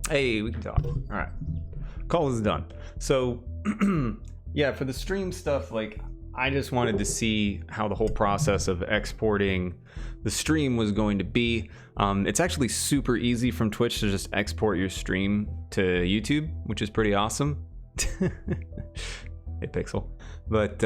Hey, we can talk. All right. Call is done. So, yeah, for the stream stuff, like, I just wanted to see how the whole process of exporting the stream was going to be. It's actually super easy from Twitch to just export your stream to YouTube, which is pretty awesome. Hey, Pixel. But,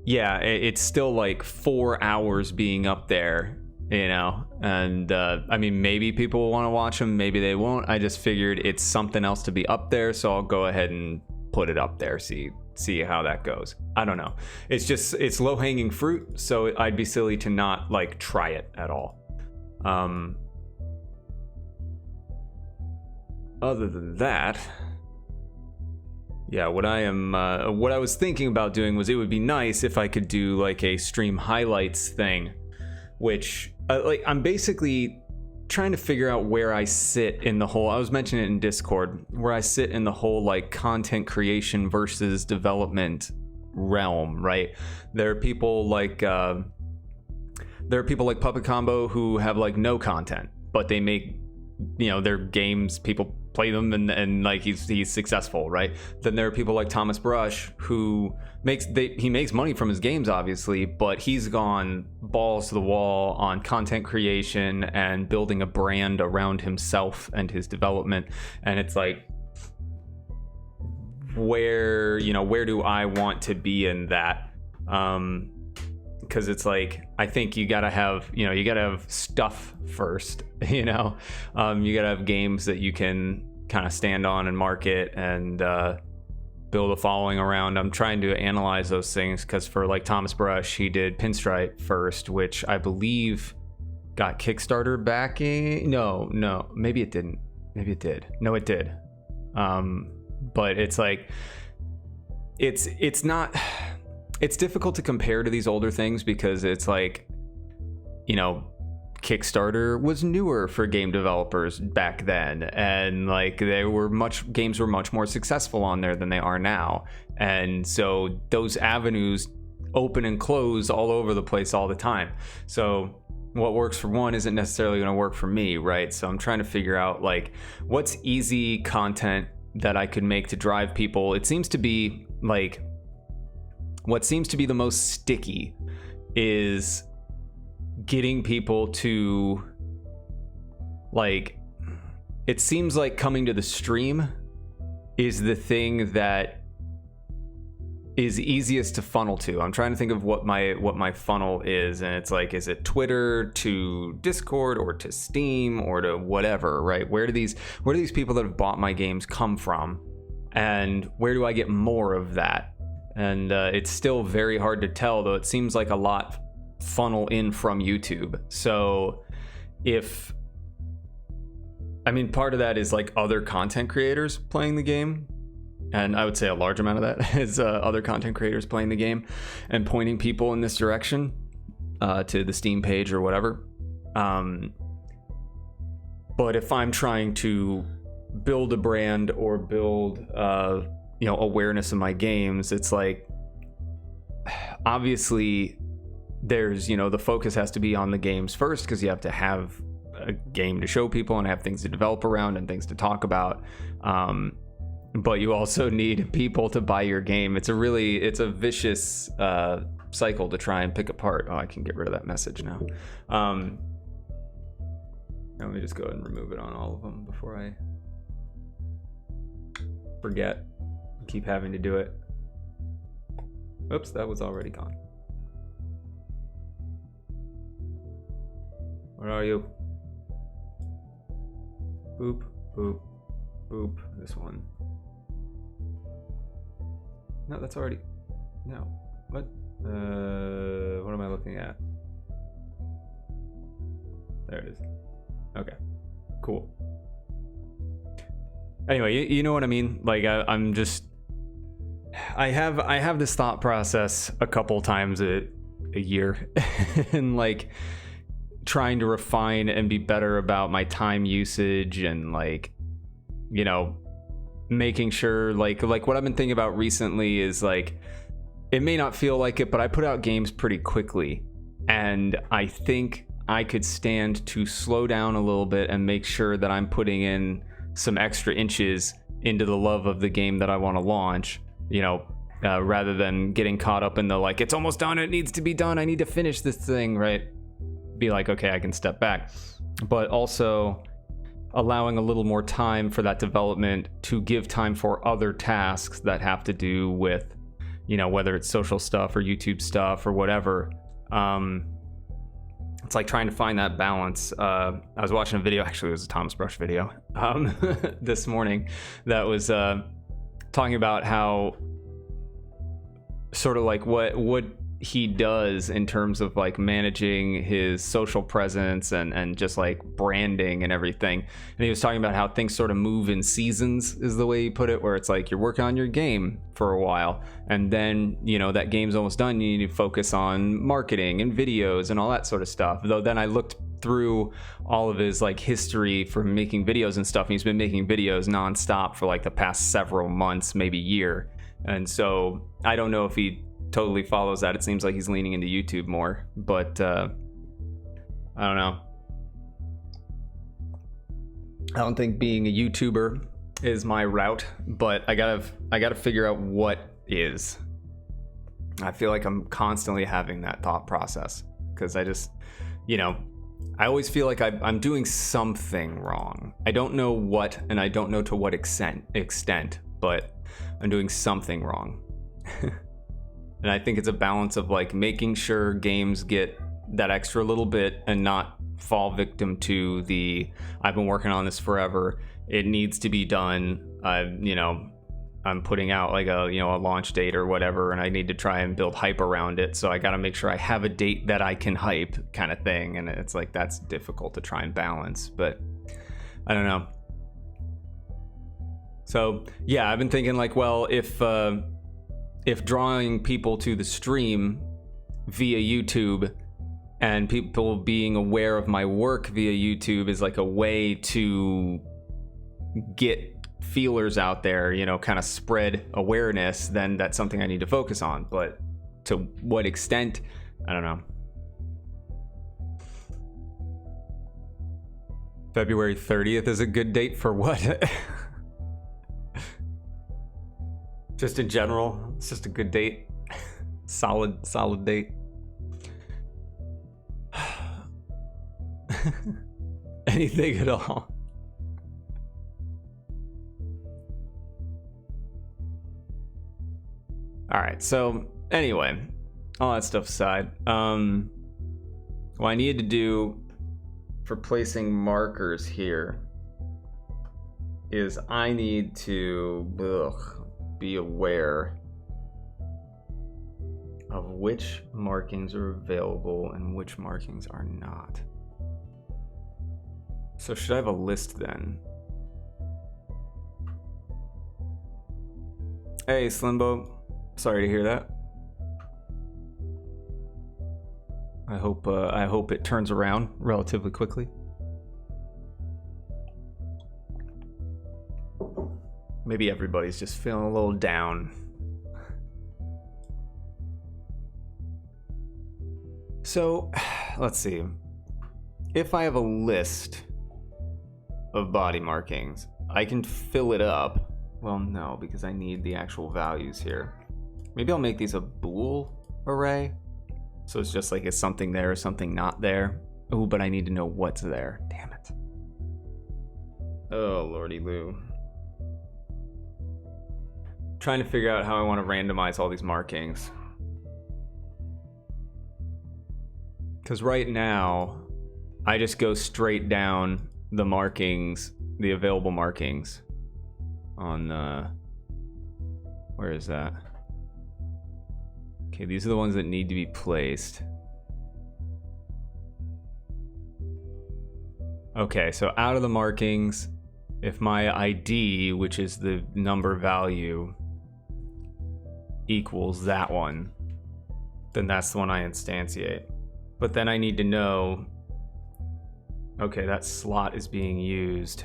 yeah, it's still like 4 hours being up there, you know, and I mean, maybe people will want to watch them, maybe they won't. I just figured it's something else to be up there, so I'll go ahead and put it up there, see how that goes. I don't know, it's low-hanging fruit, so I'd be silly to not like try it at all. Other than that, yeah, what I was thinking about doing was, it would be nice if I could do like a stream highlights thing, which like, I'm basically trying to figure out where I sit in the whole, I was mentioning it in Discord, where I sit in the whole like content creation versus development realm, right? There are people like Puppet Combo who have like no content, but they make, you know, their games, people play them, and like he's successful, right? Then there are people like Thomas Brush who makes money from his games, obviously, but he's gone balls to the wall on content creation and building a brand around himself and his development. And it's like, where do I want to be in that? Because it's like, I think you gotta have stuff first, you gotta have games that you can kind of stand on and market and build a following around. I'm trying to analyze those things, because for like Thomas Brush, he did Pinstripe first, which I believe got Kickstarter backing. No, maybe it didn't. Maybe it did. No, it did. But it's like, it's not, it's difficult to compare to these older things, because it's like, Kickstarter was newer for game developers back then, and like games were much more successful on there than they are now, and so those avenues open and close all over the place all the time. So what works for one isn't necessarily going to work for me, right? So I'm trying to figure out like, what's easy content that I could make to drive people. It seems to be like, what seems to be the most sticky is getting people to, like, it seems like coming to the stream is the thing that is easiest to funnel to. I'm trying to think of what my funnel is, and it's like, is it Twitter to Discord or to Steam or to whatever, right? Where do these people that have bought my games come from, and where do I get more of that? And it's still very hard to tell, though it seems like a lot funnel in from YouTube. So part of that is like other content creators playing the game, and I would say a large amount of that is other content creators playing the game and pointing people in this direction to the Steam page or whatever. But if I'm trying to build a brand or build awareness of my games, it's like, obviously there's, the focus has to be on the games first, because you have to have a game to show people and have things to develop around and things to talk about. But you also need people to buy your game. It's a vicious cycle to try and pick apart. Oh, I can get rid of that message now. Let me just go ahead and remove it on all of them before I forget. Keep having to do it. Oops, that was already gone. Where are you? Boop, boop, boop. This one. No, that's already... No. What? What am I looking at? There it is. Okay. Cool. Anyway, you know what I mean? Like, I'm just... I have this thought process a couple times a year and like trying to refine and be better about my time usage, and like, making sure like what I've been thinking about recently is like, it may not feel like it, but I put out games pretty quickly, and I think I could stand to slow down a little bit and make sure that I'm putting in some extra inches into the love of the game that I want to launch, rather than getting caught up in the like, it's almost done, it needs to be done, I need to finish this thing, right? Be like, okay, I can step back. But also allowing a little more time for that development to give time for other tasks that have to do with, whether it's social stuff or YouTube stuff or whatever. It's like trying to find that balance. I was watching a video, actually it was a Thomas Brush video, this morning that was talking about how sort of like what he does in terms of like managing his social presence and just like branding and everything. And he was talking about how things sort of move in seasons, is the way he put it, where it's like you're working on your game for a while and then that game's almost done, you need to focus on marketing and videos and all that sort of stuff. Though then I looked through all of his like history for making videos and stuff, and he's been making videos nonstop for like the past several months, maybe year. And so I don't know if he totally follows that. It seems like he's leaning into YouTube more, but I don't know. I don't think being a YouTuber is my route, but I gotta figure out what is. I feel like I'm constantly having that thought process because I just, I always feel like I'm doing something wrong. I don't know what, and I don't know to what extent, but I'm doing something wrong. And I think it's a balance of like making sure games get that extra little bit and not fall victim to the I've been working on this forever, it needs to be done. I'm putting out like a launch date or whatever, and I need to try and build hype around it, so I got to make sure I have a date that I can hype, kind of thing. And it's like that's difficult to try and balance, but I don't know. So yeah, I've been thinking like, well, if drawing people to the stream via YouTube and people being aware of my work via YouTube is like a way to get feelers out there, kind of spread awareness, then that's something I need to focus on. But to what extent, I don't know. February 30th is a good date for what? Just in general, it's just a good date. Solid date. Anything at all. All right, so anyway, all that stuff aside, what I needed to do for placing markers here is I need to be aware of which markings are available and which markings are not. So should I have a list then? Hey Slimbo, sorry to hear that. I hope it turns around relatively quickly. Maybe everybody's just feeling a little down. So, let's see. If I have a list of body markings, I can fill it up. Well, no, because I need the actual values here. Maybe I'll make these a bool array. So it's just like, is something there or something not there? Oh, but I need to know what's there. Damn it. Oh, lordy Lou. Trying to figure out how I want to randomize all these markings. Because right now, I just go straight down the markings, the available markings on where is that? Okay, these are the ones that need to be placed. Okay, so out of the markings, if my ID, which is the number value, equals that one, then that's the one I instantiate. But then I need to know, okay, that slot is being used.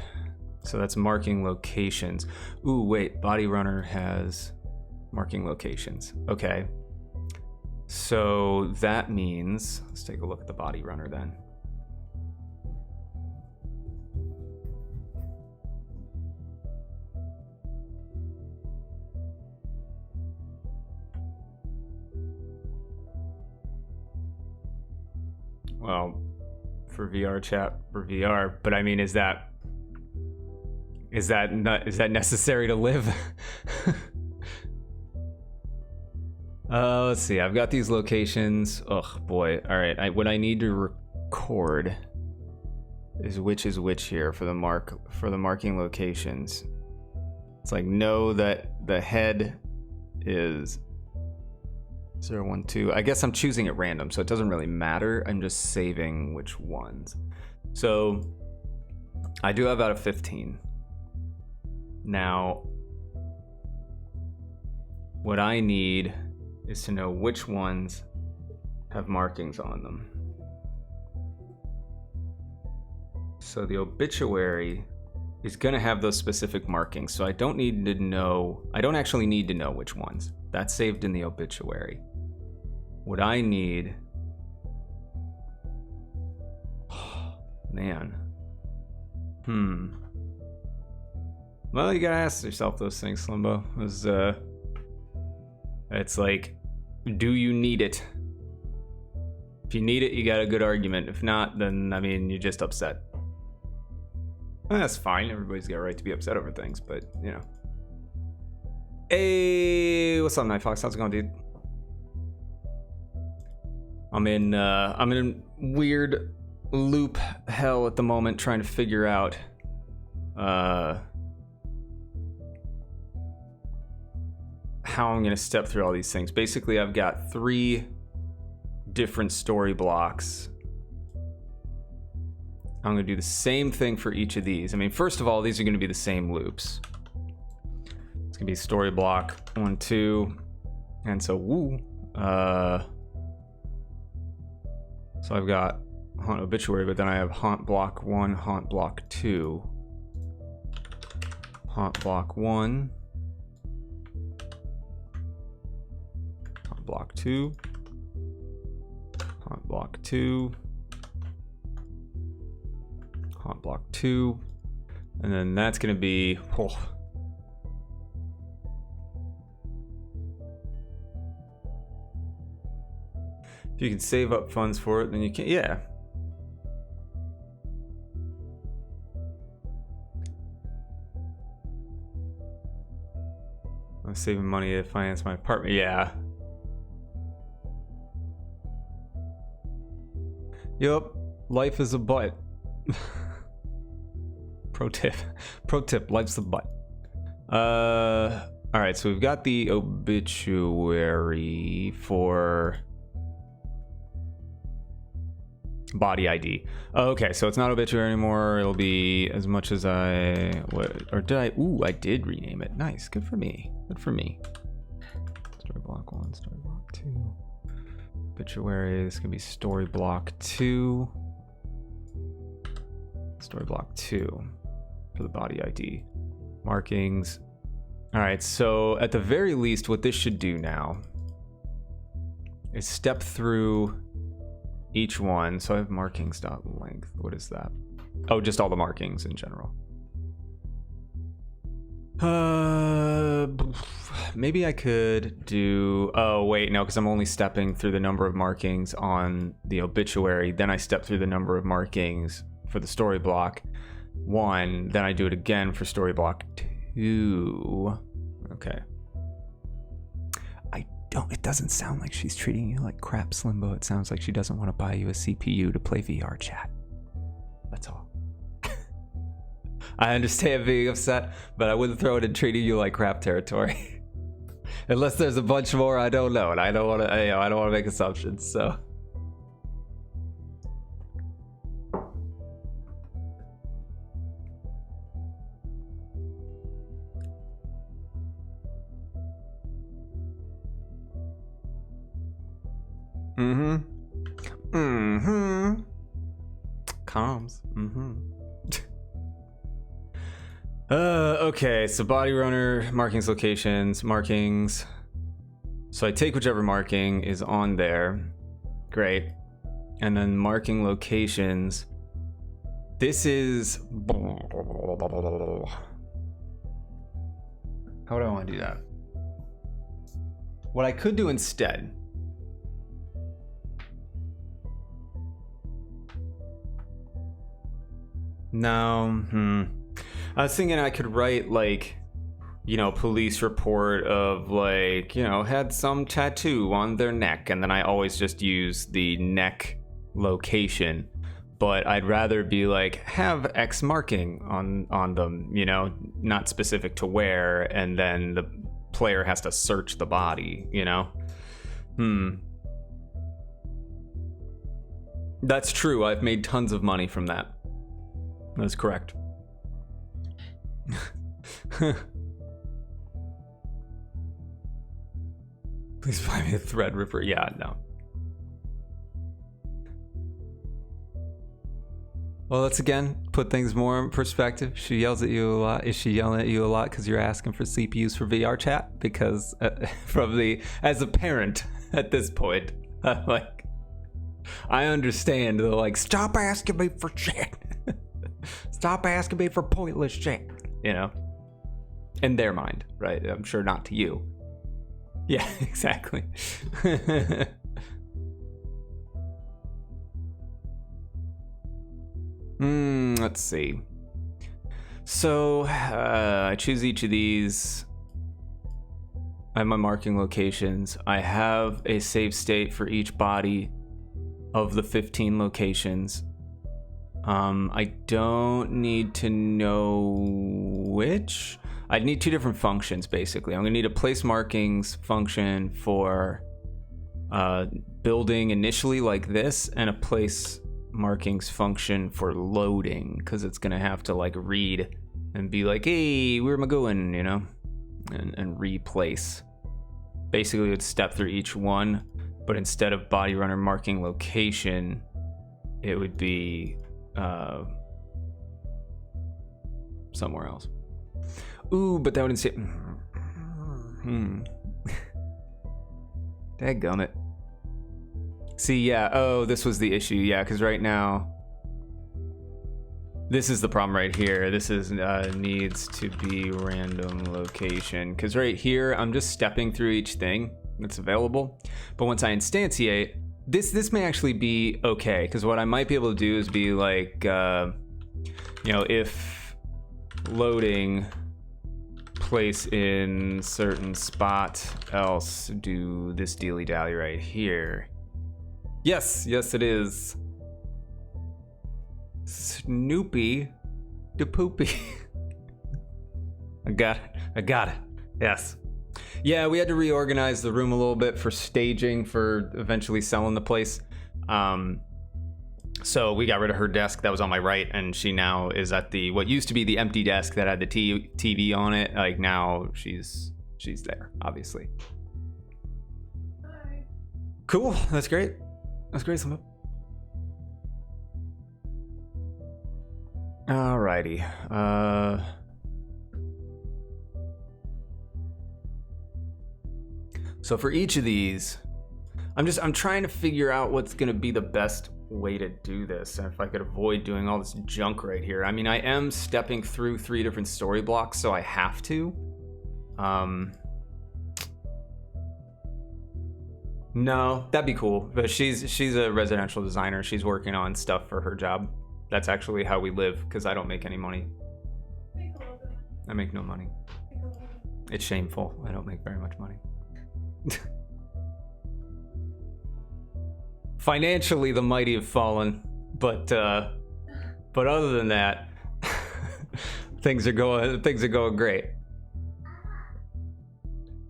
So that's marking locations. Ooh, wait, Body Runner has marking locations. Okay. So that means, let's take a look at the Body Runner then. well, for VR chat, for VR, but I mean, is that necessary to live? Let's see. I've got these locations. Oh boy. All right. What I need to record is which here for the marking locations. It's like, know that the head is 0, 1, 2. I guess I'm choosing at random, so it doesn't really matter. I'm just saving which ones. So I do have out of 15. Now, what I need is to know which ones have markings on them. So the obituary is going to have those specific markings. So I don't actually need to know which ones. That's saved in the obituary. What I need, man. Well, you gotta ask yourself those things, Slimbo. It's like, do you need it? If you need it, you got a good argument. If not, then, I mean, you're just upset. Well, that's fine. Everybody's got a right to be upset over things, but, you know. Hey, what's up, Night Fox? How's it going, dude? I'm in weird loop hell at the moment, trying to figure out how I'm gonna step through all these things. Basically, I've got 3 different story blocks. I'm gonna do the same thing for each of these. I mean, first of all, these are gonna be the same loops. It's gonna be story block 1, 2, and so so I've got haunt obituary, but then I have haunt block 1, haunt block 2, haunt block 1, haunt block 2, haunt block 2, haunt block 2, and then that's gonna be if you can save up funds for it, then you can. Yeah. I'm saving money to finance my apartment. Yeah. Yup. Life is a butt. Pro tip. Life's a butt. All right. So we've got the obituary for body ID. Okay, so it's not obituary anymore. It'll be as much as I did rename it. Nice, good for me. Story block 1, story block 2. Obituary, this can be story block 2. Story block 2 for the body ID. Markings. All right, so at the very least, what this should do now is step through each one. So I have markings dot length. What is that? Oh, just all the markings in general. Maybe I could do, oh wait, no, because I'm only stepping through the number of markings on the obituary. Then I step through the number of markings for the story block 1. Then I do it again for story block 2. Okay. It doesn't sound like she's treating you like crap, Slimbo. It sounds like she doesn't want to buy you a CPU to play VR chat. That's all. I understand being upset, but I wouldn't throw it in treating you like crap territory. Unless there's a bunch more I don't know, and I don't want to make assumptions, so. Comms. Okay, so body runner, markings, locations, markings. So I take whichever marking is on there. Great. And then marking locations. This is... How would I want to do that? What I could do instead No. I was thinking I could write like, you know, police report of like, you know, had some tattoo on their neck, and then I always just use the neck location. But I'd rather be like, have X marking on them, you know, not specific to where, and then the player has to search the body, you know? That's true. I've made tons of money from that. That's correct. Please find me a Threadripper. Yeah, no. Well, let's again put things more in perspective. She yells at you a lot. Is she yelling at you a lot because you're asking for CPUs for VR chat? Because as a parent at this point, like, I understand. They're like, stop asking me for shit. Stop asking me for pointless shit. You know, in their mind, right? I'm sure not to you. Yeah, exactly. Let's see. So I choose each of these. I have my marking locations. I have a save state for each body of the 15 locations. I don't need to know which. I'd need two different functions, basically. I'm gonna need a place markings function for building initially like this, and a place markings function for loading, because it's gonna have to like read and be like, hey, where am I going, you know, and replace. Basically, it would step through each one, but instead of body runner marking location, it would be somewhere else. Ooh, but that wouldn't say. Dadgummit. See, yeah. Oh, this was the issue. Yeah, because right now, this is the problem right here. This is needs to be random location. Because right here, I'm just stepping through each thing that's available. But once I instantiate, this may actually be okay. Because what I might be able to do is be like, you know, if loading place in certain spot, else do this dealy dally right here. Yes, it is. Snoopy to poopy. I got it. Yes. Yeah, we had to reorganize the room a little bit for staging, for eventually selling the place. So we got rid of her desk that was on my right, and she now is at the what used to be the empty desk that had the TV on it. Like now she's there, obviously. Hi. Cool. That's great. Simba. Alrighty. So for each of these, I'm trying to figure out what's gonna be the best way to do this, and if I could avoid doing all this junk right here. I mean, I am stepping through 3 different story blocks, so I have to. No, that'd be cool. But she's a residential designer. She's working on stuff for her job. That's actually how we live, because I don't make any money. I make no money. It's shameful. I don't make very much money. Financially, the mighty have fallen, but other than that, things are going great.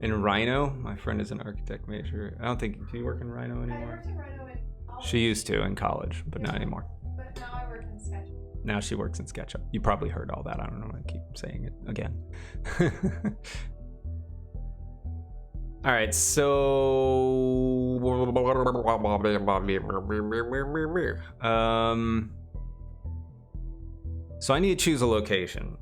In Rhino, my friend is an architect major. I don't think, do you work in Rhino anymore? I worked in Rhino in college. She used to in college, but not anymore. But now I work in SketchUp. Now she works in SketchUp. You probably heard all that. I don't know. I keep saying it again. All right, so so I need to choose a location,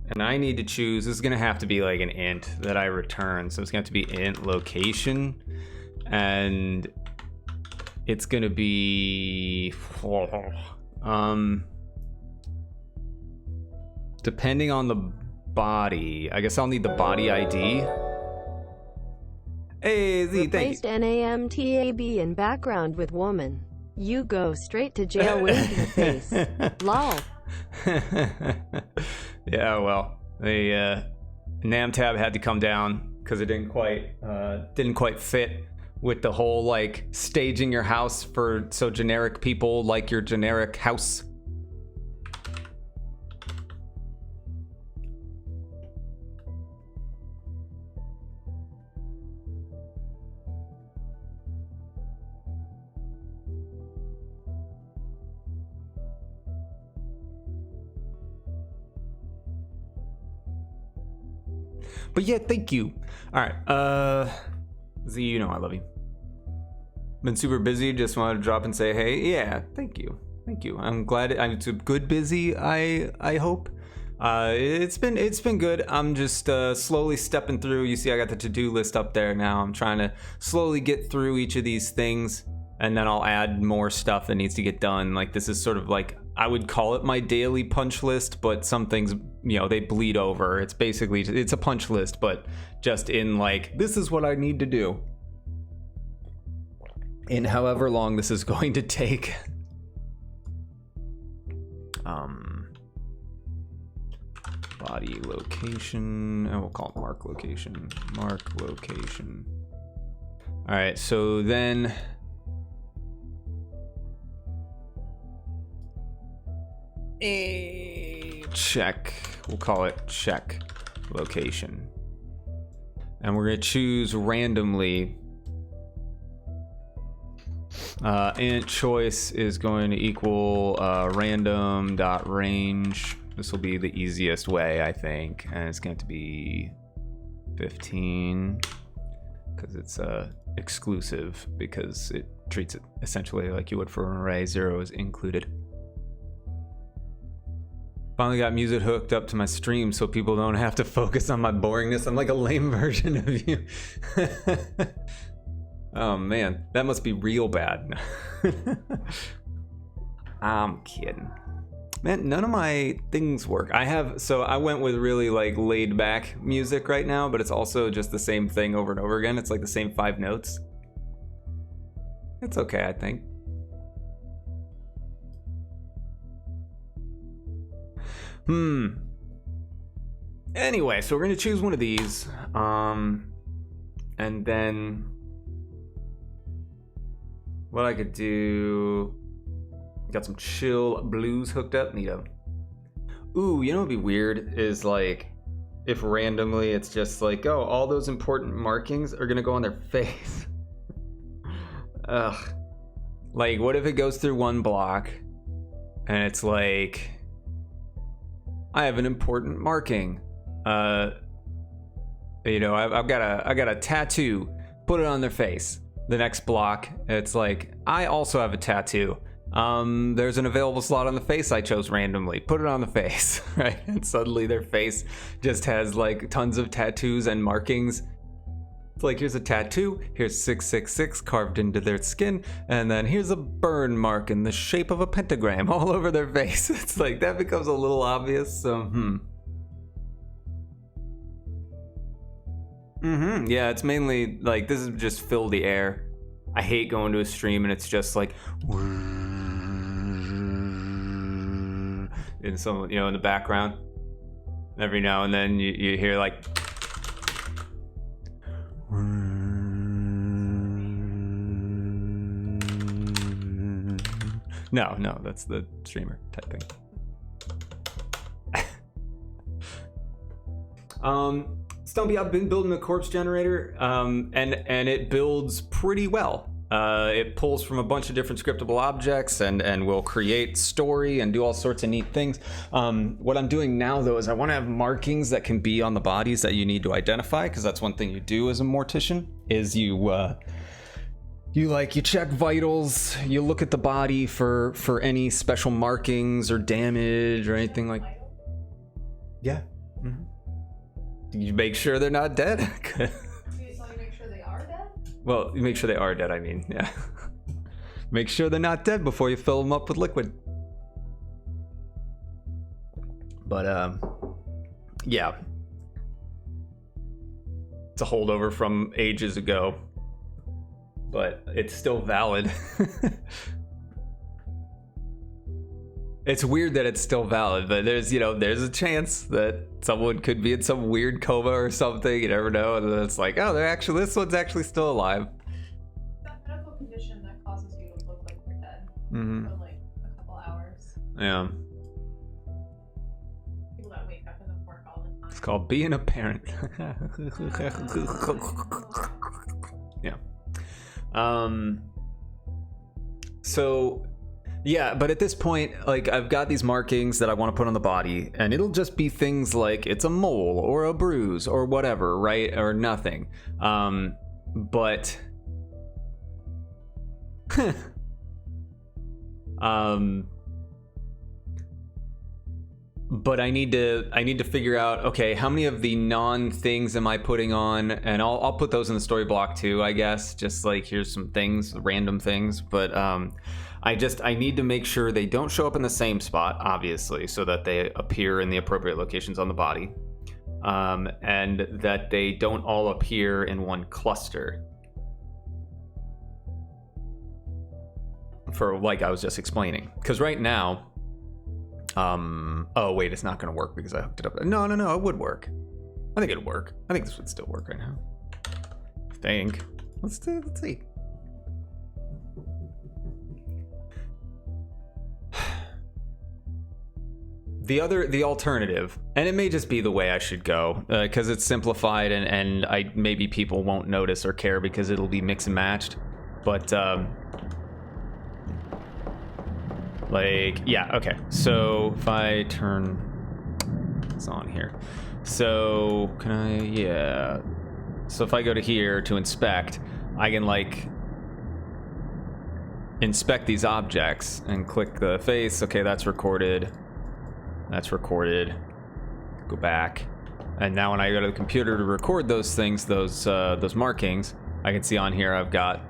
and I need to choose. This is gonna have to be like an int that I return. So it's gonna have to be int location, and it's gonna be depending on the body. I guess I'll need the body ID. Hey, Z, thank you. NAMTAB in background with woman. You go straight to jail, wink in the face. Lol. Yeah, well, the Nam tab had to come down because it didn't quite fit with the whole like staging your house for so generic people like your generic house. But yeah, thank you. All right, Z, you know I love you. Been super busy. Just wanted to drop and say, hey, yeah, thank you. I'm glad it's a good busy. I hope. It's been good. I'm just slowly stepping through. You see, I got the to-do list up there now. I'm trying to slowly get through each of these things, and then I'll add more stuff that needs to get done. Like this is sort of like, I would call it my daily punch list, but some things, you know, they bleed over. It's basically, it's a punch list, but just in like, this is what I need to do in however long this is going to take. Body location, we'll call it mark location. All right, so then check, we'll call it check location. And we're gonna choose randomly. Int choice is going to equal random.range. This will be the easiest way, I think, and it's going to be 15 because it's exclusive, because it treats it essentially like you would for an array. 0 is included. Finally got music hooked up to my stream so people don't have to focus on my boringness. I'm like a lame version of you. Oh man, that must be real bad. I'm kidding. Man, none of my things work. I went with really like laid back music right now, but it's also just the same thing over and over again. It's like the same 5 notes. It's okay, I think. Anyway, so we're gonna choose one of these. And then what I could do, got some chill blues hooked up. Neato. Ooh, you know what'd be weird is like if randomly it's just like, oh, all those important markings are gonna go on their face. Ugh. Like, what if it goes through one block and it's like, I have an important marking. You know, I got a tattoo. Put it on their face. The next block, it's like, I also have a tattoo. There's an available slot on the face I chose randomly. Put it on the face, right? And suddenly their face just has like tons of tattoos and markings. It's like, here's a tattoo, here's 666 carved into their skin, and then here's a burn mark in the shape of a pentagram all over their face. It's like, that becomes a little obvious, so, yeah, it's mainly like, this is just fill the air. I hate going to a stream and it's just like, in some, you know, in the background. Every now and then you hear like, no, that's the streamer typing. Stumpy, I've been building a corpse generator, and it builds pretty well. It pulls from a bunch of different scriptable objects and will create story and do all sorts of neat things. What I'm doing now, though, is I want to have markings that can be on the bodies that you need to identify, because that's one thing you do as a mortician, is you check vitals, you look at the body for any special markings or damage or anything like. Yeah. You make sure they're not dead. You just want to make sure they are dead? Well, you make sure they are dead, I mean, yeah. Make sure they're not dead before you fill them up with liquid. But, yeah. It's a holdover from ages ago, but it's still valid. It's weird that it's still valid, but there's a chance that someone could be in some weird coma or something. You never know, and then it's like, oh, this one's actually still alive. That medical condition that causes you to look like you're dead Mm-hmm. for like a couple hours. Yeah. People that wake up in the morgue all the time. It's called being a parent. Yeah. So, yeah, but at this point, like, I've got these markings that I want to put on the body, and it'll just be things like it's a mole or a bruise or whatever, right? Or nothing. But but I need to figure out, okay, how many of the non-things am I putting on, and I'll put those in the story block too, I guess. Just like, here's some things, random things, but I need to make sure they don't show up in the same spot, obviously, so that they appear in the appropriate locations on the body, and that they don't all appear in one cluster. For, like I was just explaining, because right now, oh wait, it's not gonna work because I hooked it up. No, it would work. I think it'd work. I think this would still work right now. I think. Let's see. The alternative, and it may just be the way I should go, because it's simplified, and maybe people won't notice or care because it'll be mix and matched, but like, yeah, okay. So if I turn this on here, so can I? Yeah. So if I go to here to inspect, I can like inspect these objects and click the face. Okay, that's recorded. That's recorded. Go back, and now when I go to the computer to record those things, those markings, I can see on here I've got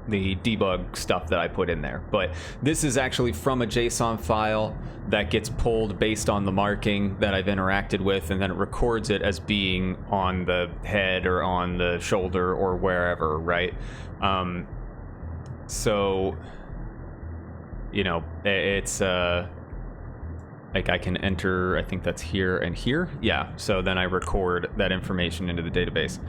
the debug stuff that I put in there. But this is actually from a JSON file that gets pulled based on the marking that I've interacted with, and then it records it as being on the head or on the shoulder or wherever, right? So, it's like I can enter, I think that's here and here. Yeah, so then I record that information into the database.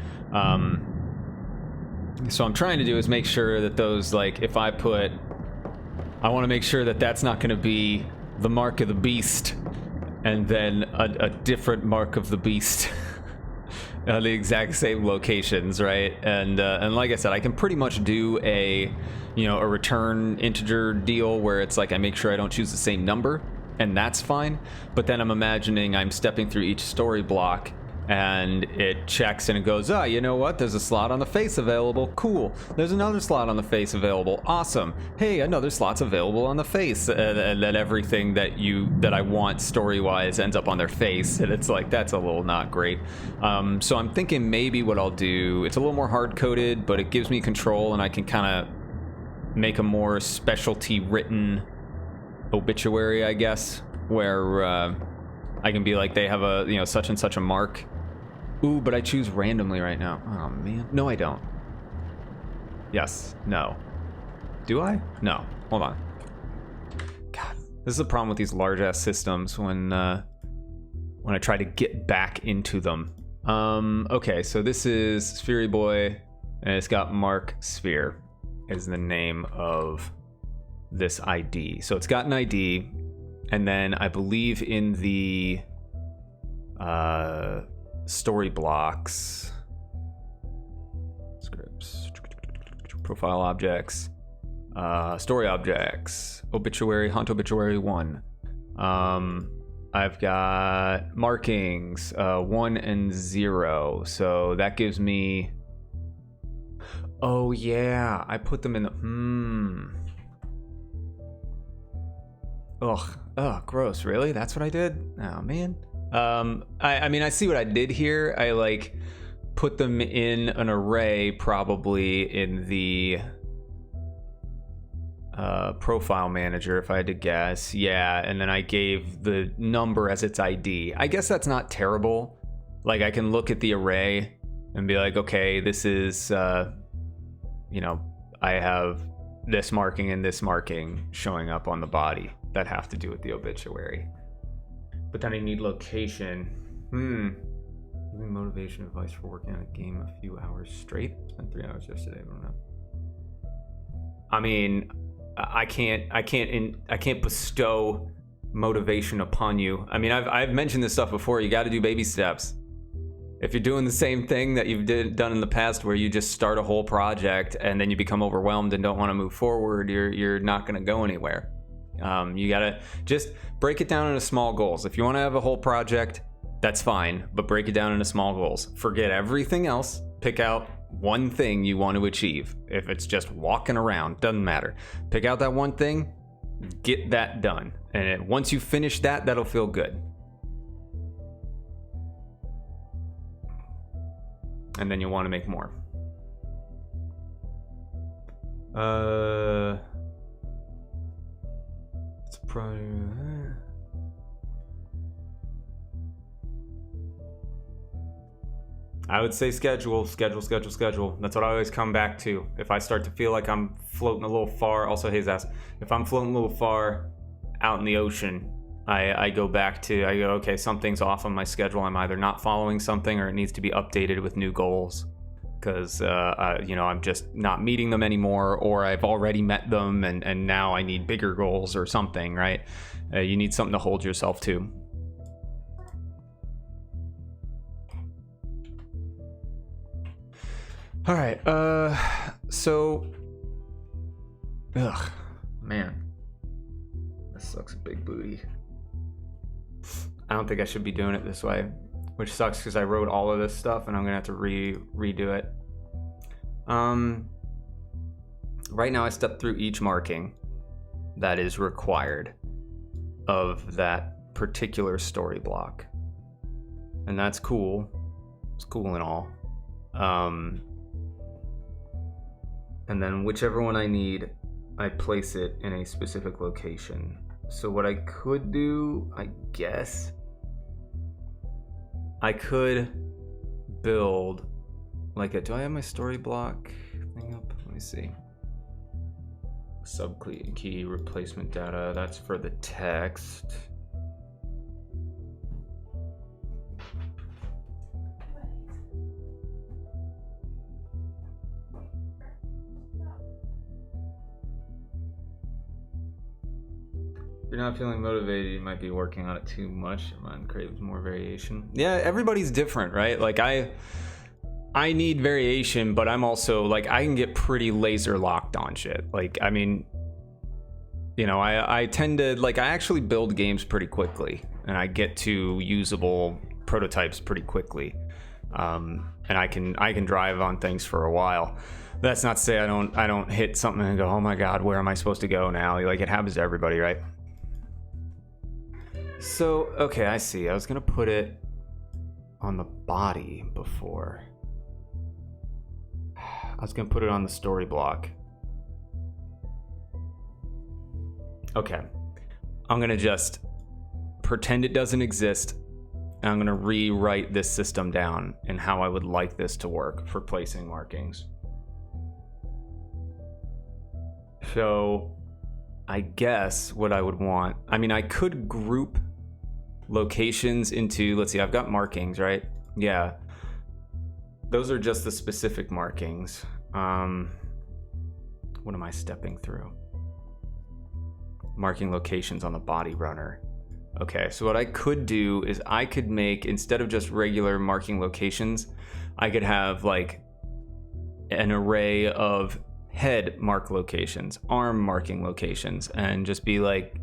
So I'm trying to do is make sure that those, like, if I want to make sure that that's not going to be the mark of the beast and then a different mark of the beast on the exact same locations, right? And like I said, I can pretty much do a return integer deal where it's like I make sure I don't choose the same number, and that's fine. But then I'm imagining I'm stepping through each story block, and it checks and it goes, oh, you know what? There's a slot on the face available. Cool. There's another slot on the face available. Awesome. Hey, another slot's available on the face. And then everything that I want story-wise ends up on their face. And it's like, that's a little not great. So I'm thinking maybe what I'll do, it's a little more hard-coded, but it gives me control, and I can kind of make a more specialty written obituary, I guess, where I can be like, they have a, such and such a mark. Ooh, but I choose randomly right now. Oh, man. No, I don't. Yes. No. Do I? No. Hold on. God, this is the problem with these large-ass systems when I try to get back into them. Okay, so this is Sphery Boy, and it's got Mark Sphere is the name of this ID. So it's got an ID, and then I believe in the story blocks, scripts, profile objects, story objects, obituary, hunt obituary 1. I've got markings 1 and 0, so that gives me, oh yeah, I put them in the Ugh, gross. Really? That's what I did? Oh, man. I mean, I see what I did here. I, like, put them in an array, probably in the profile manager, if I had to guess. Yeah, and then I gave the number as its ID. I guess that's not terrible. Like, I can look at the array and be like, okay, this is, I have this marking and this marking showing up on the body. that have to do with the obituary. But then I need location. Give me motivation advice for working on a game a few hours straight. Spent 3 hours yesterday. I don't know. I mean, I can't bestow motivation upon you. I mean, I've mentioned this stuff before. You got to do baby steps. If you're doing the same thing that you've done in the past, where you just start a whole project and then you become overwhelmed and don't want to move forward, you're not going to go anywhere. You got to just break it down into small goals. If you want to have a whole project, that's fine, but break it down into small goals. Forget everything else. Pick out one thing you want to achieve. If it's just walking around, doesn't matter. Pick out that one thing, get that done. And once you finish that, that'll feel good. And then you'll want to make more. It's probably... I would say schedule. That's what I always come back to. If I start to feel like I'm floating a little far, also Hayes asked, if I'm floating a little far out in the ocean, I go, okay, something's off on my schedule. I'm either not following something or it needs to be updated with new goals. Because, I'm just not meeting them anymore, or I've already met them and now I need bigger goals or something, right? You need something to hold yourself to. All right, man, this sucks big booty. I don't think I should be doing it this way, which sucks because I wrote all of this stuff and I'm gonna have to redo it. Right now I step through each marking that is required of that particular story block, and that's cool. It's cool and all. And then whichever one I need, I place it in a specific location. So what I could do, I guess, I could build like do I have my story block thing up? Let me see. Subkey replacement data, that's for the text. If you're not feeling motivated, you might be working on it too much. Mine craves more variation. Yeah, everybody's different, right? Like I need variation, but I'm also like, I can get pretty laser locked on shit. Like, I mean, I tend to I actually build games pretty quickly, and I get to usable prototypes pretty quickly. And I can drive on things for a while. That's not to say I don't hit something and go, oh my God, where am I supposed to go now? Like, it happens to everybody, right? So, okay, I see. I was gonna put it on the body before. I was gonna put it on the story block. Okay. I'm gonna just pretend it doesn't exist. And I'm gonna rewrite this system down and how I would like this to work for placing markings. So, I guess what I would want, I mean, I could group locations into, let's see, I've got markings, right? Yeah. Those are just the specific markings. What am I stepping through? Marking locations on the body runner. Okay, so what I could do is I could make, instead of just regular marking locations, I could have like an array of head mark locations, arm marking locations, and just be like,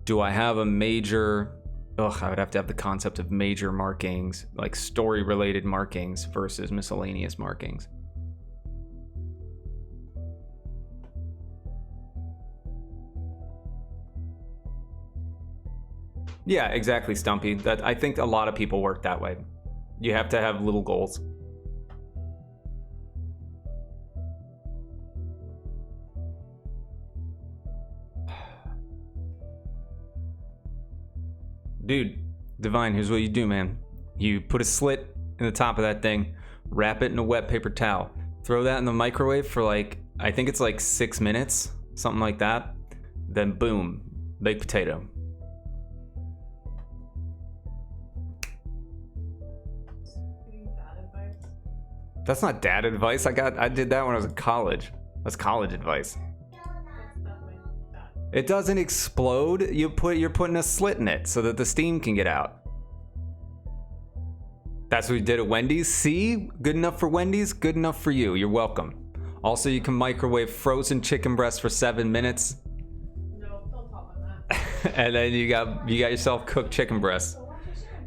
do I have a major, I would have to have the concept of major markings, like story related markings versus miscellaneous markings. Yeah, exactly, Stumpy. That, I think a lot of people work that way. You have to have little goals. Dude, Divine, here's what you do, man. You put a slit in the top of that thing, wrap it in a wet paper towel, throw that in the microwave for like, I think it's like 6 minutes, something like that. Then boom, Baked potato. Giving bad advice. That's not dad advice. I did that when I was in college. That's college advice. That's definitely bad. It doesn't explode. You're putting a slit in it so that the steam can get out. That's what we did at Wendy's. See? Good enough for Wendy's, good enough for you. You're welcome. Also, you can microwave frozen chicken breasts for 7 minutes. No, don't talk about that. And then you got yourself cooked chicken breasts.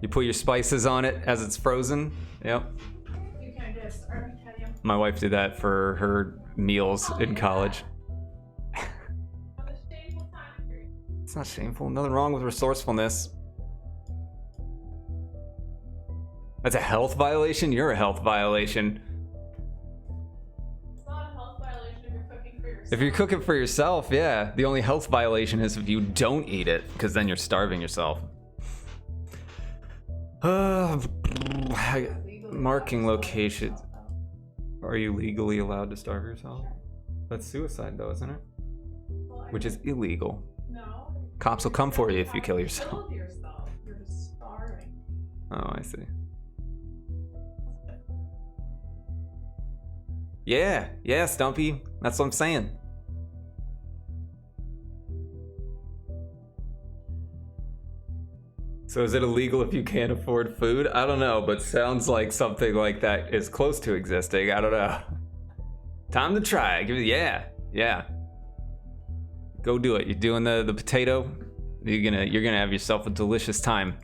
You put your spices on it as it's frozen. Yep. You can't get started, can you? My wife did that for her meals in college. On the shameful time period. It's not shameful. Nothing wrong with resourcefulness. That's a health violation? You're a health violation. It's not a health violation if you're cooking for yourself. If you're cooking for yourself, yeah. The only health violation is if you don't eat it, because then you're starving yourself. Marking locations. Are you legally allowed to starve yourself? That's suicide though, isn't it? Which is illegal. No. Cops will come for you if you kill You yourself. killed yourself. You're just starving. Oh, I see. Yeah, Stumpy. That's what I'm saying. So is it illegal if you can't afford food? I don't know, but sounds like something like that is close to existing. I don't know. Time to try. Yeah. Go do it. You're doing the potato. You're gonna have yourself a delicious time.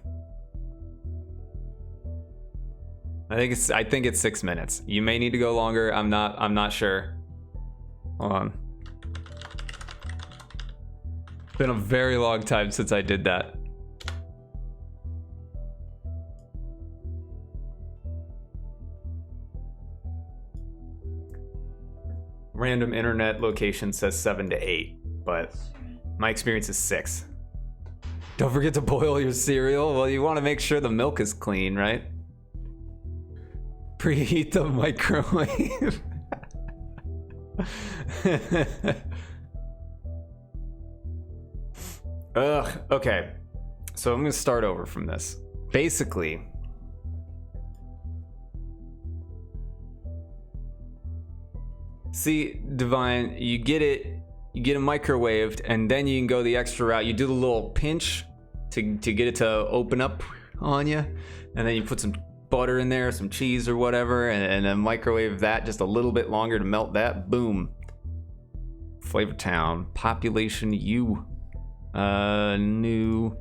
I think it's 6 minutes. You may need to go longer. I'm not sure. Hold on. It's been a very long time since I did that. Random internet location says 7 to 8, but my experience is 6. Don't forget to boil your cereal. Well, you want to make sure the milk is clean, right? Preheat the microwave. Ugh, okay. So I'm gonna start over from this. Basically, see, Divine, you get it microwaved, and then you can go the extra route. You do the little pinch to get it to open up on you, and then you put some butter in there, some cheese or whatever, and then microwave that just a little bit longer to melt that. Boom. Flavor Town, population U, new.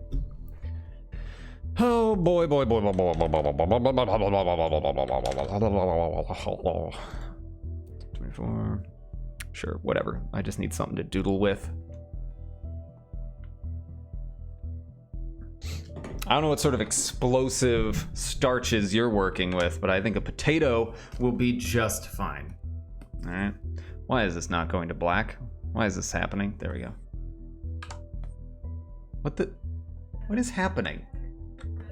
Oh boy. 24. Sure, whatever. I just need something to doodle with. I don't know what sort of explosive starches you're working with, but I think a potato will be just fine. All right. Why is this not going to black? Why is this happening? There we go. What is happening? You're gonna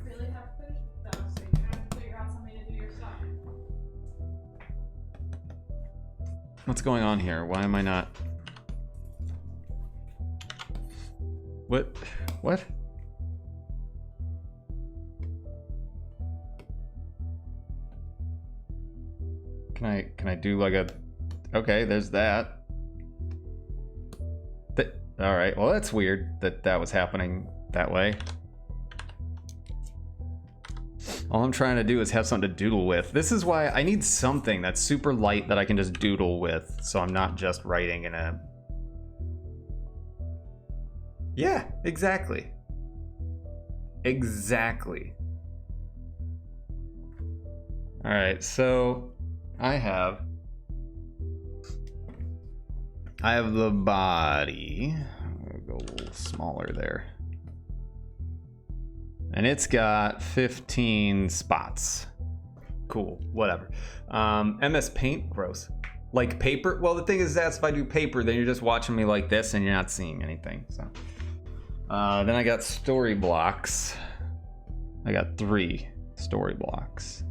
really have to finish stuff, so you're gonna have to figure out something to do yourself. What's going on here? Why am I not? What? Can I do like a? Okay, there's that. All right. Well, that's weird that was happening that way. All I'm trying to do is have something to doodle with. This is why I need something that's super light that I can just doodle with, so I'm not just writing in a... Yeah, exactly. Exactly. All right, so I have the body. I'm gonna go a little smaller there. And it's got 15 spots. Cool, whatever. MS Paint, gross. Like paper? Well, the thing is that if I do paper, then you're just watching me like this and you're not seeing anything. So, then I got story blocks. I got 3 story blocks.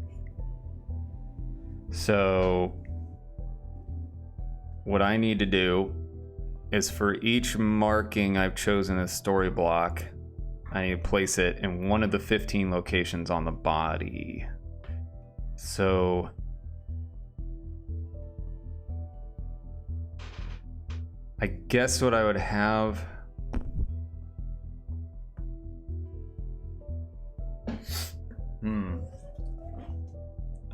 So, what I need to do is for each marking I've chosen as story block, I need to place it in one of the 15 locations on the body. So I guess what I would have...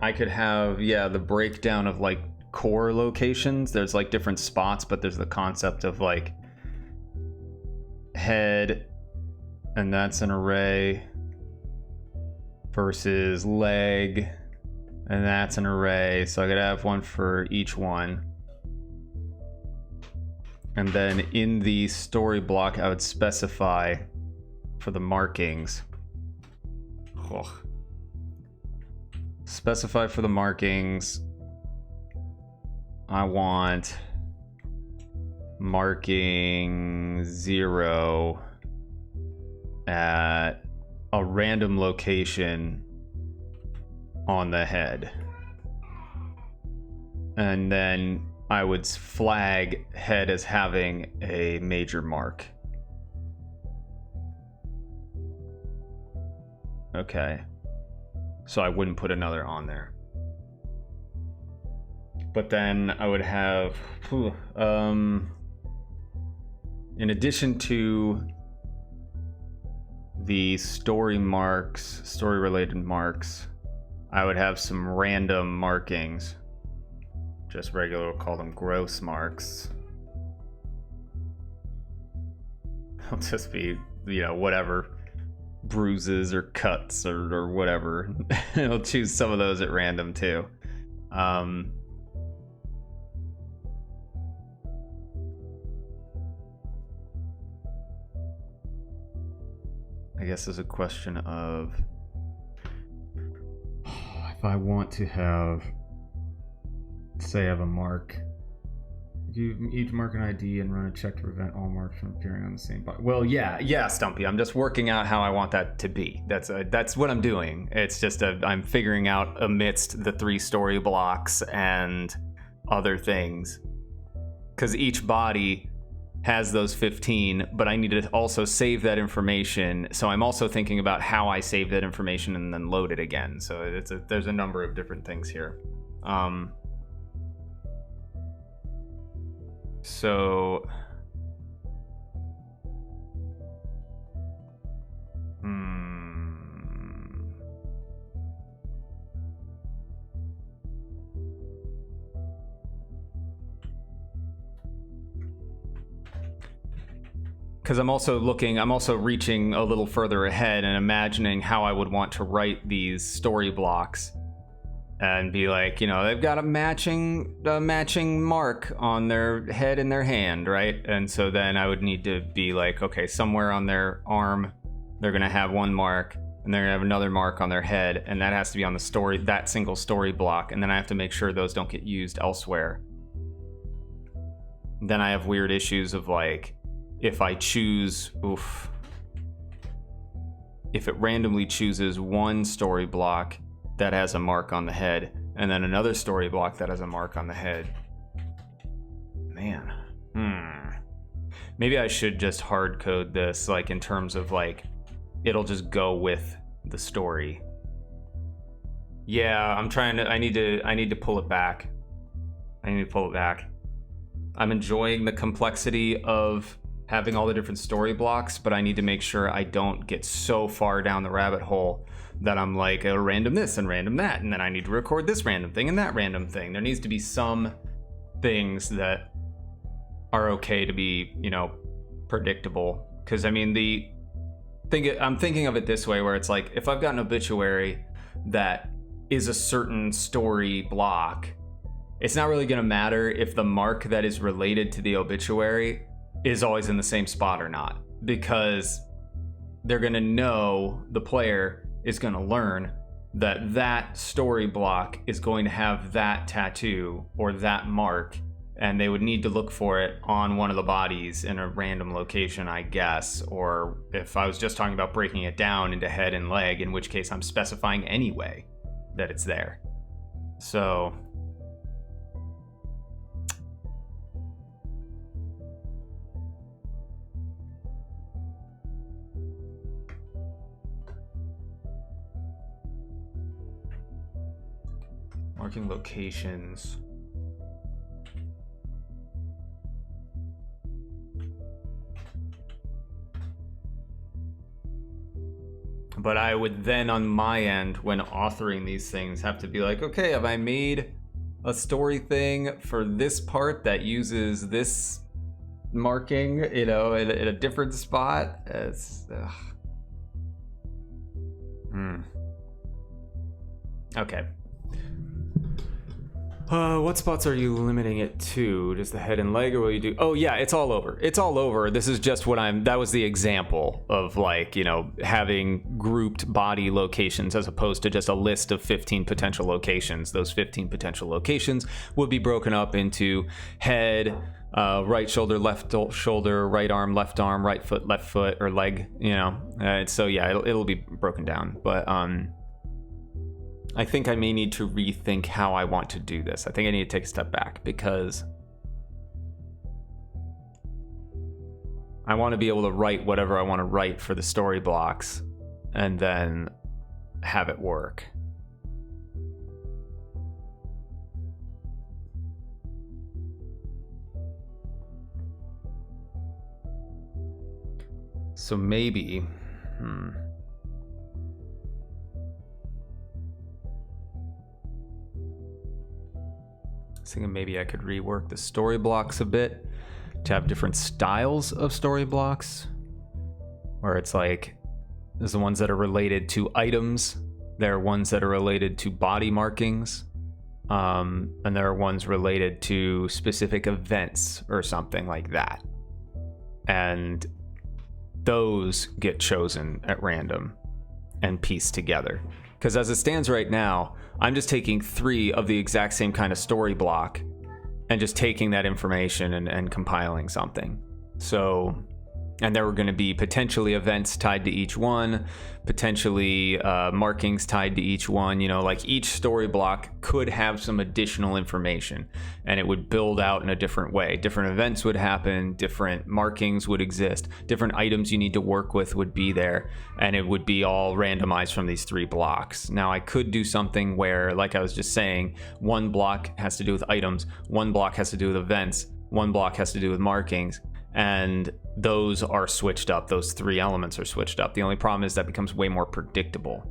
I could have, yeah, the breakdown of like core locations. There's like different spots, but there's the concept of like head, and that's an array, versus leg, and that's an array. So I could have one for each one. And then in the story block, I would specify for the markings. Specify for the markings, I want marking 0 at a random location on the head. And then I would flag head as having a major mark. Okay. So I wouldn't put another on there. But then I would have, in addition to the story marks, story related marks, I would have some random markings. Just regular, we'll call them gross marks. I'll just be, you know, whatever. Bruises or cuts or whatever. I'll choose some of those at random too. I guess there's a question of if I want to have, say I have a mark, you each mark an ID and run a check to prevent all marks from appearing on the same body. Well, yeah, Stumpy. I'm just working out how I want that to be. That's what I'm doing. It's just I'm figuring out amidst the 3 story blocks and other things, because each body has those 15, but I need to also save that information. So I'm also thinking about how I save that information and then load it again. So there's a number of different things here. So, because I'm also reaching a little further ahead and imagining how I would want to write these story blocks. And be like, you know, they've got a matching mark on their head and their hand, right? And so then I would need to be like, okay, somewhere on their arm, they're gonna have one mark, and they're gonna have another mark on their head, and that has to be on the story, that single story block, and then I have to make sure those don't get used elsewhere. Then I have weird issues of like, if I choose, if it randomly chooses one story block that has a mark on the head, and then another story block that has a mark on the head. Man. Maybe I should just hard code this, like in terms of like, it'll just go with the story. Yeah, I need to pull it back. I'm enjoying the complexity of having all the different story blocks, but I need to make sure I don't get so far down the rabbit hole that I'm like a random this and random that, and then I need to record this random thing and that random thing. There needs to be some things that are okay to be, you know, predictable. Because I mean, I'm thinking of it this way, where it's like, if I've got an obituary that is a certain story block, it's not really gonna matter if the mark that is related to the obituary is always in the same spot or not, because they're gonna know, the player is going to learn that that story block is going to have that tattoo or that mark, and they would need to look for it on one of the bodies in a random location, I guess. Or if I was just talking about breaking it down into head and leg, in which case I'm specifying anyway that it's there. So Marking locations. But I would then, on my end, when authoring these things, have to be like, okay, have I made a story thing for this part that uses this marking, you know, in a different spot? It's, Okay. What spots are you limiting it to? Just the head and leg, or will you do? Oh yeah, it's all over. It's all over. This is just what that was the example of, like, you know, having grouped body locations as opposed to just a list of 15 potential locations. Those 15 potential locations would be broken up into head, right shoulder, left shoulder, right arm, right foot, or leg, you know. So yeah, it'll be broken down. But I think I may need to rethink how I want to do this. I think I need to take a step back, because I want to be able to write whatever I want to write for the story blocks and then have it work. So maybe, thinking maybe I could rework the story blocks a bit to have different styles of story blocks, where it's like there's the ones that are related to items, there are ones that are related to body markings, and there are ones related to specific events or something like that, and those get chosen at random and pieced together. Because as it stands right now, I'm just taking 3 of the exact same kind of story block and just taking that information and compiling something. So, and there were going to be potentially events tied to each one, potentially markings tied to each one. You know, like each story block could have some additional information, and it would build out in a different way. Different events would happen, different markings would exist, different items you need to work with would be there, and it would be all randomized from these 3 blocks. Now, I could do something where, like I was just saying, one block has to do with items, one block has to do with events, one block has to do with markings, and those are switched up. Those 3 elements are switched up. The only problem is that becomes way more predictable.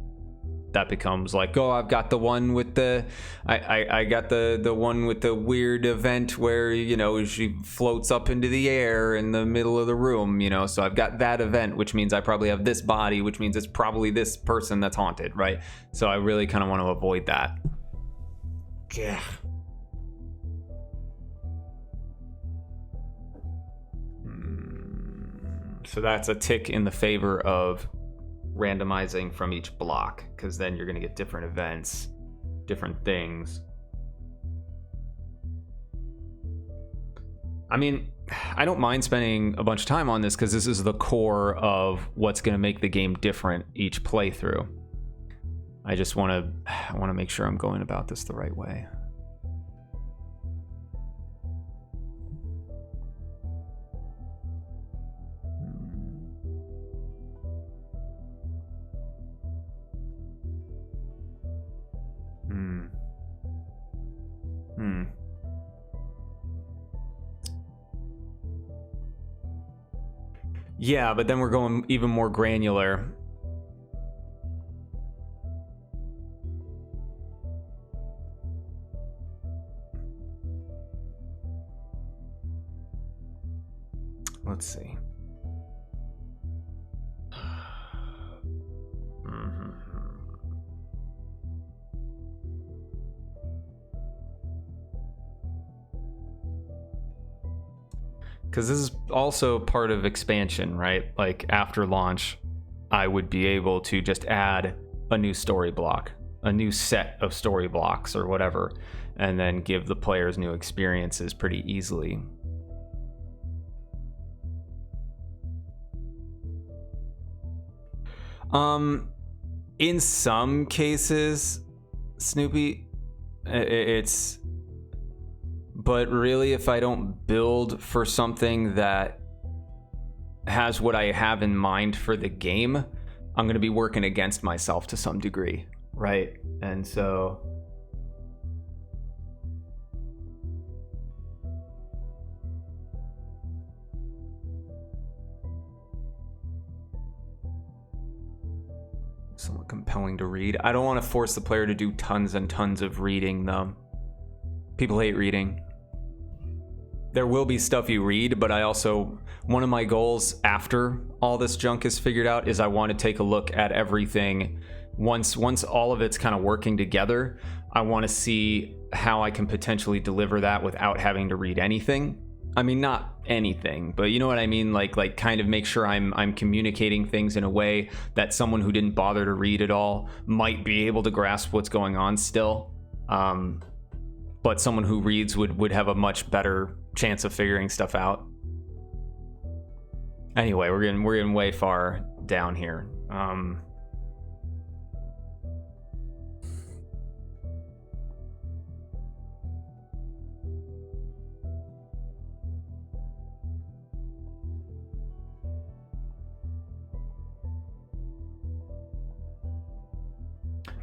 That becomes like, oh, I've got the one with the I got the one with the weird event where, you know, she floats up into the air in the middle of the room, you know, so I've got that event, which means I probably have this body, which means it's probably this person that's haunted, right? So I really kind of want to avoid that. Yeah. So that's a tick in the favor of randomizing from each block, because then you're going to get different events, different things. I mean, I don't mind spending a bunch of time on this, because this is the core of what's going to make the game different each playthrough. I just want to make sure I'm going about this the right way. Yeah, but then we're going even more granular. Let's see. Because this is also part of expansion, right? Like after launch, I would be able to just add a new story block, a new set of story blocks or whatever, and then give the players new experiences pretty easily. In some cases, Snoopy, it's... But really, if I don't build for something that has what I have in mind for the game, I'm going to be working against myself to some degree, right? And so Somewhat compelling to read. I don't want to force the player to do tons and tons of reading, though. People hate reading. There will be stuff you read, but I also, one of my goals after all this junk is figured out is I want to take a look at everything. Once all of it's kind of working together, I want to see how I can potentially deliver that without having to read anything. I mean, not anything, but you know what I mean? Like kind of make sure I'm communicating things in a way that someone who didn't bother to read it all might be able to grasp what's going on still. But someone who reads would have a much better chance of figuring stuff out. Anyway, we're getting way far down here.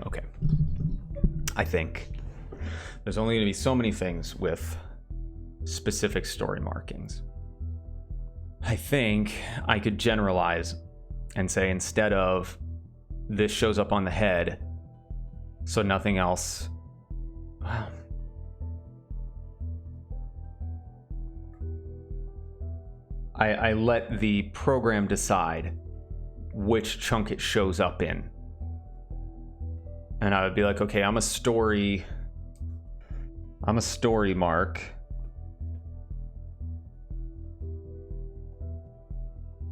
Okay. I think there's only going to be so many things with specific story markings. I think I could generalize and say instead of this shows up on the head, so nothing else. Wow. I let the program decide which chunk it shows up in. And I would be like, okay, I'm a story mark.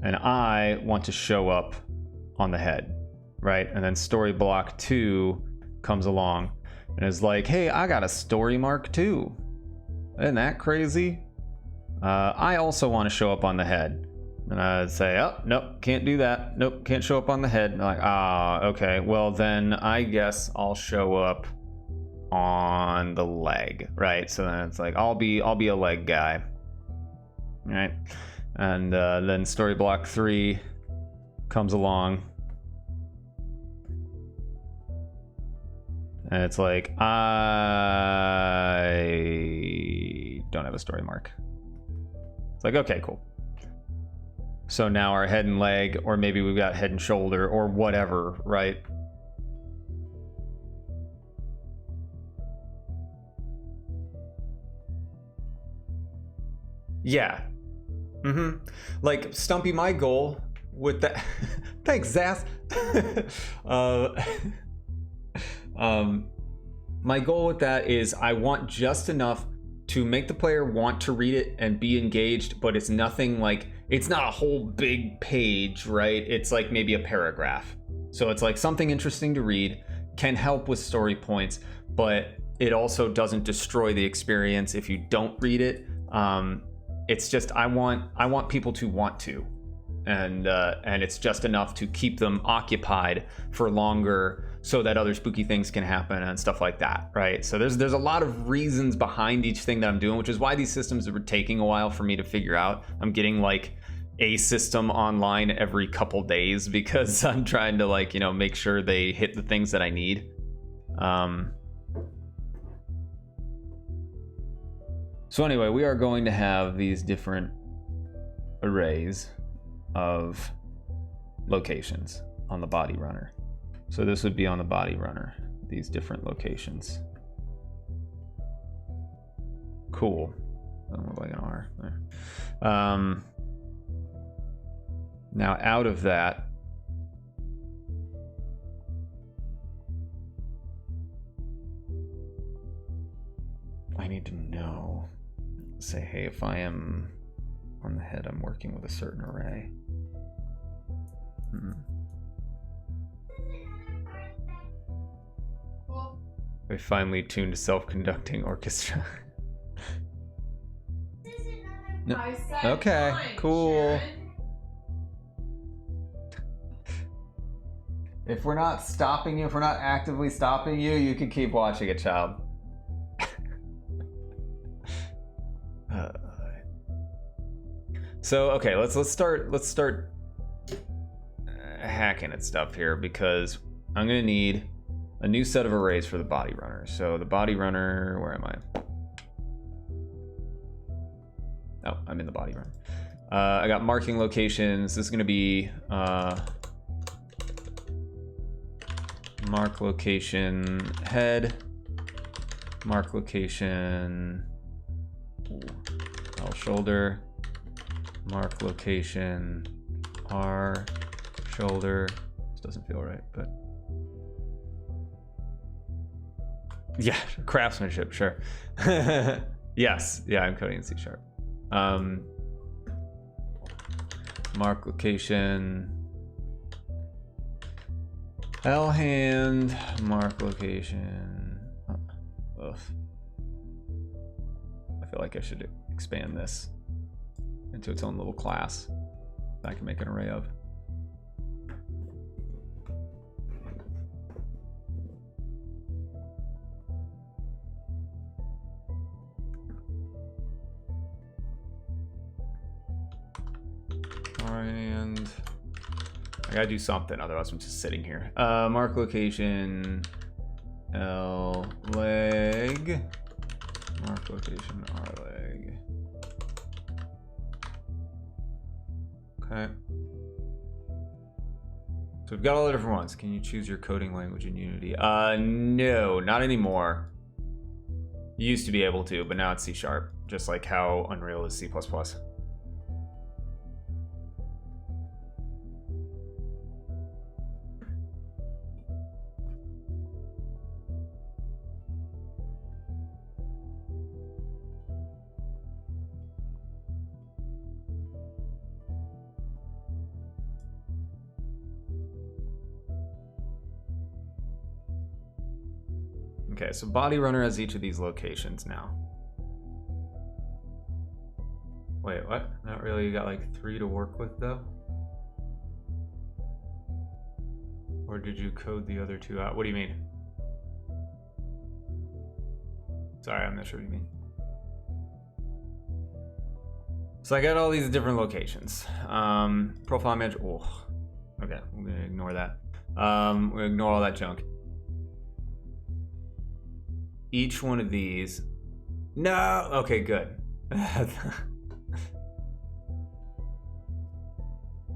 And I want to show up on the head, right? And then story block 2 comes along and is like, hey, I got a story mark too. Isn't that crazy? I also want to show up on the head. And I'd say, oh, nope, can't do that. Nope, can't show up on the head. And I'm like, okay, well then I guess I'll show up on the leg, right? So then it's like, I'll be a leg guy, right? And then story block 3 comes along. And it's like, I don't have a story mark. It's like, okay, cool. So now our head and leg, or maybe we've got head and shoulder, or whatever, right? Yeah. Like, Stumpy, my goal with that... Thanks, Zaz! My goal with that is I want just enough to make the player want to read it and be engaged, but it's nothing like... It's not a whole big page, right? It's like maybe a paragraph. So it's like something interesting to read, can help with story points, but it also doesn't destroy the experience if you don't read it. It's just I want people to want to, and it's just enough to keep them occupied for longer, so that other spooky things can happen and stuff like that, right? So there's a lot of reasons behind each thing that I'm doing, which is why these systems are taking a while for me to figure out. I'm getting like a system online every couple days because I'm trying to like, make sure they hit the things that I need. So anyway, we are going to have these different arrays of locations on the body runner. So this would be on the body runner, these different locations. Cool. Doesn't look like an R there. Now out of that, I need to know, say, hey, if I am on the head, I'm working with a certain array. We finally tuned a self-conducting orchestra. No. Okay, cool. Sharon. If we're not stopping you, if we're not actively stopping you, you can keep watching it, child. So okay, let's start hacking at stuff here, because I'm gonna need a new set of arrays for the body runner. So the body runner, where am I? Oh, I'm in the body runner. I got marking locations. This is gonna be mark location head, mark location L shoulder, mark location R shoulder. This doesn't feel right, but yeah, craftsmanship, sure. Yes, yeah, I'm coding in C#. Mark location L hand, mark location. Ugh. I feel like I should expand this into its own little class that I can make an array of. And I gotta do something, otherwise I'm just sitting here. Mark location L leg, mark location R leg. Okay. So we've got all the different ones. Can you choose your coding language in Unity? No, not anymore. You used to be able to, but now it's C#, just like how Unreal is C++. Okay, so Body Runner has each of these locations now. Wait, what? Not really, you got like 3 to work with though? Or did you code the other 2 out? What do you mean? Sorry, I'm not sure what you mean. So I got all these different locations. Profile manager, oh, okay, I'm gonna ignore that. We're gonna ignore all that junk. Each one of these, no, okay, good.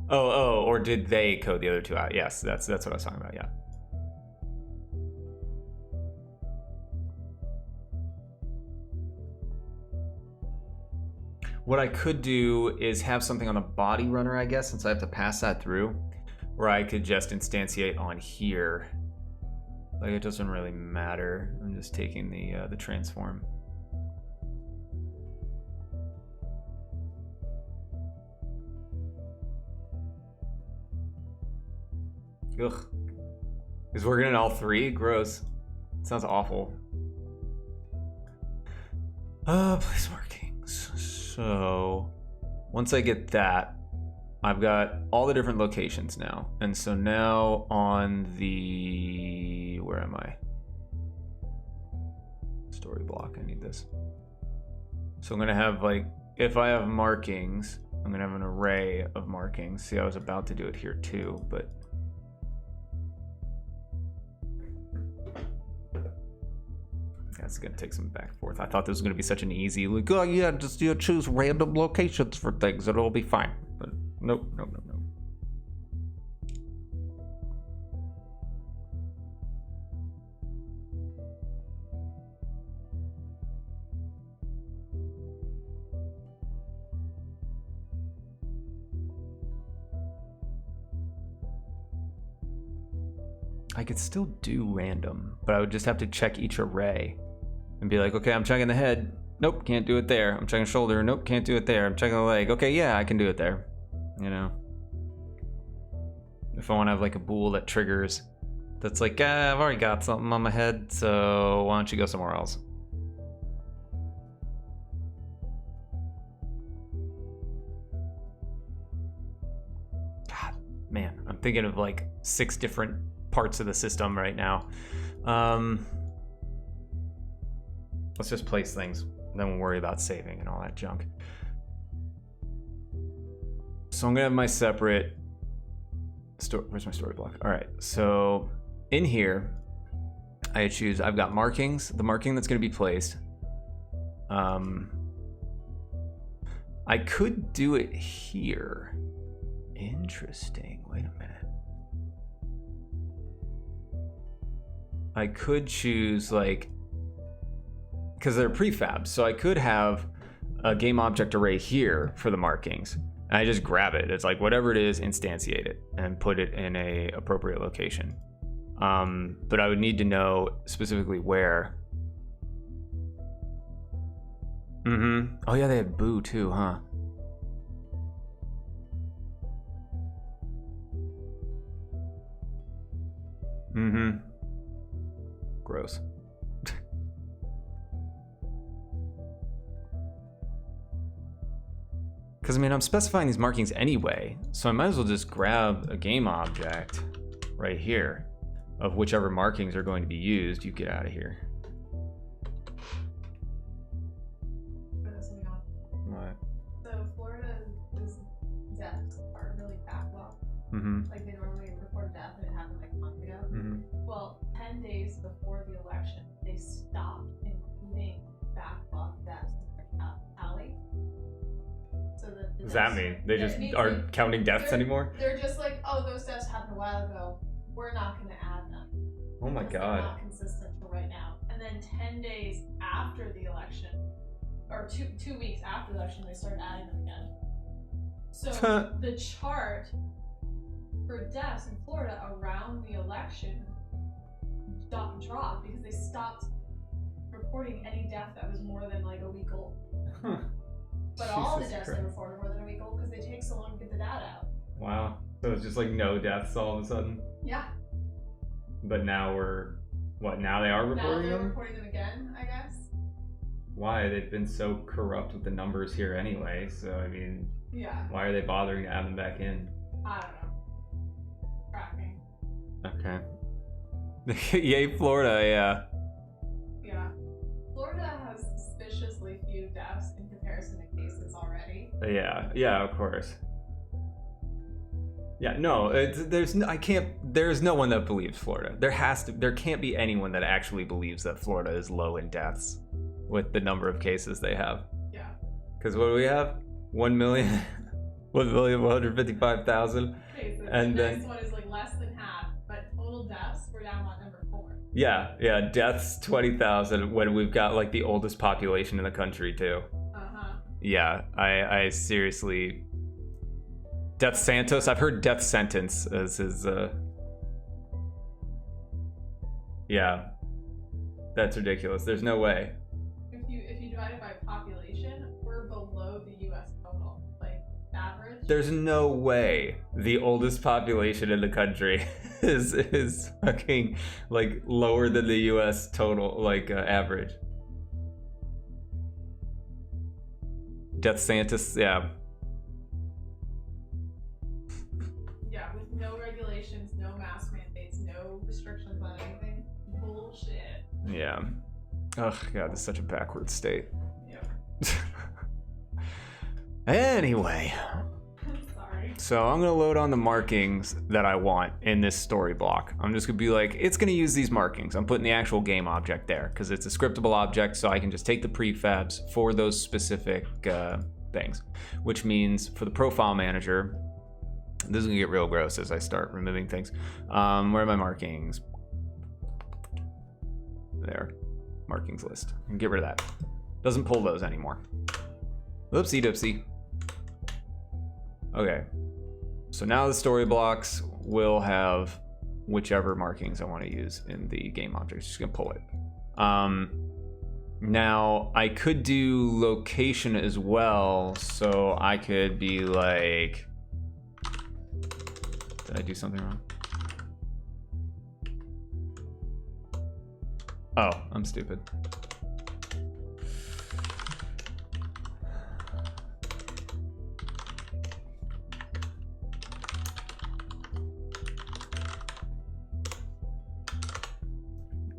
Oh, or did they code the other 2 out? Yes, that's what I was talking about, yeah. What I could do is have something on the Body Runner, I guess, since I have to pass that through, where I could just instantiate on here. Like, it doesn't really matter. I'm just taking the transform. Ugh. Is working in all 3? Gross. Sounds awful. Place markings. So, once I get that, I've got all the different locations now. And so now on the, where am I? Story block, I need this. So I'm gonna have like, if I have markings, I'm gonna have an array of markings. See, I was about to do it here too, but. That's gonna take some back and forth. I thought this was gonna be such an easy, like, oh yeah, just choose random locations for things, it'll be fine. But nope. I could still do random, but I would just have to check each array and be like, okay, I'm checking the head. Nope, can't do it there. I'm checking shoulder. Nope, can't do it there. I'm checking the leg. Okay, yeah, I can do it there. You know? If I want to have like a bool that triggers, that's like, I've already got something on my head, so why don't you go somewhere else? God, man, I'm thinking of like 6 different parts of the system right now. Let's just place things, then we'll worry about saving and all that junk. So I'm gonna have my separate where's my story block? All right, so in here, I've got markings, the marking that's gonna be placed. I could do it here. Interesting, wait a minute. I could choose like, because they're prefabs, so I could have a game object array here for the markings. And I just grab it. It's like whatever it is, instantiate it and put it in a appropriate location. But I would need to know specifically where. Oh yeah, they had Boo too, huh? Gross. Because, I mean, I'm specifying these markings anyway, so I might as well just grab a game object right here of whichever markings are going to be used. You get out of here. What? So Florida's deaths are really backlogged. Like they normally report death and it happened like a month ago. Well, 10 days before the election, they stopped including backlog deaths in their tally. So that What does that mean? They just aren't counting deaths anymore? They're just like, oh, those deaths happened a while ago. We're not going to add them. Oh my They're god. not consistent for right now. And then 10 days after the election, or two weeks after the election, they started adding them again. So the chart for deaths in Florida around the election dropped because they stopped reporting any death that was more than like a week old. But all the deaths they report are more than a week old because they take so long to get the data out. Wow. So it's just like no deaths all of a sudden? Yeah. But now now they are reporting them? Now they're reporting them again, I guess. Why? They've been so corrupt with the numbers here anyway, so I mean... Yeah. Why are they bothering to add them back in? I don't know. Tracking. Okay. Yay, Florida, yeah. Yeah. Florida has suspiciously few deaths in comparison to cases already. Yeah, of course. Yeah, no, there's no one that believes Florida. There can't be anyone that actually believes that Florida is low in deaths with the number of cases they have. Yeah. Because what do we have? 1,155,000. Okay, so And the then next one is like less than half, but total deaths, we're down on number 4. yeah, deaths 20,000 when we've got like the oldest population in the country too. Yeah, I seriously. Death Santos. I've heard Death Sentence as his. Yeah, that's ridiculous. There's no way. If you divide it by population, we're below the U.S. total, like average. There's no way the oldest population in the country is fucking like lower than the U.S. total average. Death Santos, yeah. Yeah, with no regulations, no mask mandates, no restrictions on anything. Bullshit. Yeah. Oh god, this is such a backward state. Yep. Anyway. Sorry. So I'm gonna load on the markings that I want in this story block. I'm just gonna be like, it's gonna use these markings. I'm putting the actual game object there because it's a scriptable object, so I can just take the prefabs for those specific things. Which means for the profile manager, this is gonna get real gross as I start removing things. Where are my markings? There, markings list. And get rid of that. Doesn't pull those anymore. Oopsie doopsie. Okay, so now the story blocks will have whichever markings I want to use in the game object. Just gonna pull it. Now I could do location as well, so I could be like, did I do something wrong? Oh, I'm stupid.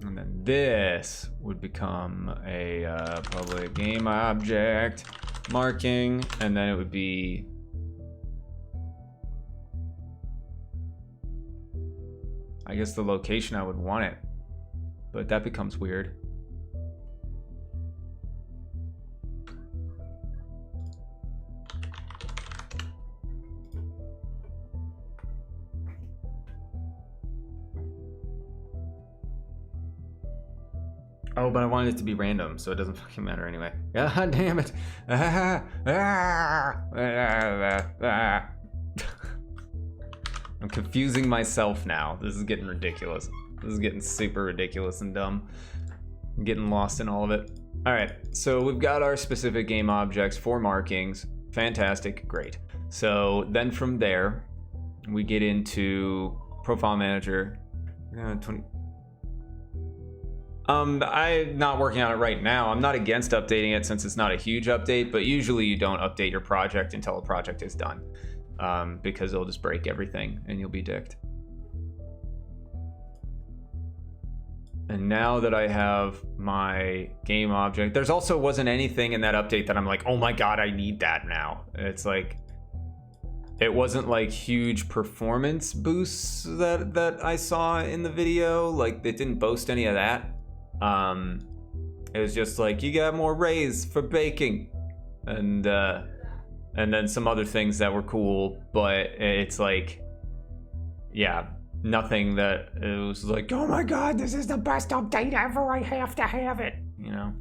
And then this would become a public game object marking, and then it would be I guess the location I would want it, but that becomes weird. Oh, but I wanted it to be random, so it doesn't fucking matter anyway. God damn it. I'm confusing myself now. This is getting ridiculous. This is getting super ridiculous and dumb. I'm getting lost in all of it. All right, so we've got our specific game objects for markings. Fantastic, great. So then from there, we get into profile manager. 20. I'm not working on it right now. I'm not against updating it since it's not a huge update, but usually you don't update your project until a project is done, because it'll just break everything and you'll be dicked. And now that I have my game object, there's also wasn't anything in that update that I'm like, oh my God, I need that now. It's like, it wasn't like huge performance boosts that I saw in the video. Like, it didn't boast any of that. It was just like, you got more rays for baking, and then some other things that were cool, but it's like, yeah, nothing that it was like, oh my God, this is the best update ever, I have to have it, you know?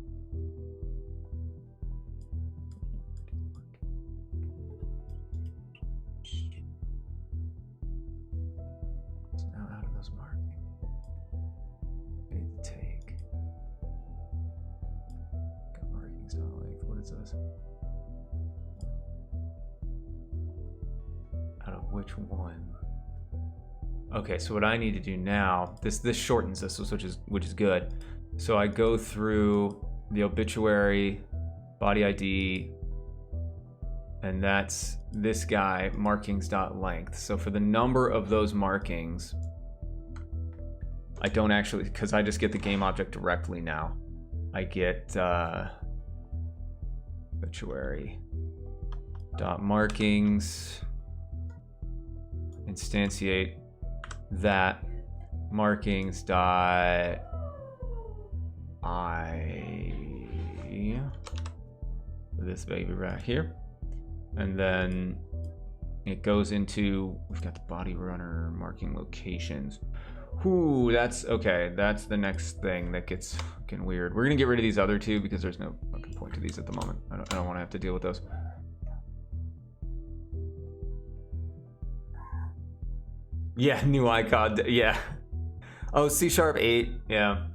Out of which one? Okay, so what I need to do now, this shortens this, which is good. So I go through the obituary, body ID, and that's this guy, markings.length. So for the number of those markings, I don't actually, because I just get the game object directly now. I get obituary dot markings, instantiate that markings dot this baby right here, and then it goes into, we've got the body runner marking locations. Ooh, that's okay. That's the next thing that gets fucking weird. We're gonna get rid of these other two because there's no fucking point to these at the moment. I don't want to have to deal with those. Yeah, new icon. Yeah. Oh, C# 8. Yeah.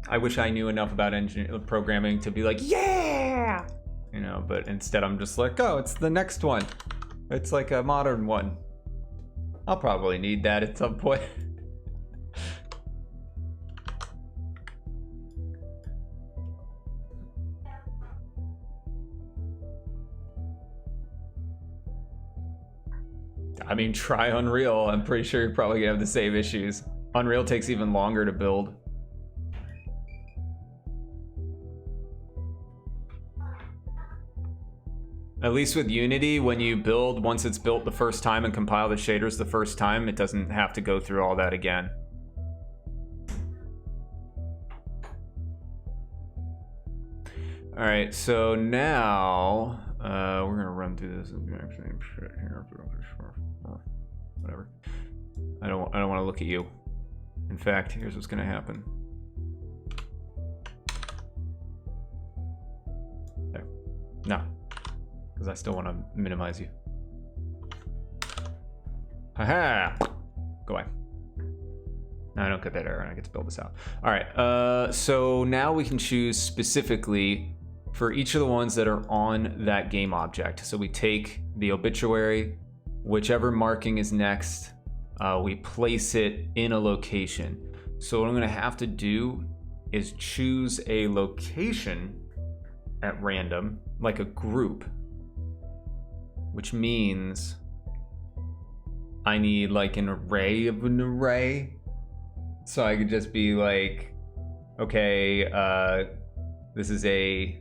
I wish I knew enough about programming to be like, yeah, you know, but instead I'm just like, oh, it's the next one. It's like a modern one. I'll probably need that at some point. I mean, try Unreal. I'm pretty sure you're probably gonna have the same issues. Unreal takes even longer to build. At least with Unity, when you build, once it's built the first time and compile the shaders the first time, it doesn't have to go through all that again. All right, so now we're gonna run through this exact same shit here. Whatever. I don't want to look at you. In fact, here's what's gonna happen. There. No. Because I still want to minimize you. Haha! Go away. No, I don't get that error, and I get to build this out. All right, so now we can choose specifically for each of the ones that are on that game object. So we take the obituary, whichever marking is next, we place it in a location. So what I'm gonna have to do is choose a location at random, like a group, which means I need like an array of an array. So I could just be like, okay, this is a,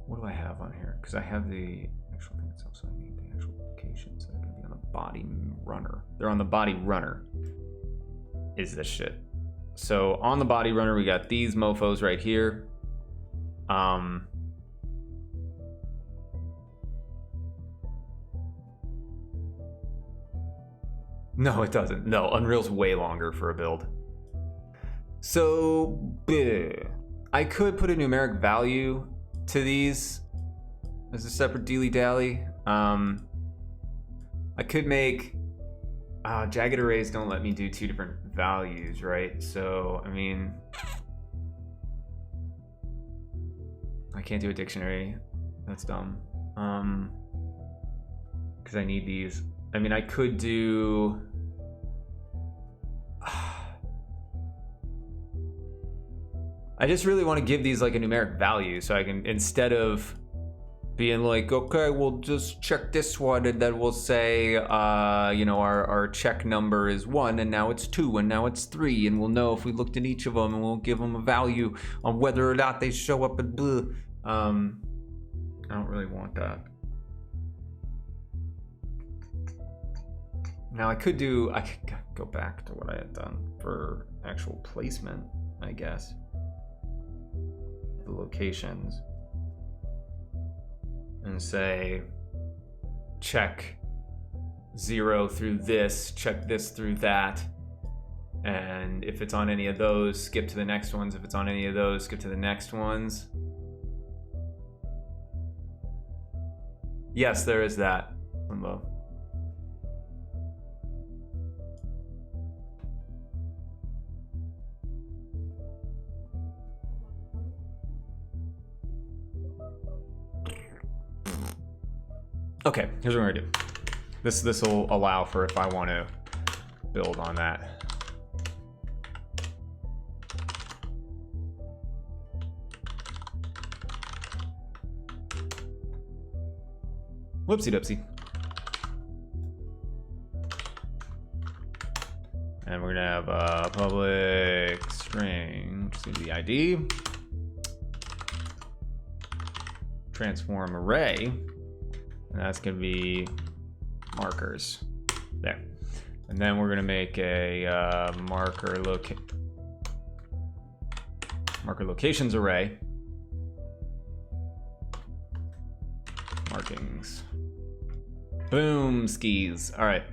what do I have on here? Because I have the actual thing itself, so I need the actual locations that are gonna be on the body runner. They're on the body runner, is this shit. So on the body runner, we got these mofos right here. No, it doesn't. No, Unreal's way longer for a build. So, I could put a numeric value to these as a separate dilly-dally. I could make... jagged arrays don't let me do two different values, right? So, I mean... I can't do a dictionary. That's dumb. Because I need these. I mean, I could do... I just really want to give these like a numeric value so I can, instead of being like, okay, we'll just check this one and then we'll say, you know, our check number is 1 and now it's 2 and now it's 3 and we'll know if we looked at each of them and we'll give them a value on whether or not they show up at blue. I don't really want that. Now I could go back to what I had done for actual placement, I guess. The locations. And say, check 0 through this, check this through that. And if it's on any of those, skip to the next ones. If it's on any of those, skip to the next ones. Yes, there is that. Limbo. Okay, here's what we're gonna do. This will allow for if I want to build on that. Whoopsie doopsie. And we're gonna have a public string, which is gonna be ID. Transform array. And that's gonna be markers there. And then we're gonna make a marker locations array. Markings. Boom skis. All right.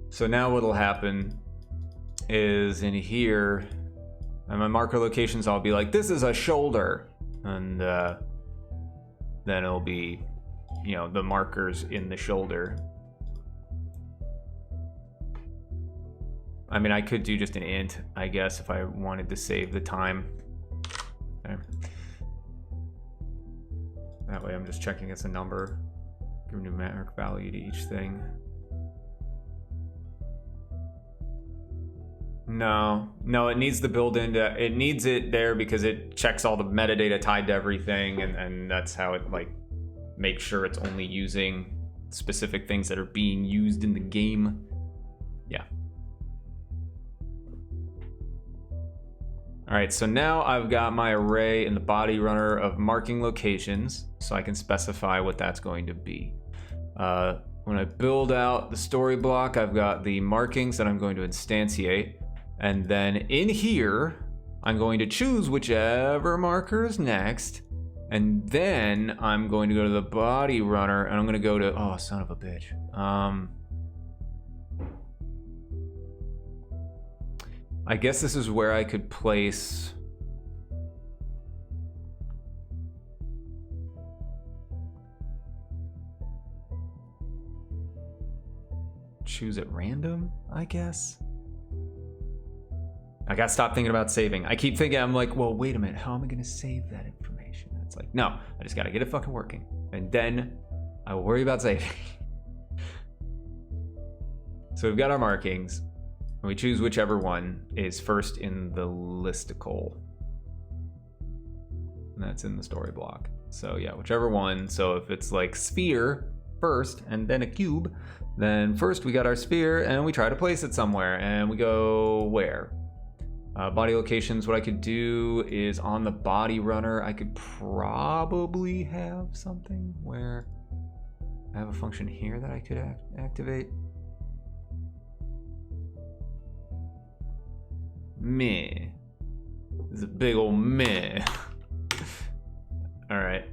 So now what'll happen is in here, and my marker locations, I'll be like, this is a shoulder. And then it'll be, you know, the markers in the shoulder. I mean, I could do just an int, I guess, if I wanted to save the time. Okay. That way I'm just checking it's a number. Give a numeric value to each thing. No, it needs the build into, it needs it there because it checks all the metadata tied to everything, and that's how it like makes sure it's only using specific things that are being used in the game. Yeah. All right, so now I've got my array in the body runner of marking locations, so I can specify what that's going to be. When I build out the story block, I've got the markings that I'm going to instantiate. And then in here, I'm going to choose whichever marker is next. And then I'm going to go to the body runner and I'm going to go to, oh, son of a bitch. I guess this is where I could place. Choose at random, I guess. I gotta stop thinking about saving. I keep thinking, I'm like, well, wait a minute, how am I gonna save that information? It's like, no, I just gotta get it fucking working. And then I will worry about saving. So we've got our markings, and we choose whichever one is first in the listicle. And that's in the story block. So yeah, whichever one. So if it's like sphere first and then a cube, then first we got our sphere and we try to place it somewhere and we go where? Body locations, what I could do is on the body runner, I could probably have something where I have a function here that I could activate. Meh. This is a big old meh. All right.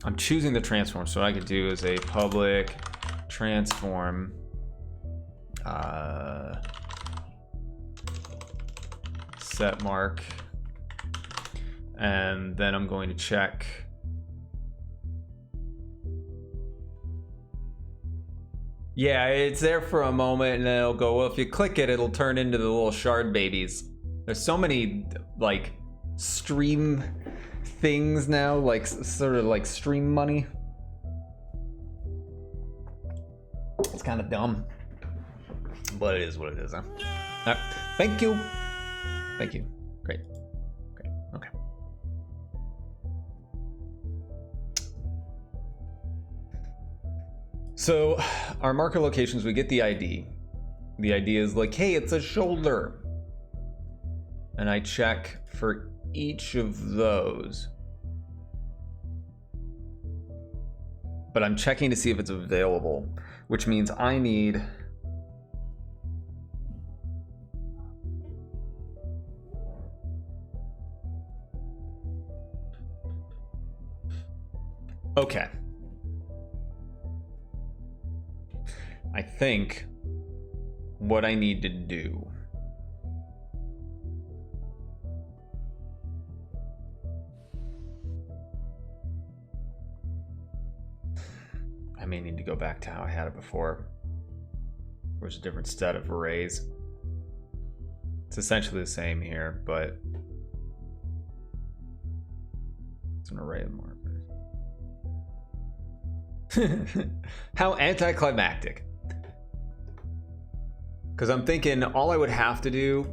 I'm choosing the transform. So what I could do is a public transform set mark, and then I'm going to check. Yeah, it's there for a moment and then it'll go, well, if you click it, it'll turn into the little shard babies. There's so many like stream things now, like sort of like stream money. It's kind of dumb, but it is what it is, huh? Thank you. Thank you. Great. Great. Okay. So our marker locations, we get the ID. The ID is like, hey, it's a shoulder. And I check for each of those. But I'm checking to see if it's available, which means I need okay. I think what I need to do I may need to go back to how I had it before. There's a different set of arrays. It's essentially the same here, but it's an array of markers. How anticlimactic. Because I'm thinking all I would have to do,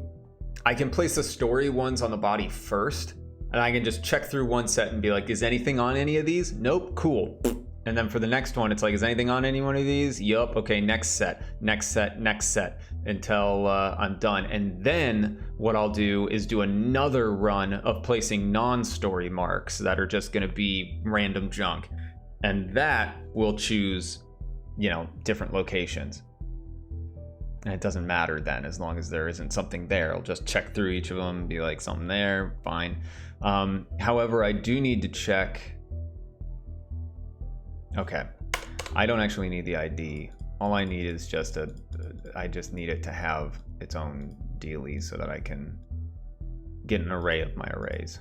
I can place the story ones on the body first, and I can just check through one set and be like, is anything on any of these? Nope, cool. And then for the next one, it's like, is anything on any one of these? Yup, okay, next set, next set, next set, until I'm done. And then what I'll do is do another run of placing non-story marks that are just gonna be random junk. And that will choose, you know, different locations. And it doesn't matter then, as long as there isn't something there. I'll just check through each of them and be like, something there, fine. However, I do need to check. Okay, I don't actually need the ID. All I need is just I just need it to have its own dealie so that I can get an array of my arrays.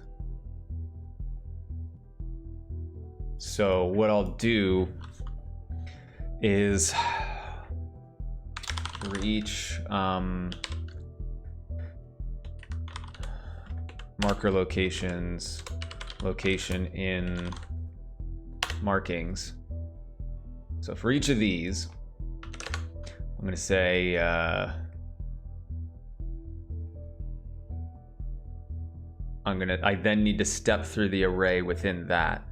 So what I'll do is for each marker locations, location in markings. So for each of these, I'm going to say I then need to step through the array within that.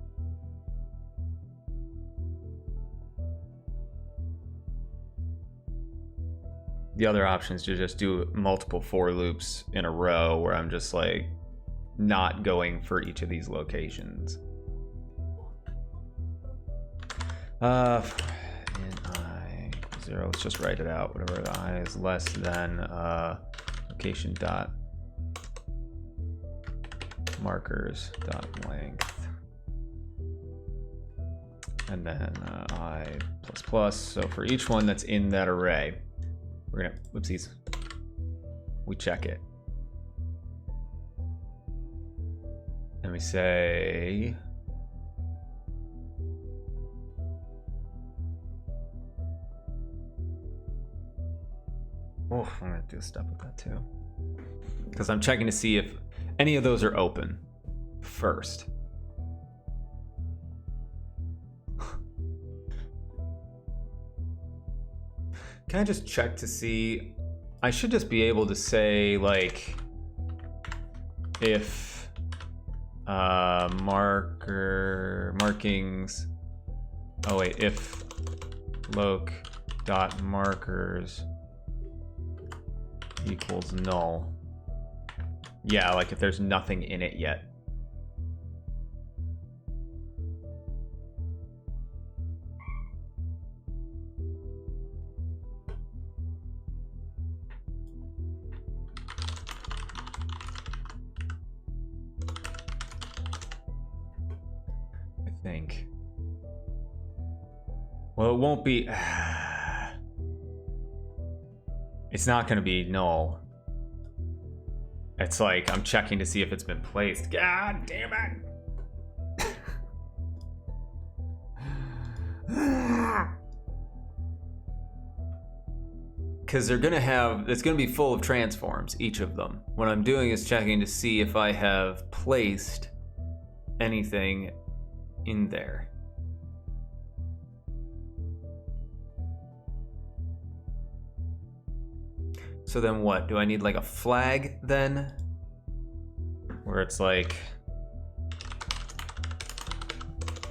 The other option is to just do multiple for loops in a row where I'm just like not going for each of these locations. In I0, let's just write it out. Whatever the I is less than location dot markers dot length, and then I plus plus. So for each one that's in that array, we're gonna, whoopsies, we check it. And we say, oh, I'm gonna do a step with that too. Because I'm checking to see if any of those are open first. Can I just check to see? I should just be able to say like if markings, oh wait, if loc dot markers equals null. Yeah, like if there's nothing in it yet. I think. Well, it won't be. It's not going to be null. It's like I'm checking to see if it's been placed. God damn it. Because they're gonna have, it's gonna be full of transforms, each of them. What I'm doing is checking to see if I have placed anything in there. So then what? Do I need like a flag then? Where it's like,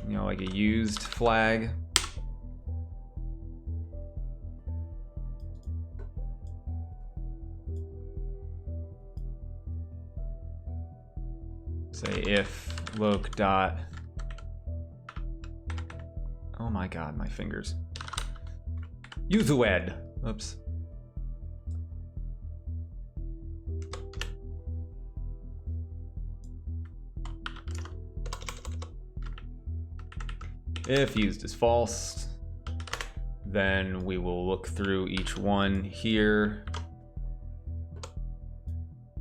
you know, like a used flag? Say if loc dot. Oh my god, my fingers. Usued. Oops. If used is false, then we will look through each one here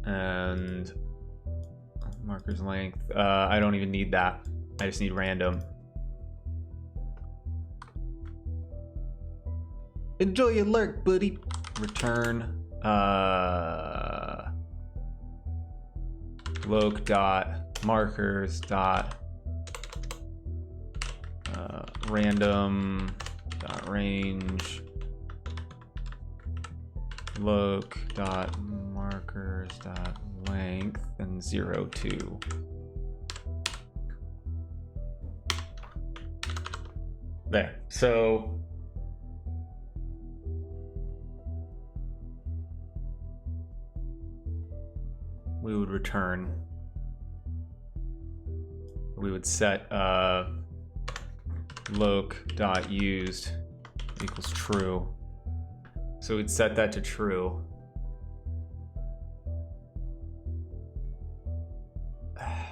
and marker's length. I don't even need that. I just need random. Enjoy your lurk, buddy. Return loc dot markers dot random dot range loc dot markers dot length and 0 2. There. So we would return. We would set loc dot used equals true. So we'd set that to true.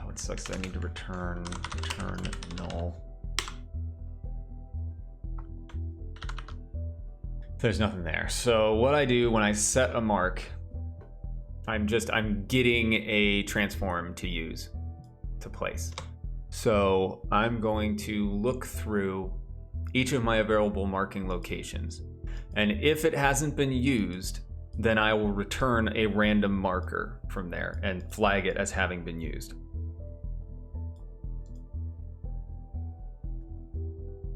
What sucks is I need to return null. There's nothing there. So what I do when I set a mark, I'm getting a transform to use, to place. So I'm going to look through each of my available marking locations. And if it hasn't been used, then I will return a random marker from there and flag it as having been used.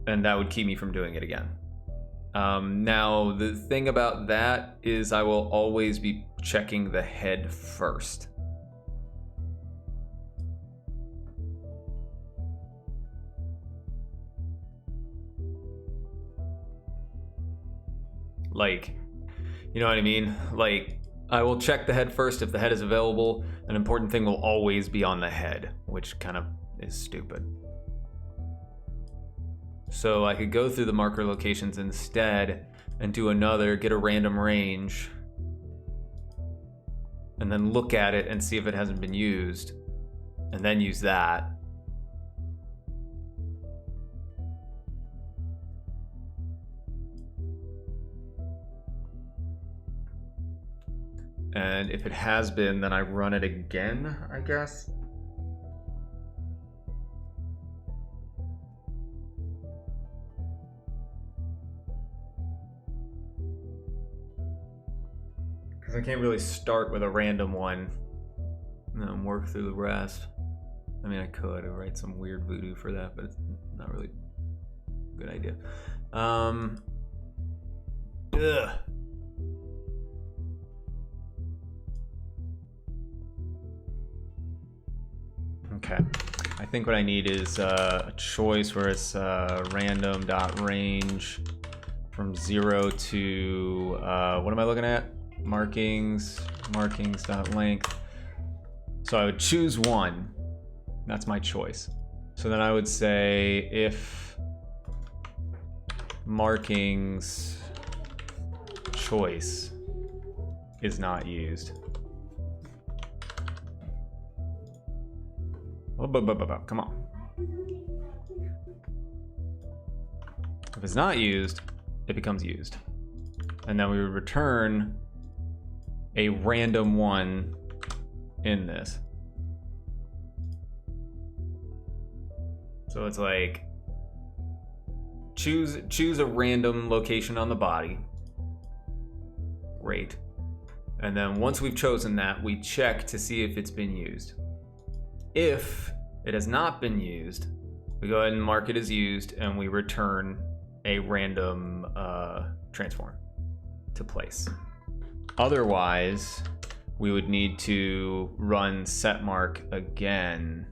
And that would keep me from doing it again. Now, the thing about that is I will always be checking the head first. Like, you know what I mean? Like, I will check the head first if the head is available. An important thing will always be on the head, which kind of is stupid. So I could go through the marker locations instead and do another, get a random range, and then look at it and see if it hasn't been used, and then use that. And if it has been, then I run it again, I guess. Because I can't really start with a random one and then work through the rest. I mean, I could write some weird voodoo for that, but it's not really a good idea. Ugh. Okay, I think what I need is a choice where it's random dot range from 0 to what am I looking at? Markings dot length. So I would choose one. That's my choice. So then I would say if markings choice is not used. Come on. If it's not used, it becomes used. And then we would return a random one in this. So it's like, choose a random location on the body. Great. And then once we've chosen that, we check to see if it's been used. If it has not been used, we go ahead and mark it as used, and we return a random transform to place. Otherwise, we would need to run set mark again.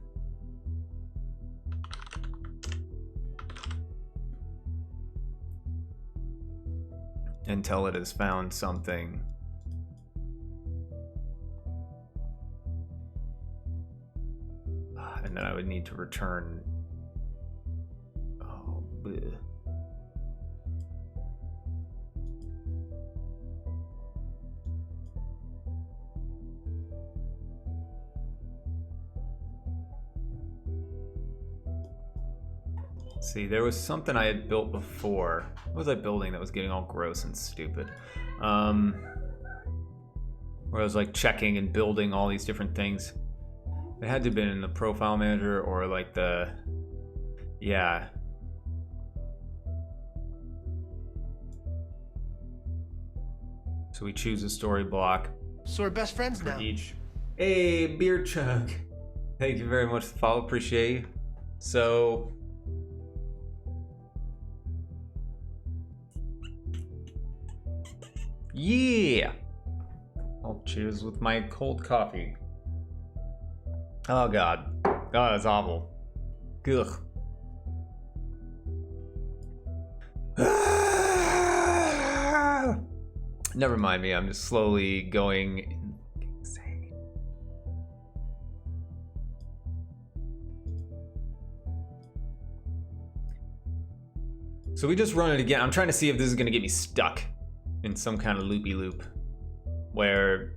Until it has found something. And then I would need to return. Oh, bleh. See, there was something I had built before. What was I building that was getting all gross and stupid? Where I was like checking and building all these different things. It had to have been in the profile manager or like the, yeah. So we choose a story block. So we're best friends for now. Each. Hey, beer chug. Thank you very much for the follow. Appreciate you. So. Yeah. I'll cheers with my cold coffee. Oh god. Oh, that's awful. Ugh. Never mind me, I'm just slowly going insane. So we just run it again. I'm trying to see if this is gonna get me stuck in some kind of loopy loop where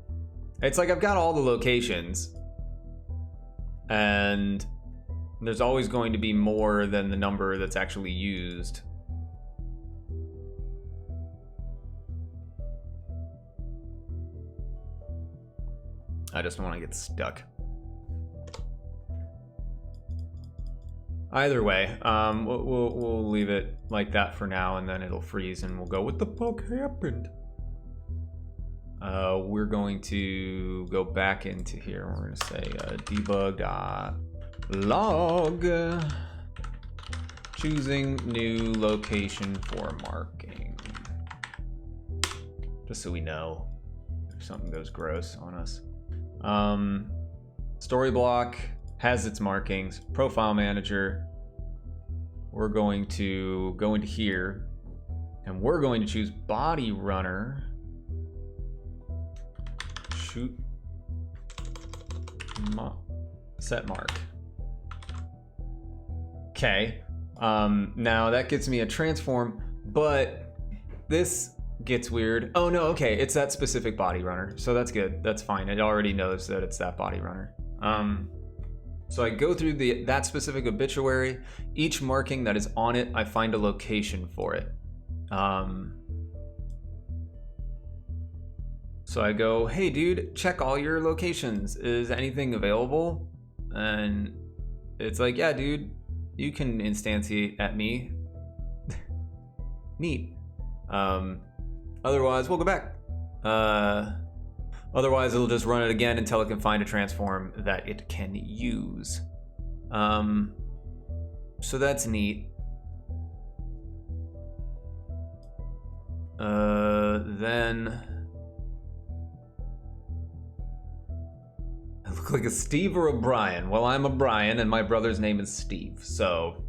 it's like I've got all the locations and there's always going to be more than the number that's actually used. I just don't want to get stuck. Either way, we'll leave it like that for now, and then it'll freeze, and we'll go, what the fuck happened? We're going to go back into here. We're going to say debug.log, choosing new location for marking, just so we know if something goes gross on us. Story block has its markings. Profile manager, we're going to go into here and we're going to choose body runner. Shoot. Set mark. Okay. Now that gets me a transform, but this gets weird. Oh no, okay, it's that specific body runner. So that's good. That's fine. It already knows that it's that body runner. So I go through that specific obituary. Each marking that is on it, I find a location for it. So I go, hey dude, check all your locations. Is anything available? And it's like, yeah dude, you can instantiate at me. Neat. Otherwise, we'll go back. Otherwise, it'll just run it again until it can find a transform that it can use. So that's neat. Then I look like a Steve or a Brian. Well, I'm a Brian and my brother's name is Steve, so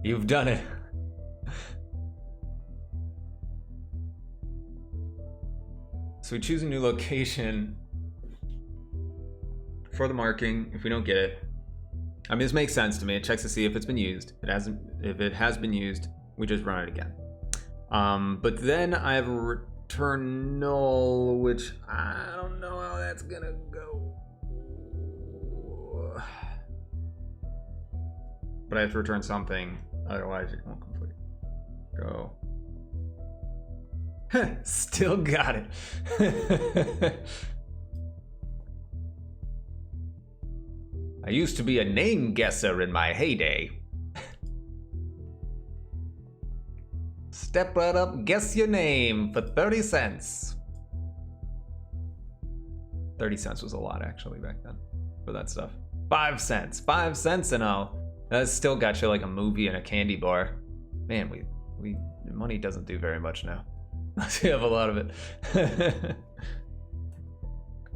you've done it. So we choose a new location for the marking. If we don't get it, I mean, this makes sense to me. It checks to see if it's been used. If it has been used, we just run it again. But then I have a return null, which I don't know how that's gonna go. But I have to return something. Otherwise, it won't complete. Go. Still got it. I used to be a name guesser in my heyday. Step right up, guess your name for 30 cents. 30 cents was a lot, actually, back then for that stuff. 5 cents. 5 cents and all. That still got you like a movie and a candy bar. Man, we money doesn't do very much now. We have a lot of it.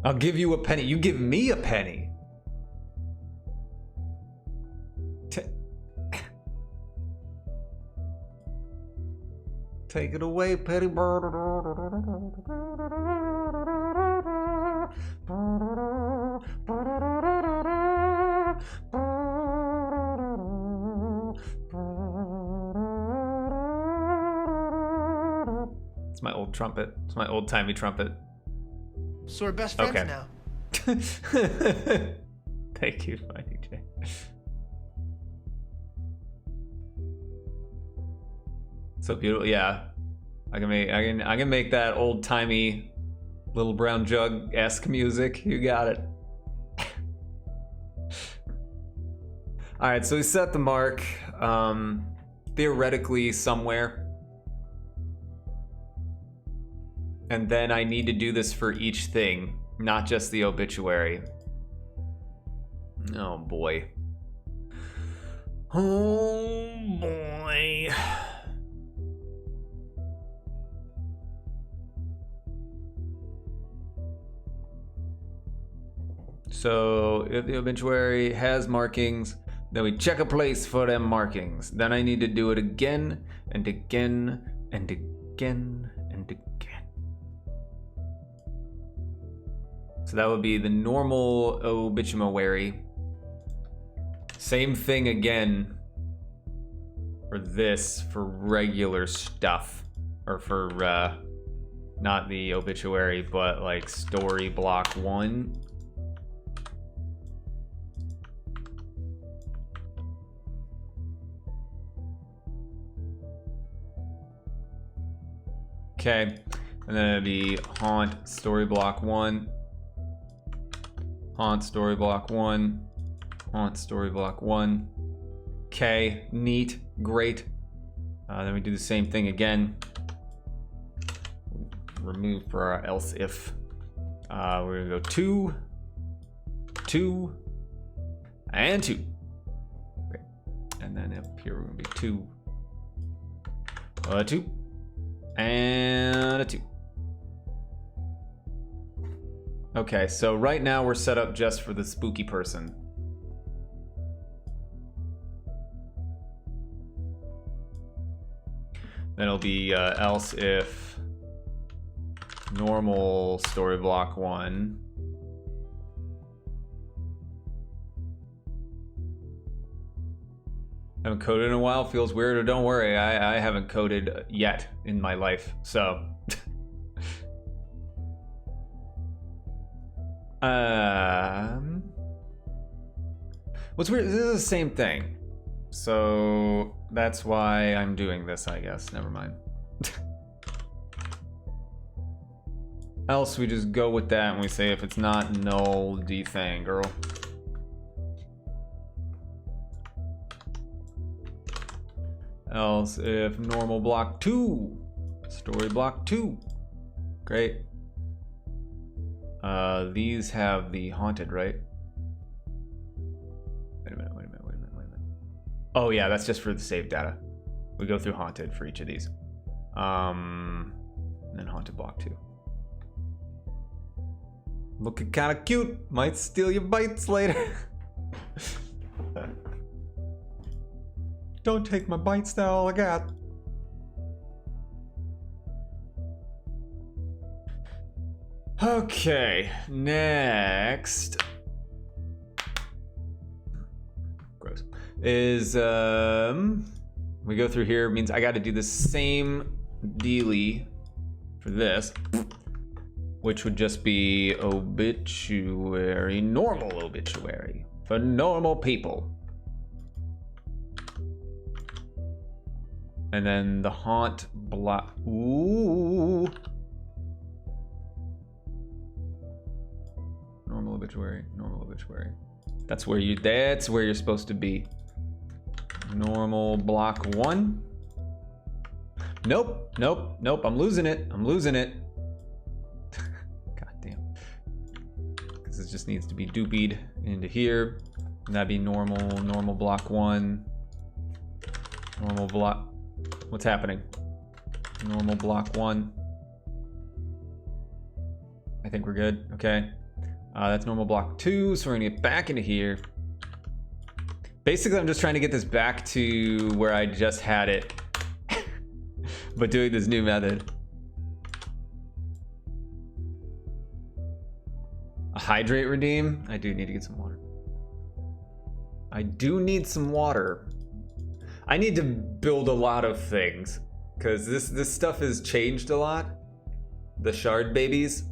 I'll give you a penny. You give me a penny. Take it away, petty bird. It's my old trumpet. It's my old-timey trumpet. So we're best friends now. Thank you, my DJ. So beautiful, yeah. I can make that old-timey Little Brown Jug-esque music. You got it. All right, so we set the mark theoretically somewhere. And then I need to do this for each thing, not just the obituary. Oh boy. Oh boy. So if the obituary has markings, then we check a place for them markings. Then I need to do it again and again and again and again. So that would be the normal obituary. Same thing again for this, for regular stuff. Or for, not the obituary, but like story block 1. Okay, and then it'd be haunt story block 1. Haunt story block 1. Haunt story block 1. Okay, neat, great. Then we do the same thing again. Remove for our else if. We're gonna go 2, 2, and 2. Okay, and then up here we're gonna be 2, 2, and a 2. Okay, so right now we're set up just for the spooky person. Then it'll be else if normal story block 1. Haven't coded in a while, feels weird, or don't worry, I haven't coded yet in my life, so. What's weird, this is the same thing. So that's why I'm doing this, I guess. Never mind. Else we just go with that and we say if it's not null, defang, girl. Else if normal block 2, story block 2. Great. These have the haunted, right? Wait a minute. Oh yeah, that's just for the save data. We go through haunted for each of these. And then haunted block 2. Looking kind of cute. Might steal your bites later. Don't take my bites, that's all I got. Okay, next gross is we go through here, means I got to do the same dealy for this, which would just be obituary, normal obituary for normal people. And then the haunt block. Ooh. Normal obituary. Normal obituary. That's where you're supposed to be. Normal block 1. Nope. Nope. Nope. I'm losing it. I'm losing it. God damn. Because it just needs to be doopied into here. And that'd be normal block 1. Normal block. What's happening? Normal block 1. I think we're good. Okay. That's normal block 2, so we're gonna get back into here. Basically, I'm just trying to get this back to where I just had it, but doing this new method. A hydrate redeem? I do need to get some water. I do need some water. I need to build a lot of things, because this stuff has changed a lot. The shard babies.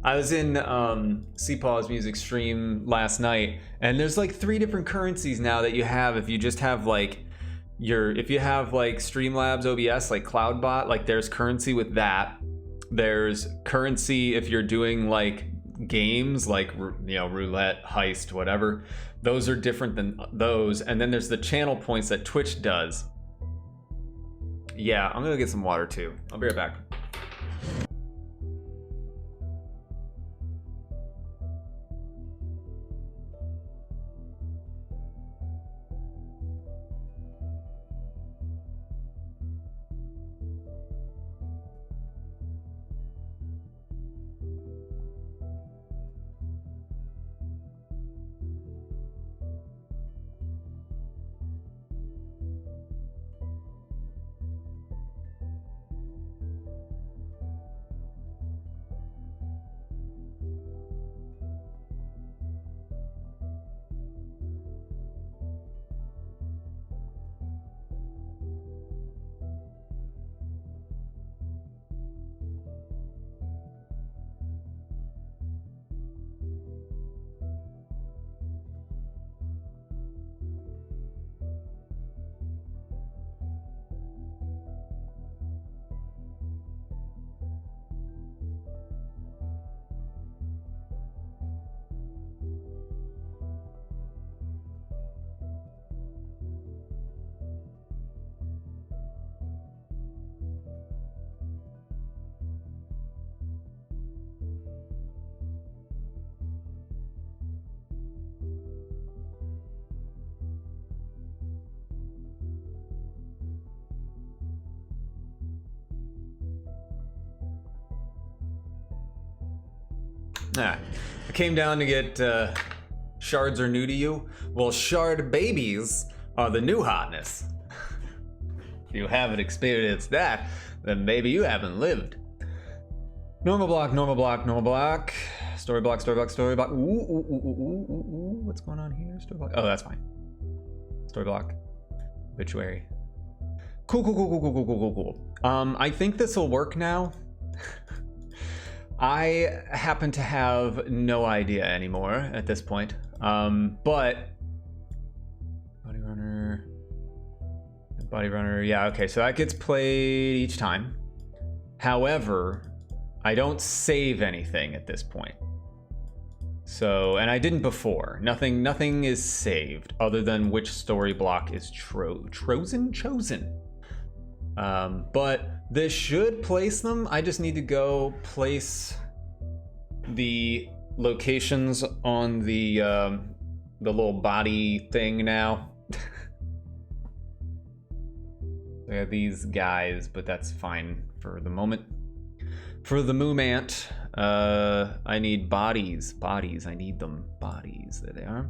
I was in CPaw's music stream last night, and there's like 3 different currencies now that you have if you just have like if you have like Streamlabs OBS, like CloudBot, like there's currency with that. There's currency if you're doing like games like, you know, roulette, heist, whatever. Those are different than those. And then there's the channel points that Twitch does. Yeah, I'm gonna get some water too. I'll be right back. I came down to get shards are new to you. Well, shard babies are the new hotness. If you haven't experienced that, then maybe you haven't lived. Normal block, normal block, normal block. Story block, story block, story block. Ooh. What's going on here? Story block. Oh, that's fine. Story block. Obituary. Cool. I think this will work now. I happen to have no idea anymore at this point. But Body Runner, yeah, okay, so that gets played each time. However, I don't save anything at this point. So, and I didn't before. Nothing is saved other than which story block is chosen. But this should place them. I just need to go place the locations on the little body thing now. I have these guys, but that's fine for the moment. For the Moomant, I need bodies. I need them. Bodies, there they are.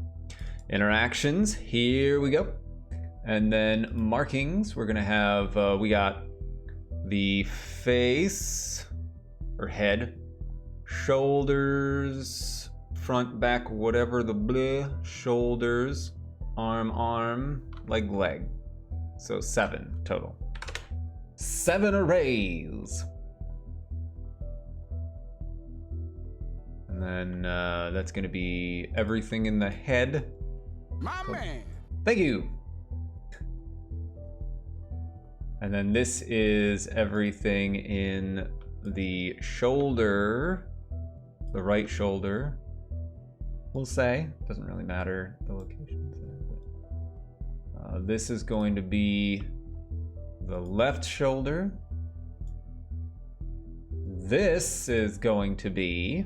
Interactions, here we go. And then markings, we're gonna have, we got the face, or head, shoulders, front, back, whatever the bleh, shoulders, arm, leg. So 7 total. 7 arrays. And then that's gonna be everything in the head. My man. Thank you. And then this is everything in the shoulder, the right shoulder, we'll say. Doesn't really matter the locations there. But, this is going to be the left shoulder. This is going to be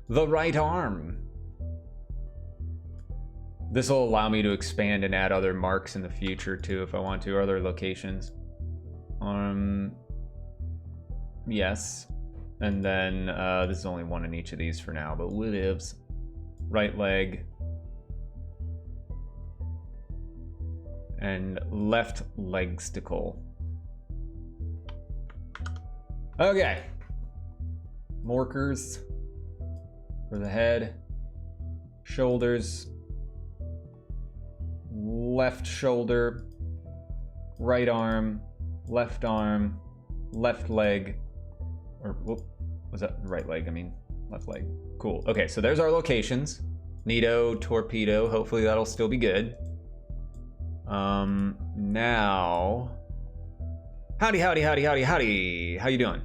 the right arm. This will allow me to expand and add other marks in the future too if I want to, or other locations. Yes. And then this is only one in each of these for now, but whatevs. Right leg. And left legsticle. Okay. Morkers for the head. Shoulders. Left shoulder. Right arm. Left leg. Or, whoop, was that right leg? I mean, left leg. Cool. Okay, so there's our locations. Neato, torpedo. Hopefully that'll still be good. Now... Howdy. How you doing?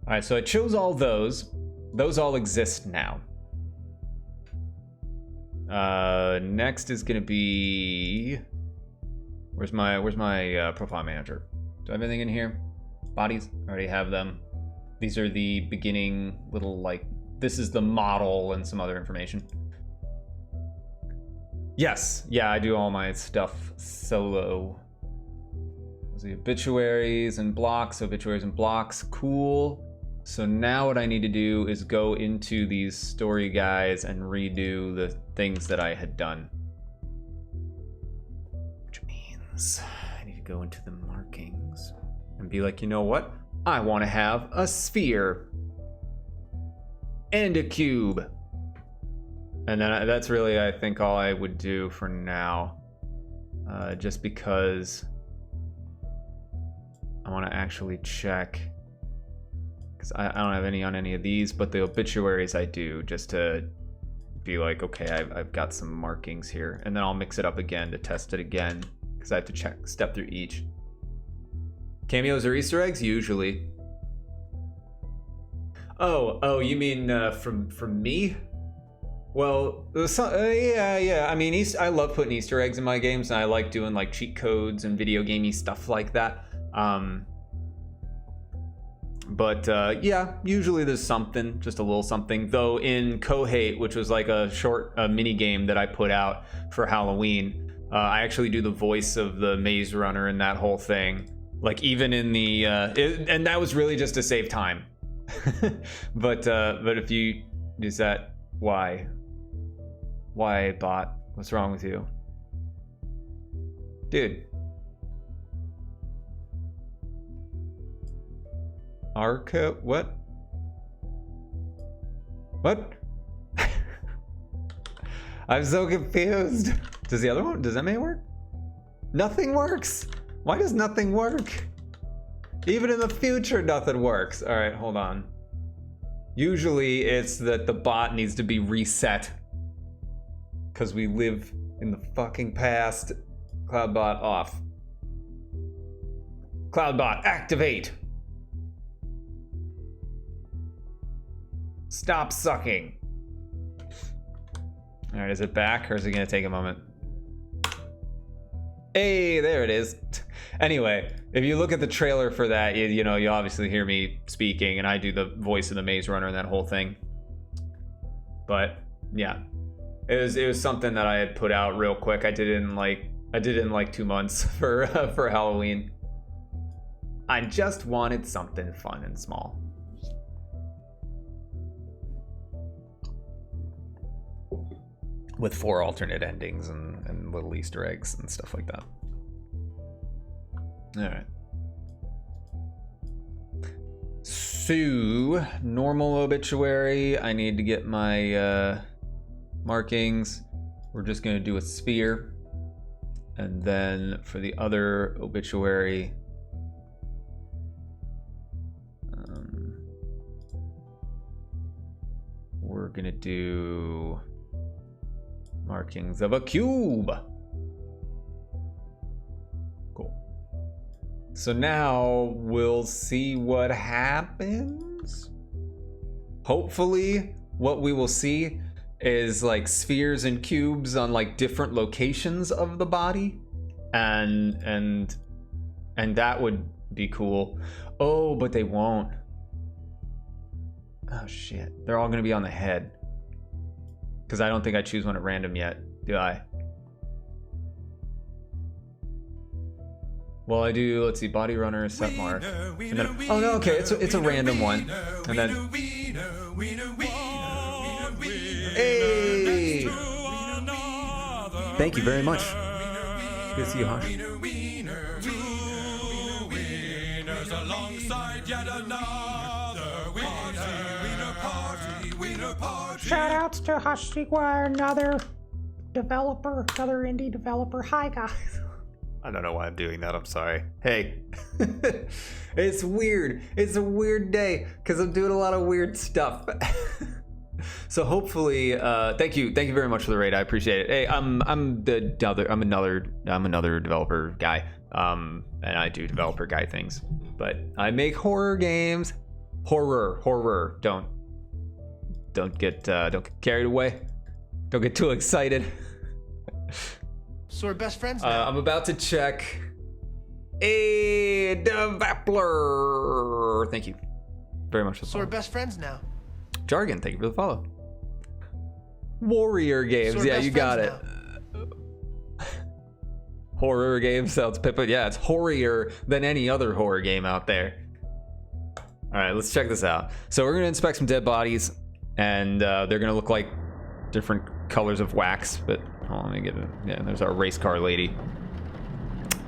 Alright, so I chose all those. Those all exist now. Next is gonna be... Where's my profile manager? Do I have anything in here? Bodies? I already have them. These are the beginning little, like... This is the model and some other information. Yes, yeah, I do all my stuff solo. The obituaries and blocks, cool. So now what I need to do is go into these story guides and redo the things that I had done. Which means I need to go into the markings and be like, you know what? I want to have a sphere and a cube. And then that's really, I think, all I would do for now. Just because I want to actually check, because I don't have any on any of these, but the obituaries I do, just to be like, okay, I've got some markings here, and then I'll mix it up again to test it again, because I have to step through each. Cameos or Easter eggs? Usually. Oh, you mean from me? Well, yeah. I mean, I love putting Easter eggs in my games, and I like doing like cheat codes and video gamey stuff like that. But yeah, usually there's something, just a little something. Though in Kohate, which was like a short mini game that I put out for Halloween, I actually do the voice of the maze runner and that whole thing. Like even in the and that was really just to save time. but if you use that, why bot? What's wrong with you, dude? Arca, what? I'm so confused. Does the other one, does that may work? Nothing works. Why does nothing work? Even in the future, nothing works. All right, hold on. Usually it's that the bot needs to be reset because we live in the fucking past. Cloudbot off. Cloudbot activate. Stop sucking. All right, is it back or is it gonna take a moment? Hey, there it is. Anyway, if you look at the trailer for that, you know, you obviously hear me speaking and I do the voice of the maze runner and that whole thing. But yeah, it was something that I had put out real quick. I did it in like 2 months for Halloween. I just wanted something fun and small. With 4 alternate endings and little Easter eggs and stuff like that. All right. So, normal obituary. I need to get my markings. We're just going to do a sphere. And then for the other obituary, we're going to do markings of a cube. So now we'll see what happens. Hopefully, what we will see is like spheres and cubes on like different locations of the body, and that would be cool. Oh, but they won't. Oh shit, they're all gonna be on the head. Because I don't think I choose one at random yet, do I? Well, I do, let's see, body runner, set mark. And then, oh no, okay, it's a random one. And then, hey! Thank you very much. Good to see you, Hush. Shout outs to Hashigwa, another developer, another indie developer. Hi guys. I don't know why I'm doing that, I'm sorry. Hey. It's weird. It's a weird day because I'm doing a lot of weird stuff. So hopefully, thank you very much for the raid. I appreciate it. Hey, I'm another developer guy. And I do developer guy things, but I make horror games. Horror. Don't get carried away. Don't get too excited. So we're best friends now. I'm about to check a developer. Thank you very much for the So follow. we're best friends now. Jargon, thank you for the follow. Warrior games, So we're yeah, best you got it. friends Horror game sounds but yeah, it's horrier than any other horror game out there. All right, let's check this out. So we're gonna inspect some dead bodies, and they're gonna look like different colors of wax. But hold on, let me get it. Yeah, there's our race car lady.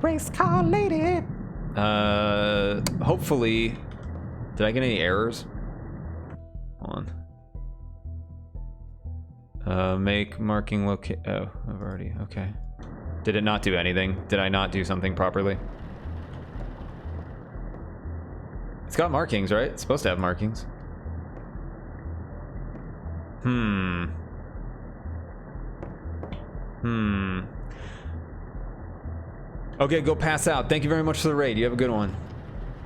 Race car lady. Hopefully, did I get any errors? Hold on. Make marking locate. Oh, I've already. Okay. Did it not do anything? Did I not do something properly? It's got markings, right? It's supposed to have markings. Okay, go pass out. Thank you very much for the raid. You have a good one.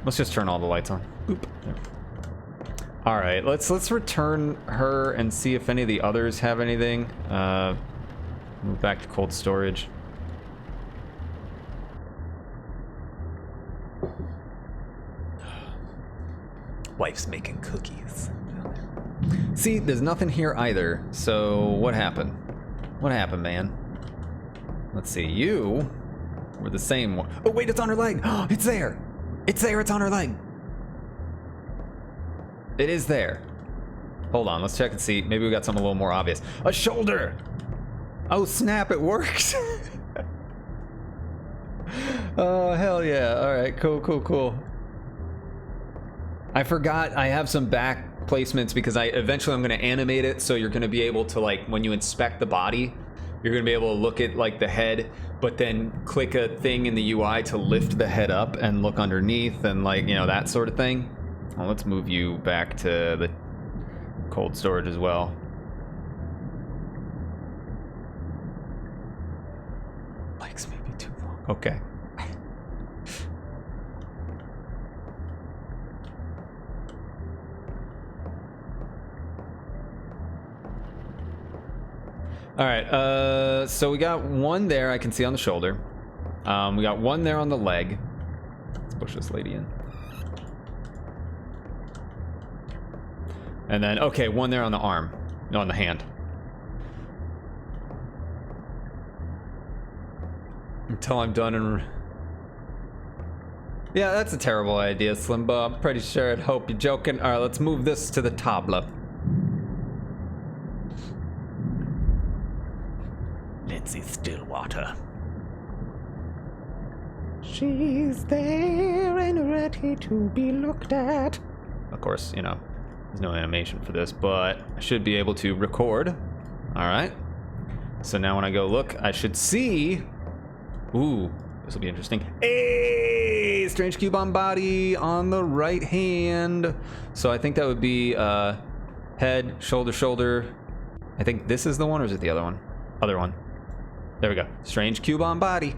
Let's just turn all the lights on. Boop. There. All right, let's return her and see if any of the others have anything. Move back to cold storage. Wife's making cookies. See, there's nothing here either. So what happened? What happened, man? Let's see. You were the same one. Oh wait, it's on her leg. It's there. It's there. It's on her leg. It is there. Hold on. Let's check and see. Maybe we got something a little more obvious. A shoulder. Oh snap! It works. Oh hell yeah! All right. Cool. I forgot I have some back placements because eventually I'm going to animate it, so you're going to be able to, like, when you inspect the body, you're going to be able to look at like the head, but then click a thing in the UI to lift the head up and look underneath and, like, you know, that sort of thing. Well, let's move you back to the cold storage as well. Likes maybe too long. Okay. All right, so we got one there I can see on the shoulder. We got one there on the leg. Let's push this lady in. And then, okay, one there on the arm. No, on the hand. Until I'm done and... Yeah, that's a terrible idea, Slimbo. I'm pretty sure I'd hope you're joking. All right, let's move this to the tabla. Lindsay Stillwater. She's there and ready to be looked at. Of course, you know, there's no animation for this, but I should be able to record. All right. So now when I go look, I should see... Ooh, this will be interesting. Hey, strange cube on body on the right hand. So I think that would be head, shoulder. I think this is the one, or is it the other one? Other one. There we go. Strange cube on body.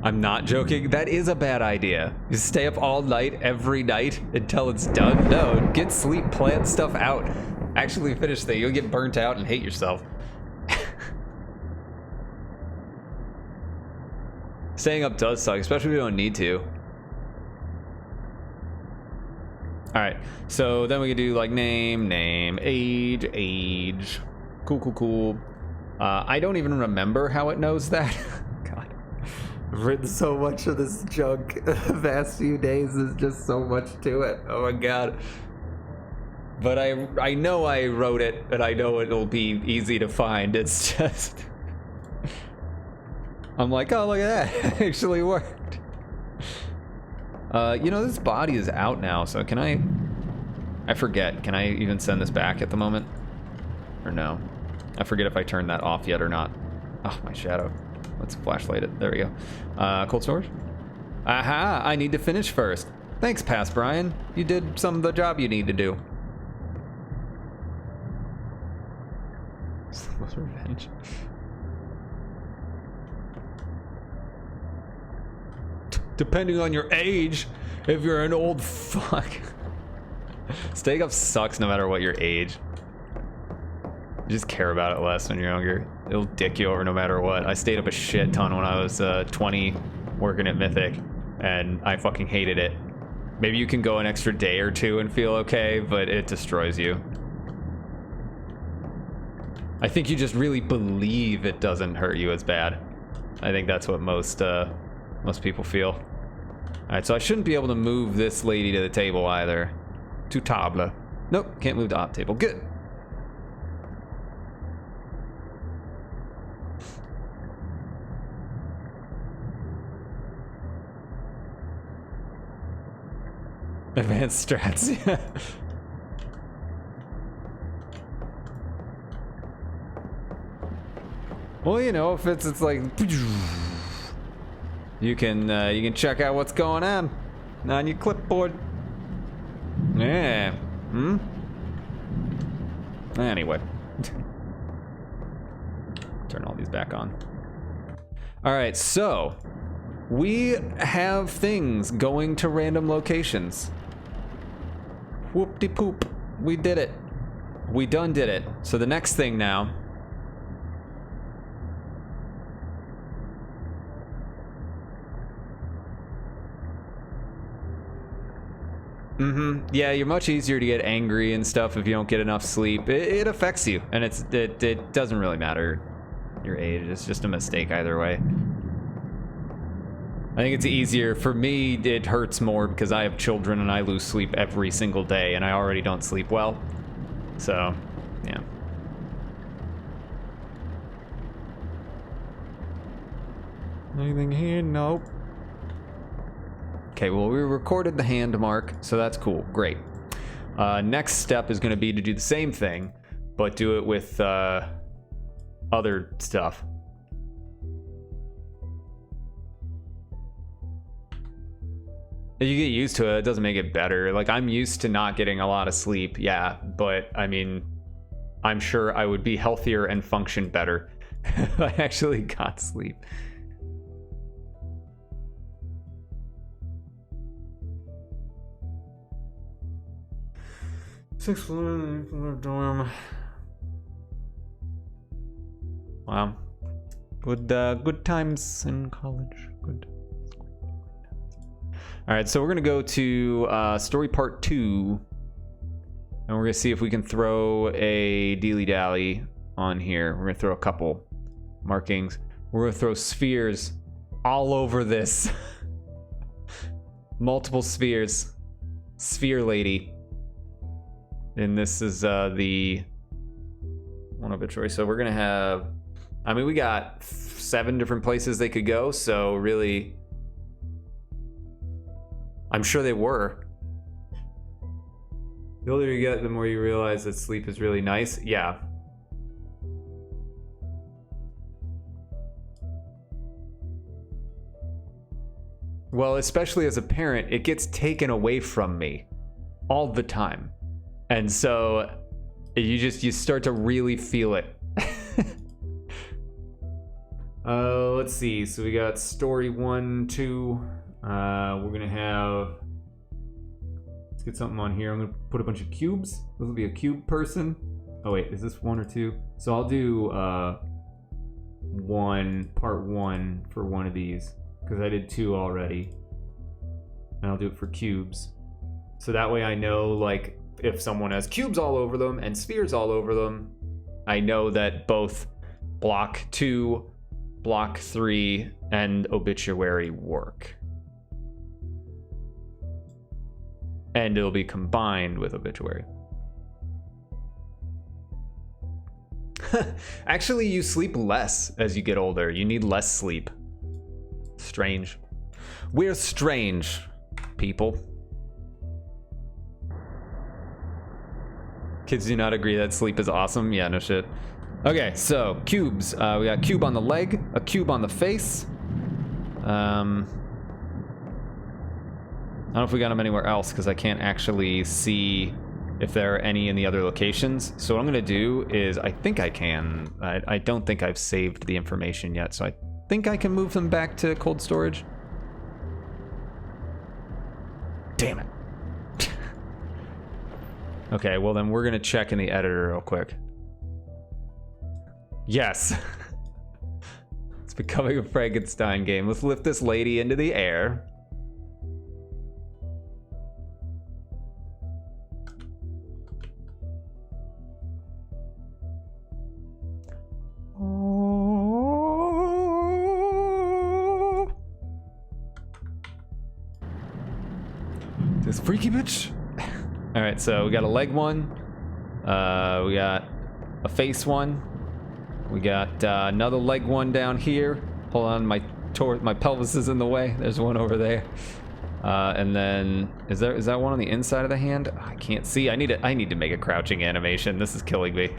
I'm not joking. That is a bad idea. You stay up all night, every night, until it's done. No, get sleep, plan stuff out. Actually finish things. You'll get burnt out and hate yourself. Staying up does suck, especially if you don't need to. Alright, so then we can do like name, age. Cool. I don't even remember how it knows that. God. I've written so much of this junk the past few days. There's just so much to it. Oh my god. But I know I wrote it, and I know it'll be easy to find. It's just... I'm like, oh, look at that. It actually worked. You know, this body is out now, so can I forget. Can I even send this back at the moment? Or no? I forget if I turned that off yet or not. Oh, my shadow. Let's flashlight it. There we go. Cold storage? Aha! I need to finish first. Thanks, Past Brian. You did some of the job you need to do. What's revenge? Depending on your age, if you're an old fuck. Staying up sucks no matter what your age. You just care about it less when you're younger. It'll dick you over no matter what. I stayed up a shit ton when I was 20 working at Mythic, and I fucking hated it. Maybe you can go an extra day or two and feel okay, but it destroys you. I think you just really believe it doesn't hurt you as bad. I think that's what most people feel. Alright, so I shouldn't be able to move this lady to the table either. To table. Nope, can't move the op table. Good. Advanced strats. Well, you know, if it's like you can check out what's going on your clipboard. Yeah. Anyway. Turn all these back on. All right, so we have things going to random locations. Whoop-de-poop. We did it. We done did it. So the next thing now. Yeah, you're much easier to get angry and stuff if you don't get enough sleep. It affects you, and it doesn't really matter your age. It's just a mistake either way. I think it's easier. For me, it hurts more because I have children and I lose sleep every single day, and I already don't sleep well. So, yeah. Anything here? Nope. Okay, well, we recorded the hand mark, so that's cool. Great. Next step is going to be to do the same thing, but do it with other stuff. If you get used to it, it doesn't make it better. Like, I'm used to not getting a lot of sleep, yeah, but, I mean, I'm sure I would be healthier and function better if I actually got sleep. Sixth floor dorm. Wow. Good times in college. Good. All right, so we're gonna go to story part 2, and we're gonna see if we can throw a dilly dally on here. We're gonna throw a couple markings. We're gonna throw spheres all over this. Multiple spheres. Sphere lady. And this is the one of a choice. So we're gonna have, I mean, we got 7 different places they could go, so really, I'm sure they were. The older you get, the more you realize that sleep is really nice. Yeah. Well, especially as a parent, it gets taken away from me all the time. And so you start to really feel it. Let's see. So we got story 1, 2. We're gonna have. Let's get something on here. I'm gonna put a bunch of cubes. This will be a cube person. Oh wait, is this 1 or 2? So I'll do part 1 for one of these because I did 2 already, and I'll do it for cubes. So that way I know, like, if someone has cubes all over them and spheres all over them, I know that both block 2, block 3, and obituary work. And it'll be combined with obituary. Actually, you sleep less as you get older. You need less sleep. Strange. We're strange, people. Kids do not agree that sleep is awesome. Yeah, no shit. Okay, so cubes. We got a cube on the leg, a cube on the face. I don't know if we got them anywhere else because I can't actually see if there are any in the other locations. So what I'm gonna do is, I think I can. I don't think I've saved the information yet, so I think I can move them back to cold storage. Damn it. Okay, well then we're gonna check in the editor real quick. Yes. It's becoming a Frankenstein game. Let's lift this lady into the air. This freaky bitch. All right, so we got a leg one. We got a face one. We got another leg one down here. Hold on, my pelvis is in the way. There's one over there. And then is that one on the inside of the hand? I can't see. I need to make a crouching animation. This is killing me.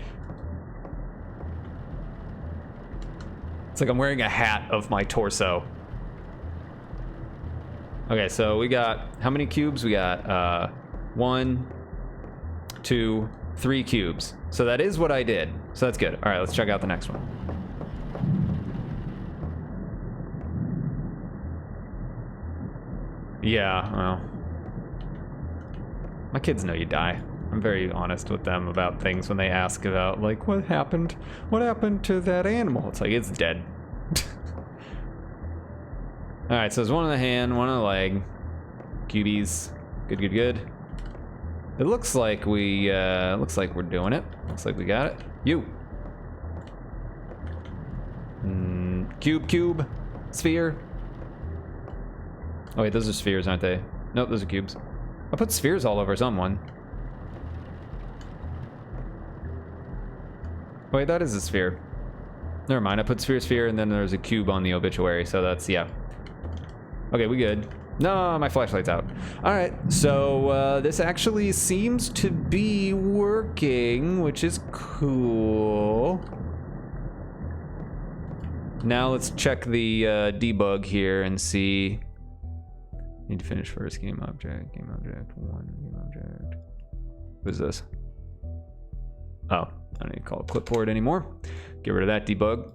It's like I'm wearing a hat of my torso. Okay, so we got how many cubes? We got 1, 2, 3 cubes. So that is what I did. So that's good. All right, let's check out the next one. Yeah, well, my kids know you die. I'm very honest with them about things when they ask about, like, what happened to that animal? It's like, it's dead. All right, so there's one on the hand, one on the leg. Cubies, good. It looks like we're doing it. Looks like we got it. You. Cube, sphere. Oh wait, those are spheres, aren't they? Nope, those are cubes. I put spheres all over someone. Wait, that is a sphere. Never mind, I put sphere, and then there's a cube on the obituary, so that's, yeah. Okay, we good. No, my flashlight's out. All right, so this actually seems to be working, which is cool. Now let's check the debug here and see. Need to finish first. Game object 1, game object. What is this? Oh, I don't need to call it clipboard anymore. Get rid of that debug.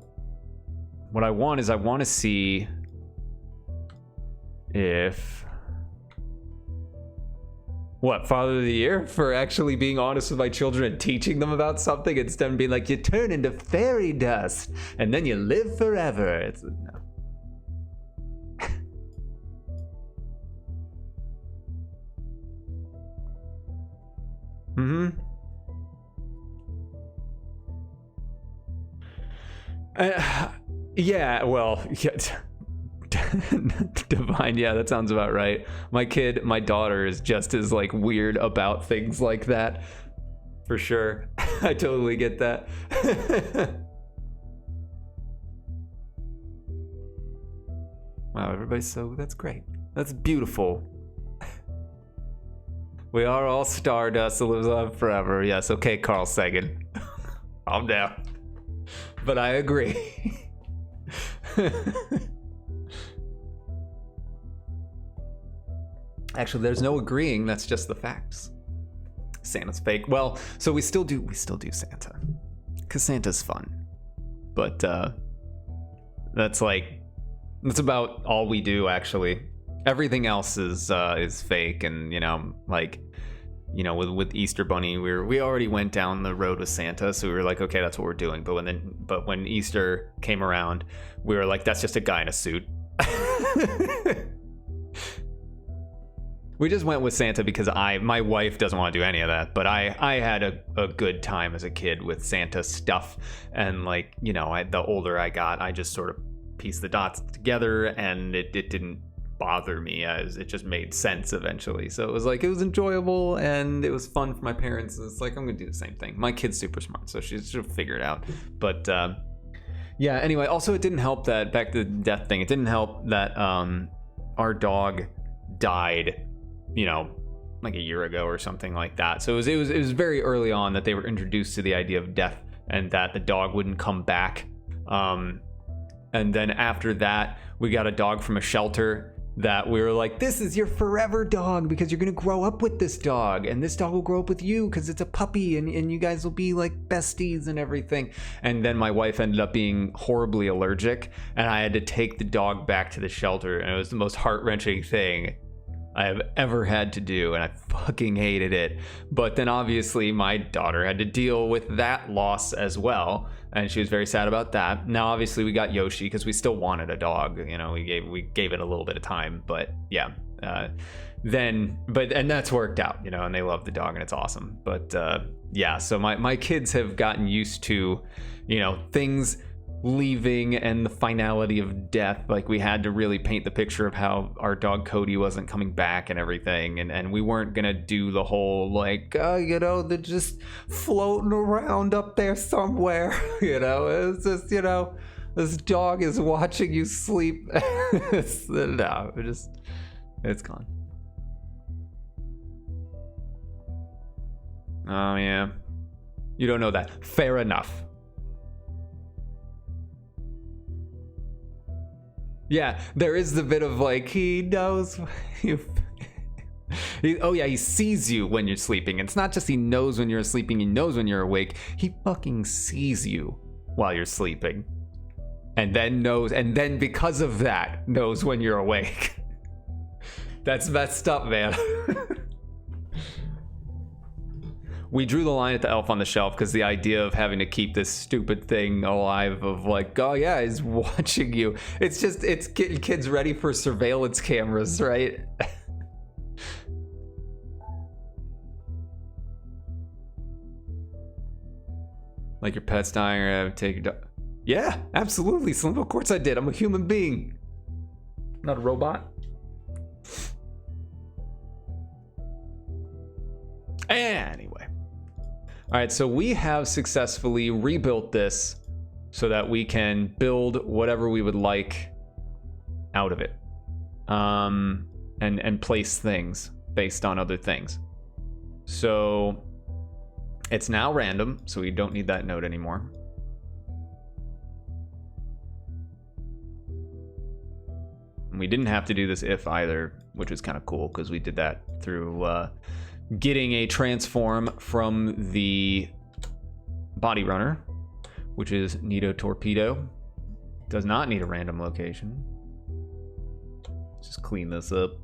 What I want is I want to see if... What, Father of the Year? For actually being honest with my children and teaching them about something instead of being like, you turn into fairy dust and then you live forever. It's no. Yeah, well, yeah. Divine, yeah, that sounds about right. My daughter is just as like weird about things like that, for sure. I totally get that. Wow, everybody's that's great. That's beautiful. We are all stardust that lives on forever. Yes, okay, Carl Sagan. I'm down. But I agree. Actually, there's no agreeing. That's just the facts. Santa's fake. Well, so we still do Santa, because Santa's fun. But That's about all we do, actually. Everything else is fake, and with Easter Bunny, we already went down the road with Santa, so we were like, okay, that's what we're doing. But when Easter came around, we were like, that's just a guy in a suit. We just went with Santa because my wife doesn't want to do any of that, but I had a good time as a kid with Santa stuff, and the older I got, I just sort of pieced the dots together, and it didn't bother me, as it just made sense eventually. So it was enjoyable, and it was fun for my parents. It's like, I'm gonna do the same thing. My kid's super smart, so she'll figure it out. But yeah, anyway, also it didn't help that, back to the death thing, it didn't help that our dog died like a year ago or something like that. So it was very early on that they were introduced to the idea of death, and that the dog wouldn't come back. And then after that, we got a dog from a shelter that we were like, this is your forever dog, because you're gonna grow up with this dog, and this dog will grow up with you because it's a puppy, and you guys will be like besties and everything. And then my wife ended up being horribly allergic, and I had to take the dog back to the shelter, and it was the most heart-wrenching thing I have ever had to do, and I fucking hated it. But then obviously my daughter had to deal with that loss as well, and she was very sad about that. Now obviously we got Yoshi because we still wanted a dog. We gave it a little bit of time, but yeah. And that's worked out, and they love the dog, and it's awesome. But yeah, so my kids have gotten used to, things leaving and the finality of death. Like, we had to really paint the picture of how our dog Cody wasn't coming back and everything, and we weren't gonna do the whole they're just floating around up there somewhere. It's just, this dog is watching you sleep. It's gone. Oh yeah, you don't know that. Fair enough. Yeah, there is the bit of he knows you. He sees you when you're sleeping. It's not just he knows when you're sleeping, he knows when you're awake. He fucking sees you while you're sleeping. And then because of that, knows when you're awake. That's messed up, man. We drew the line at the elf on the shelf because the idea of having to keep this stupid thing alive of oh yeah, he's watching you. It's getting kids ready for surveillance cameras, right? Like your pet's dying, or take your dog. Yeah, absolutely, Slim. Of course I did. I'm a human being, not a robot. Anyway. All right, so we have successfully rebuilt this so that we can build whatever we would like out of it, and place things based on other things. So it's now random, so we don't need that node anymore. And we didn't have to do this if either, which is kind of cool because we did that through getting a transform from the body runner, which is Nito Torpedo. Does not need a random location. Let's just clean this up.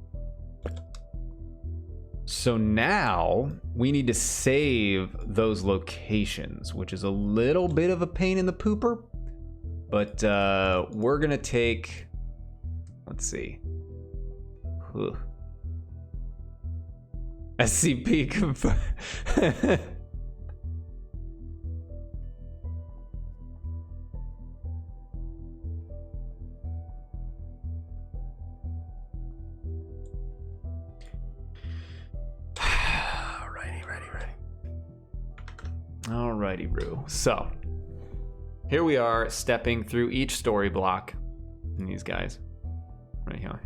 So now we need to save those locations, which is a little bit of a pain in the pooper, but we're gonna take, let's see. Ugh. SCP confirmed. Alrighty, Roo. So here we are, stepping through each story block. And these guys. Right here.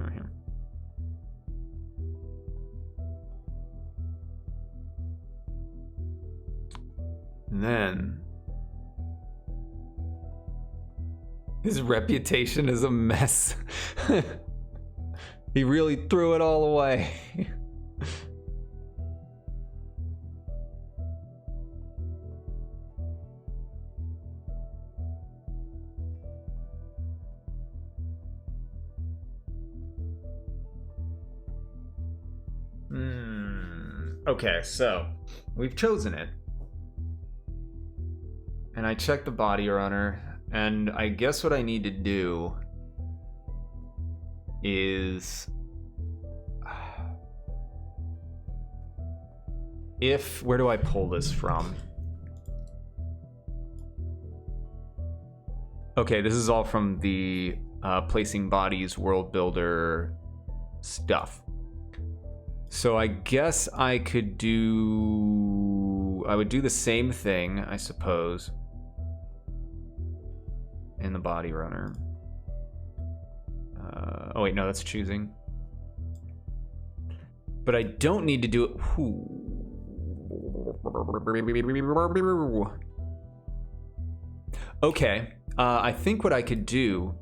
And then his reputation is a mess. He really threw it all away. Okay, so we've chosen it. And I checked the body runner, and I guess what I need to do is where do I pull this from? Okay, this is all from the placing bodies world builder stuff. So I guess I would do the same thing, I suppose, in the body runner. Oh wait, no, that's choosing. But I don't need to do it. Okay, I think what I could do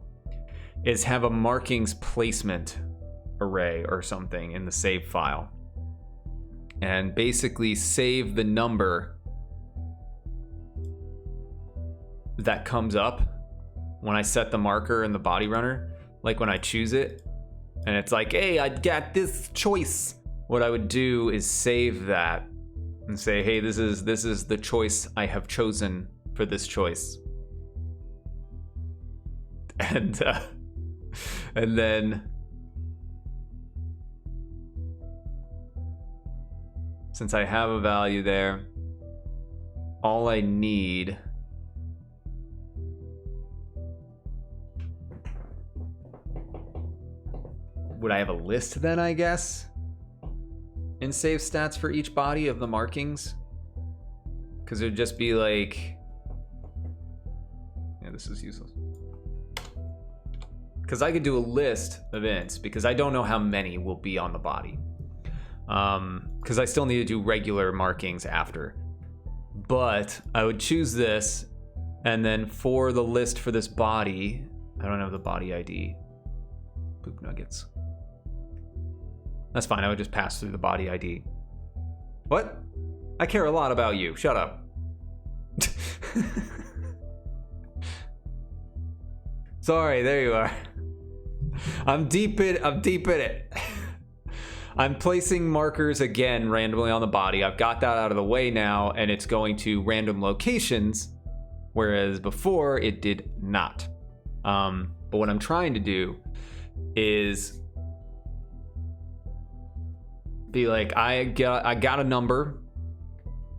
is have a markings placement array or something in the save file, and basically save the number that comes up when I set the marker in the body runner, like when I choose it, and it's like, hey, I got this choice. What I would do is save that and say, hey, this is the choice I have chosen for this choice. And then since I have a value there, all I need would I have a list then, I guess, in save stats for each body of the markings? Because it would just be like, yeah, this is useless. Because I could do a list of ints, because I don't know how many will be on the body. Because I still need to do regular markings after. But I would choose this, and then for the list for this body, I don't have the body ID. Poop nuggets. That's fine, I would just pass through the body ID. What? I care a lot about you, shut up. Sorry, there you are. I'm deep in it. I'm placing markers again randomly on the body. I've got that out of the way now, and it's going to random locations, whereas before it did not. But what I'm trying to do is be like, I got a number.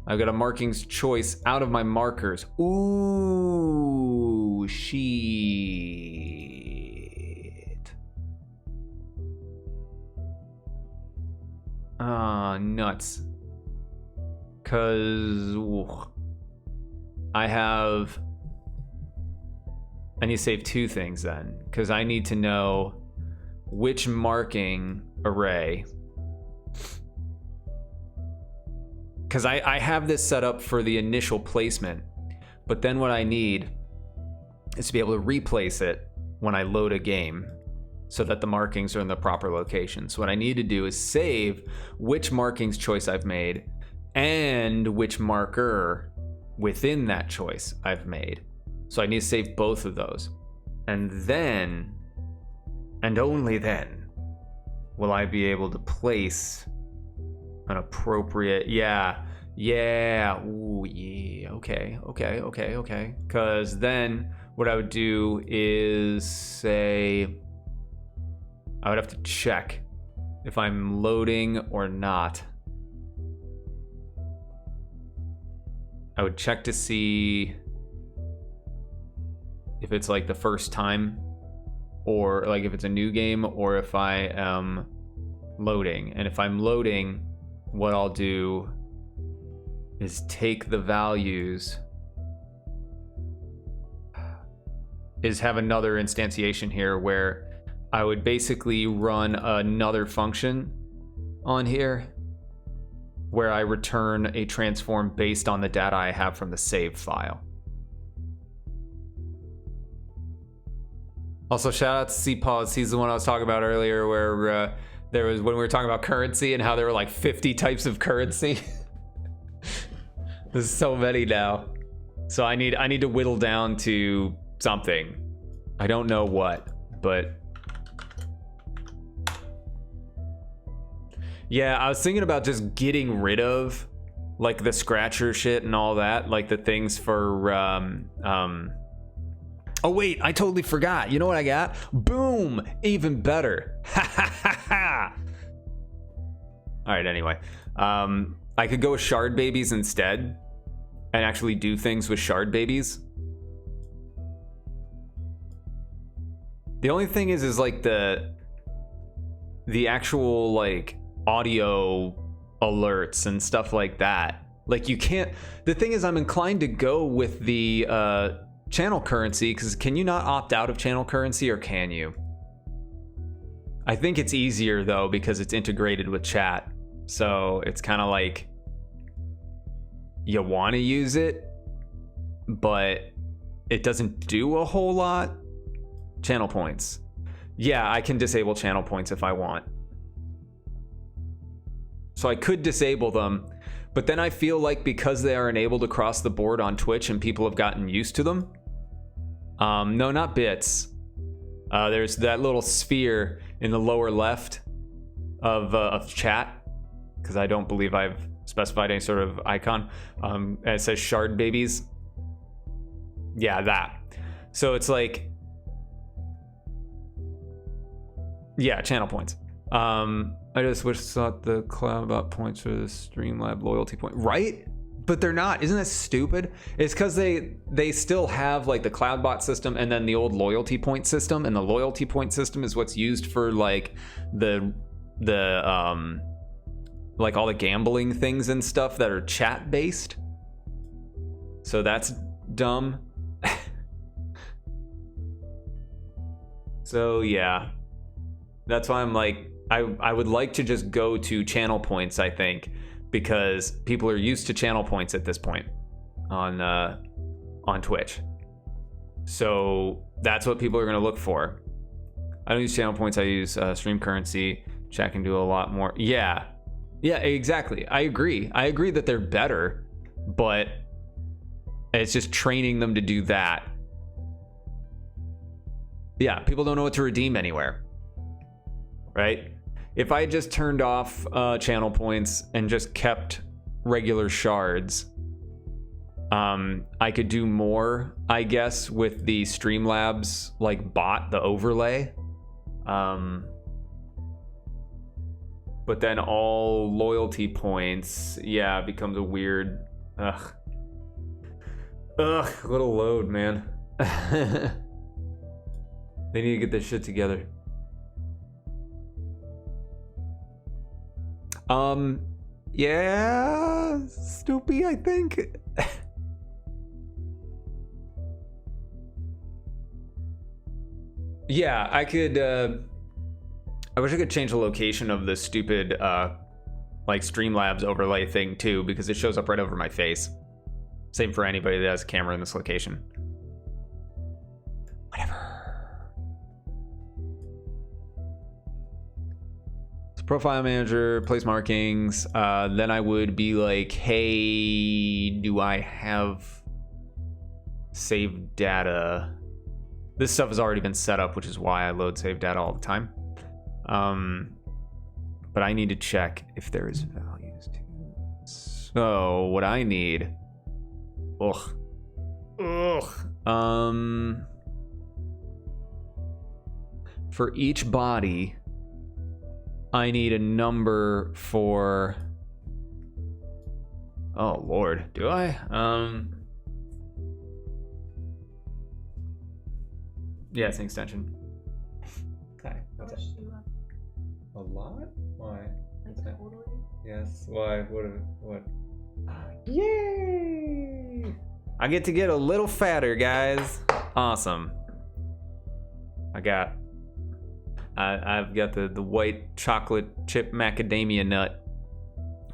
I've got a markings choice out of my markers. Ooh, shit. Nuts. Cause I need to save two things then, because I need to know which marking array. Because I have this set up for the initial placement, but then what I need is to be able to replace it when I load a game so that the markings are in the proper location. So what I need to do is save which markings choice I've made and which marker within that choice I've made. So I need to save both of those. And then, and only then, will I be able to place an appropriate, okay. Because then what I would do is say, I would have to check if I'm loading or not. I would check to see if it's like the first time, or like if it's a new game, or if I am loading. And if I'm loading, what I'll do is take the values, is have another instantiation here where I would basically run another function on here where I return a transform based on the data I have from the save file. Also, shout out to CPause. He's the one I was talking about earlier where there was, when we were talking about currency and how there were like 50 types of currency. There's so many now. So I need to whittle down to something. I don't know what, but Yeah, I was thinking about just getting rid of like the scratcher shit and all that, like the things for oh wait, I totally forgot. You know what I got? Boom! Even better. Ha ha ha ha. Alright, anyway. I could go with shard babies instead and actually do things with shard babies. The only thing is like the actual like audio alerts and stuff like that. Like you can't. The thing is, I'm inclined to go with the channel currency, because can you not opt out of channel currency, or can you? I think it's easier though because it's integrated with chat, so it's kind of like you want to use it, but it doesn't do a whole lot. Channel points. Yeah, I can disable channel points if I want. So I could disable them, but then I feel like because they are enabled across the board on Twitch and people have gotten used to them. No, not bits. There's that little sphere in the lower left of chat, because I don't believe I've specified any sort of icon. And it says shard babies. Yeah, that. So it's like, yeah, channel points. I just wish thought the Cloudbot points for the Streamlab loyalty point, right? But they're not. Isn't that stupid? It's because they still have like the Cloudbot system and then the old loyalty point system, and the loyalty point system is what's used for like the like all the gambling things and stuff that are chat based. So that's dumb. So yeah, that's why I'm like, I would like to just go to channel points, I think, because people are used to channel points at this point on Twitch. So that's what people are going to look for. I don't use channel points, I use stream currency. Chat can do a lot more. Yeah, exactly. I agree that they're better, but it's just training them to do that. Yeah, people don't know what to redeem anywhere, right? If I just turned off channel points and just kept regular shards, I could do more, I guess, with the Streamlabs like bot, the overlay. But then all loyalty points, yeah, becomes a weird, little load, man. They need to get this shit together. Yeah, Stoopy, I think. Yeah, I could, I wish I could change the location of the stupid, like Streamlabs overlay thing too, because it shows up right over my face. Same for anybody that has a camera in this location. Whatever. Profile manager, place markings, then I would be like, hey, do I have saved data? This stuff has already been set up, which is why I load save data all the time. But I need to check if there is values too. So what I need, for each body, I need a number for, oh Lord, do I? Yeah, it's an extension. Hi, what's up? A lot? Why? What's that? Yes, why? What? Yay! I get to get a little fatter, guys. Awesome. I've got the white chocolate chip macadamia nut,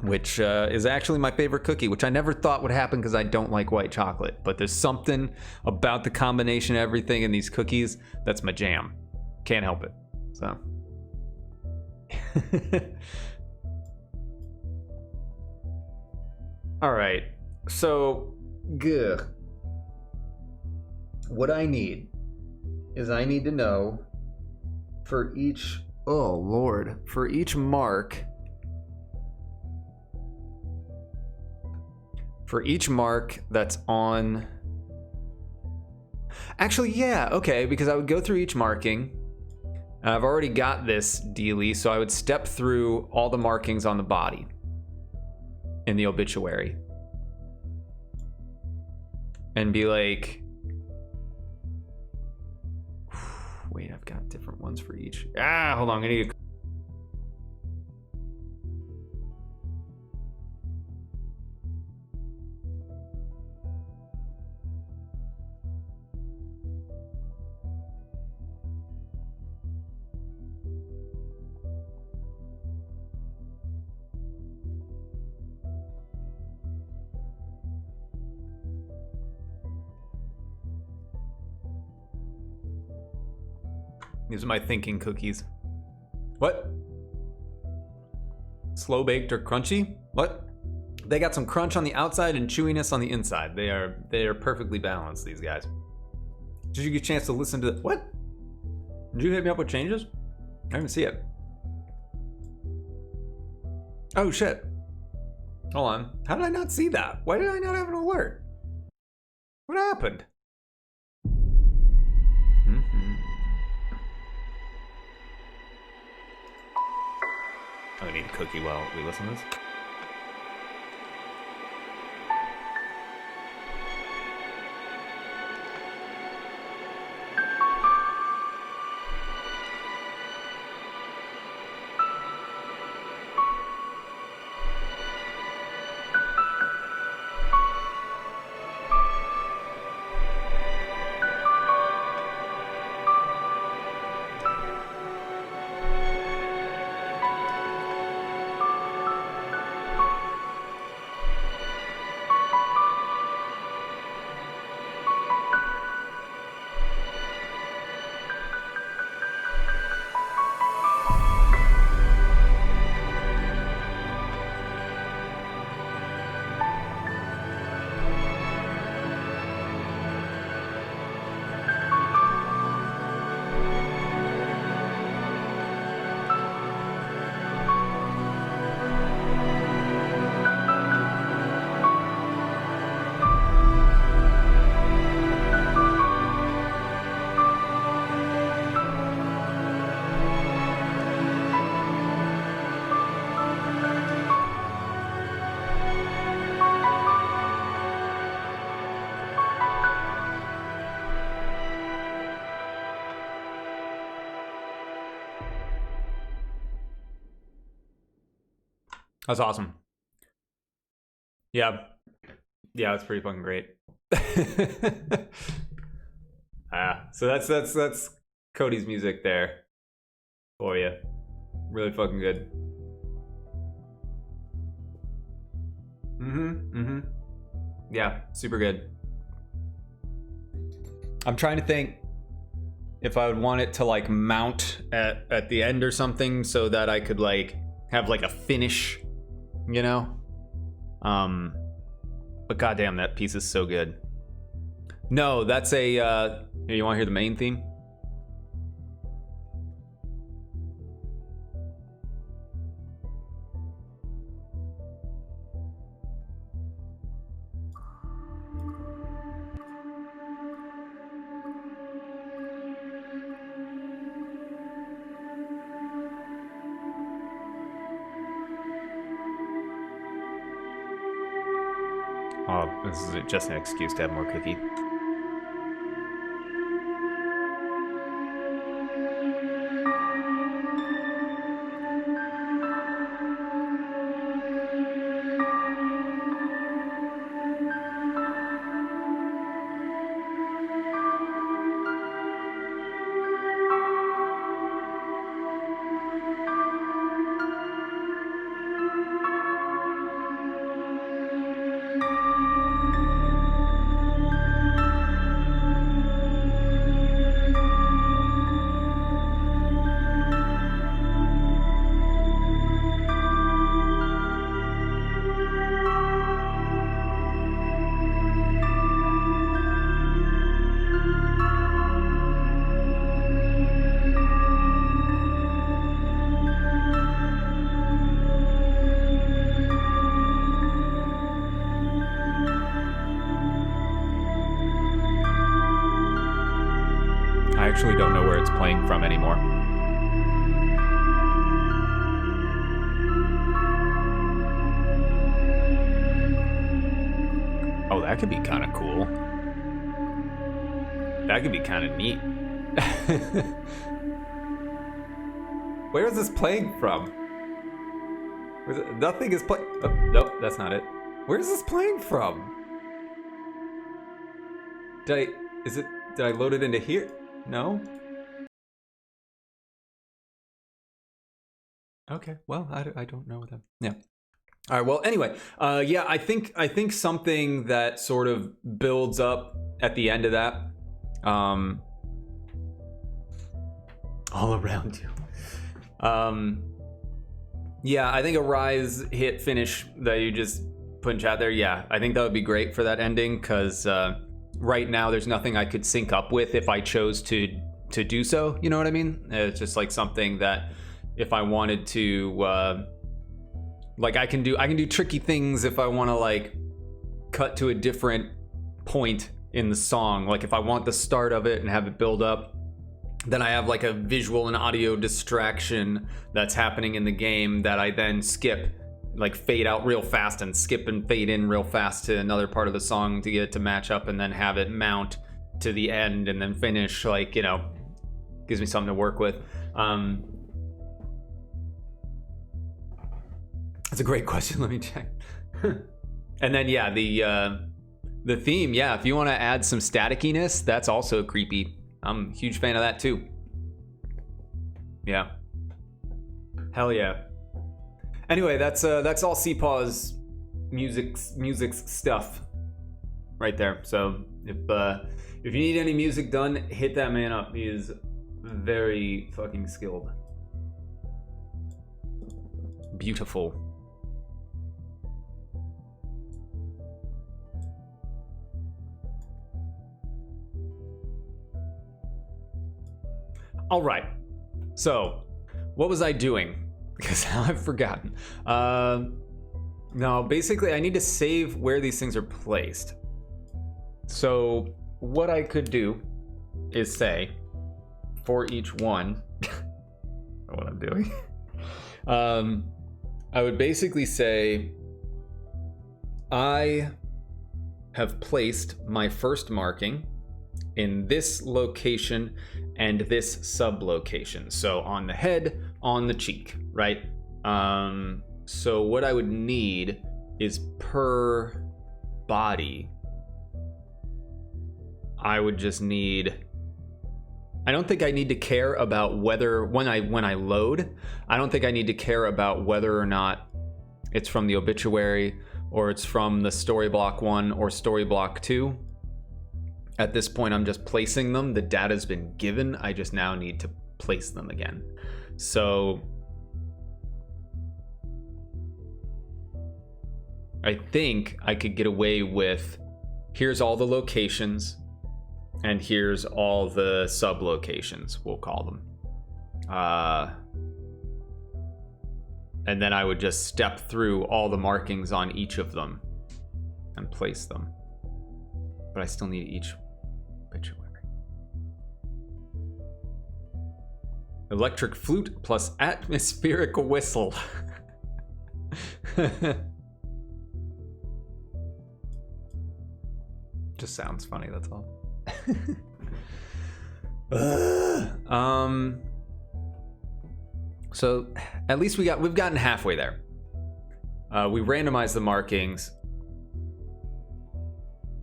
which is actually my favorite cookie, which I never thought would happen because I don't like white chocolate. But there's something about the combination of everything in these cookies that's my jam. Can't help it. So. All right. So, good. What I need is I need to know for each, oh Lord, for each mark, For each mark that's on... Actually, yeah, okay, because I would go through each marking. I've already got this dealie, so I would step through all the markings on the body in the obituary. And be like... Wait, I've got different ones for each. Hold on, I need to... These are my thinking cookies. What? Slow baked or crunchy? What? They got some crunch on the outside and chewiness on the inside. They are perfectly balanced, these guys. Did you get a chance to listen to what? Did you hit me up with changes? I didn't see it. Oh shit. Hold on. How did I not see that? Why did I not have an alert? What happened? I need a cookie while we listen to this. That's awesome. Yeah. Yeah, it's pretty fucking great. So that's Cody's music there for you. Really fucking good. Yeah, super good. I'm trying to think if I would want it to like mount at the end or something so that I could like have like a finish, you know? But goddamn, that piece is so good. No, that's a, here, you wanna hear the main theme? Oh, this is just an excuse to have more cookie. it's playing from anymore. Oh, that could be kind of cool. That could be kind of neat. Where is this playing from? Nothing is playing. Oh, nope, that's not it. Where is this playing from? Did I load it into here? No? Okay, well, I don't know that. Yeah. All right, well, anyway, yeah, I think something that sort of builds up at the end of that, all around you. Yeah, I think a rise, hit, finish that you just put in chat there, yeah, I think that would be great for that ending, because right now there's nothing I could sync up with if I chose to do so, you know what I mean? It's just like something that if I wanted to, like I can do tricky things if I want to like cut to a different point in the song. Like if I want the start of it and have it build up, then I have like a visual and audio distraction that's happening in the game that I then skip, like fade out real fast and skip and fade in real fast to another part of the song to get it to match up, and then have it mount to the end and then finish, like, you know, gives me something to work with. That's a great question. Let me check. And then yeah, the theme, yeah, if you want to add some staticiness, that's also creepy. I'm a huge fan of that too. Yeah. Hell yeah. Anyway, that's all CPAW's music's stuff right there. So if you need any music done, hit that man up. He is very fucking skilled. Beautiful. All right, so what was I doing? Because now I've forgotten. No, basically I need to save where these things are placed. So what I could do is say, for each one, what I'm doing, I would basically say, I have placed my first marking in this location and this sub-location. So on the head, on the cheek, right? So what I would need is per body, I would just need, I don't think I need to care about whether, when I load, I don't think I need to care about whether or not it's from the obituary or it's from the story block 1 or story block 2. At this point, I'm just placing them. The data's been given. I just now need to place them again. So I think I could get away with, here's all the locations and here's all the sub-locations, we'll call them. And then I would just step through all the markings on each of them and place them. But I still need each obituary. Electric flute plus atmospheric whistle. Just sounds funny, that's all. So at least we've gotten halfway there. We randomized the markings,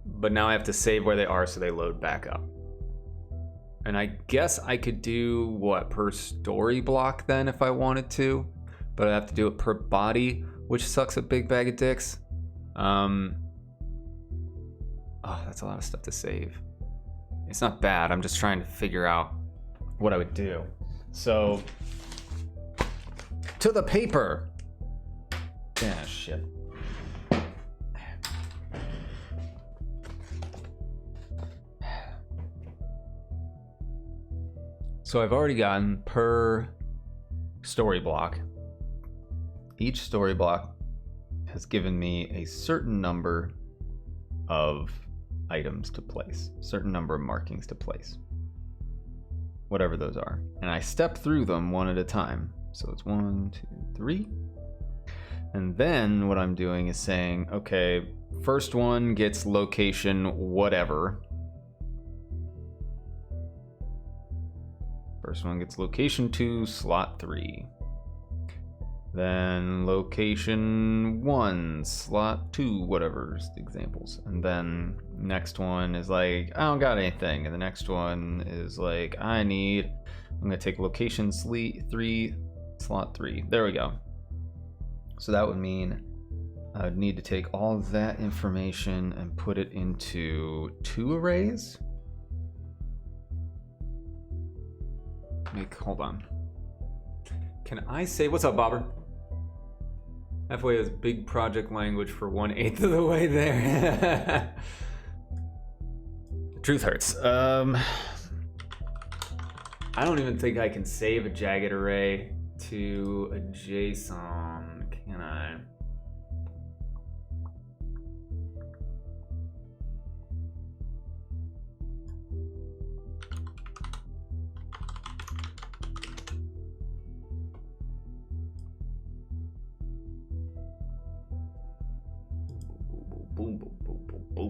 but now I have to save where they are so they load back up. And I guess I could do what, per story block then if I wanted to, but I have to do it per body, which sucks a big bag of dicks. Oh, that's a lot of stuff to save. It's not bad, I'm just trying to figure out what I would do. So, to the paper. Yeah, shit. So I've already gotten per story block. Each story block has given me a certain number of items to place, certain number of markings to place. whatever those are, and I step through them one at a time. So it's 1, 2, 3. And then what I'm doing is saying, okay, first one gets location whatever. First one gets location 2, slot 3. Then location 1, slot 2, whatever's the examples. And then next one is like, I don't got anything. And the next one is like, I'm gonna take location 3, slot 3. There we go. So that would mean I would need to take all of that information and put it into 2 arrays. Hold on. Can I say, what's up, Bobber? Halfway is big project language for 1/8 of the way there. The truth hurts. I don't even think I can save a jagged array to a JSON, can I?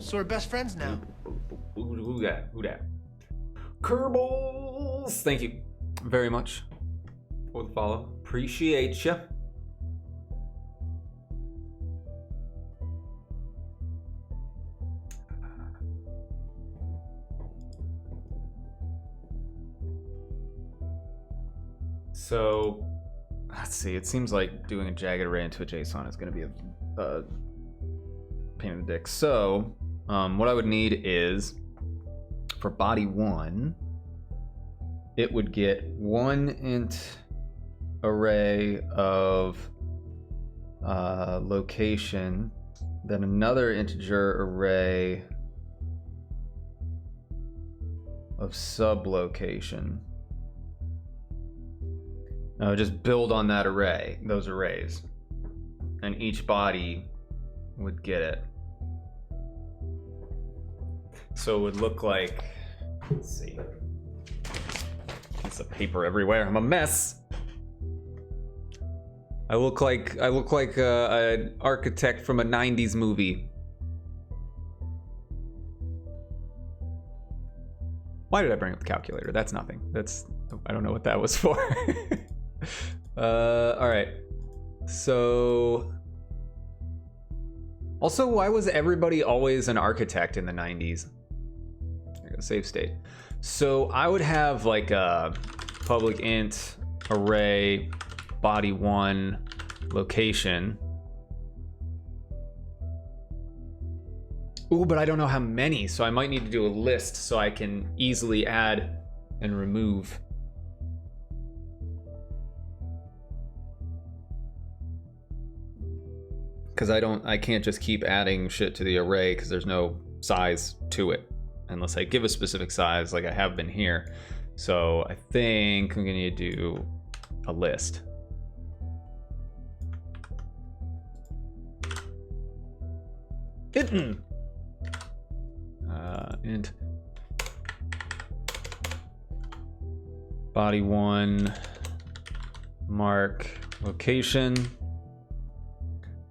So we're best friends now. Who that? Kerbals! Thank you very much for the follow. Appreciate ya. So, let's see. It seems like doing a jagged array into a JSON is going to be a pain in the dick. So, what I would need is, for body 1, it would get 1 int array of location, then another integer array of sublocation. Now just build on that array, those arrays, and each body would get it. So it would look like, let's see, piece of paper everywhere. I'm a mess. I look like an architect from a 90s movie. Why did I bring up the calculator? That's nothing. I don't know what that was for. All right. So, also, why was everybody always an architect in the 90s? There you go, save state. So I would have like a public int array body 1 location. Ooh, but I don't know how many, so I might need to do a list so I can easily add and remove. Because I can't just keep adding shit to the array because there's no size to it unless I give a specific size like I have been here. So I think I'm gonna do a list. Int body 1 mark location.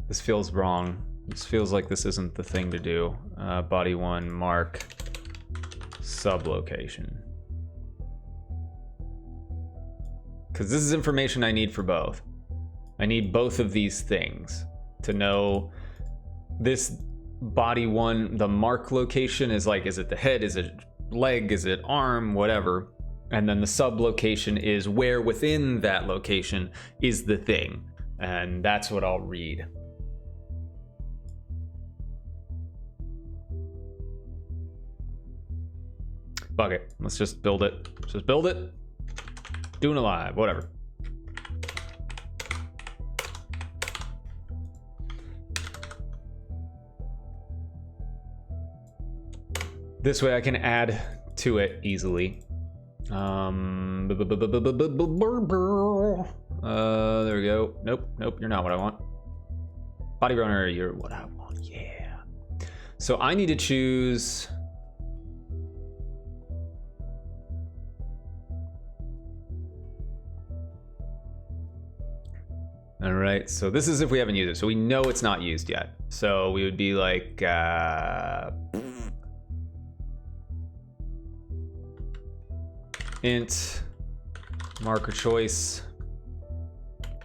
This feels wrong. This feels like this isn't the thing to do. Body 1 mark sublocation. Because this is information I need for both. I need both of these things to know this body 1, the mark location is like, is it the head, is it leg, is it arm, whatever. And then the sublocation is where within that location is the thing. And that's what I'll read. Fuck it. Let's just build it. Let's just build it. Doing it live, whatever. This way I can add to it easily. There we go. Nope, you're not what I want. Body runner, you're what I want, yeah. So I need to choose right, so this is if we haven't used it. So we know it's not used yet. So we would be like, int marker choice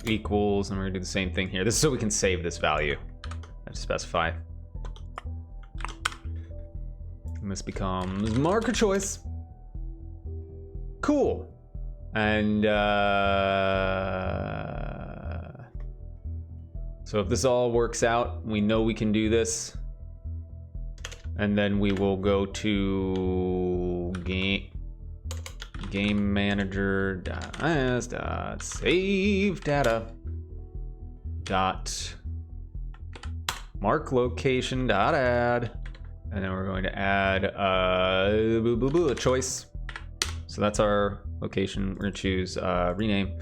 equals, and we're gonna do the same thing here. This is so we can save this value. I have to specify. And this becomes marker choice. Cool. And so if this all works out, we know we can do this. And then we will go to game manager.save data dot mark location dot add, and then we're going to add a choice. So that's our location. We're gonna choose rename.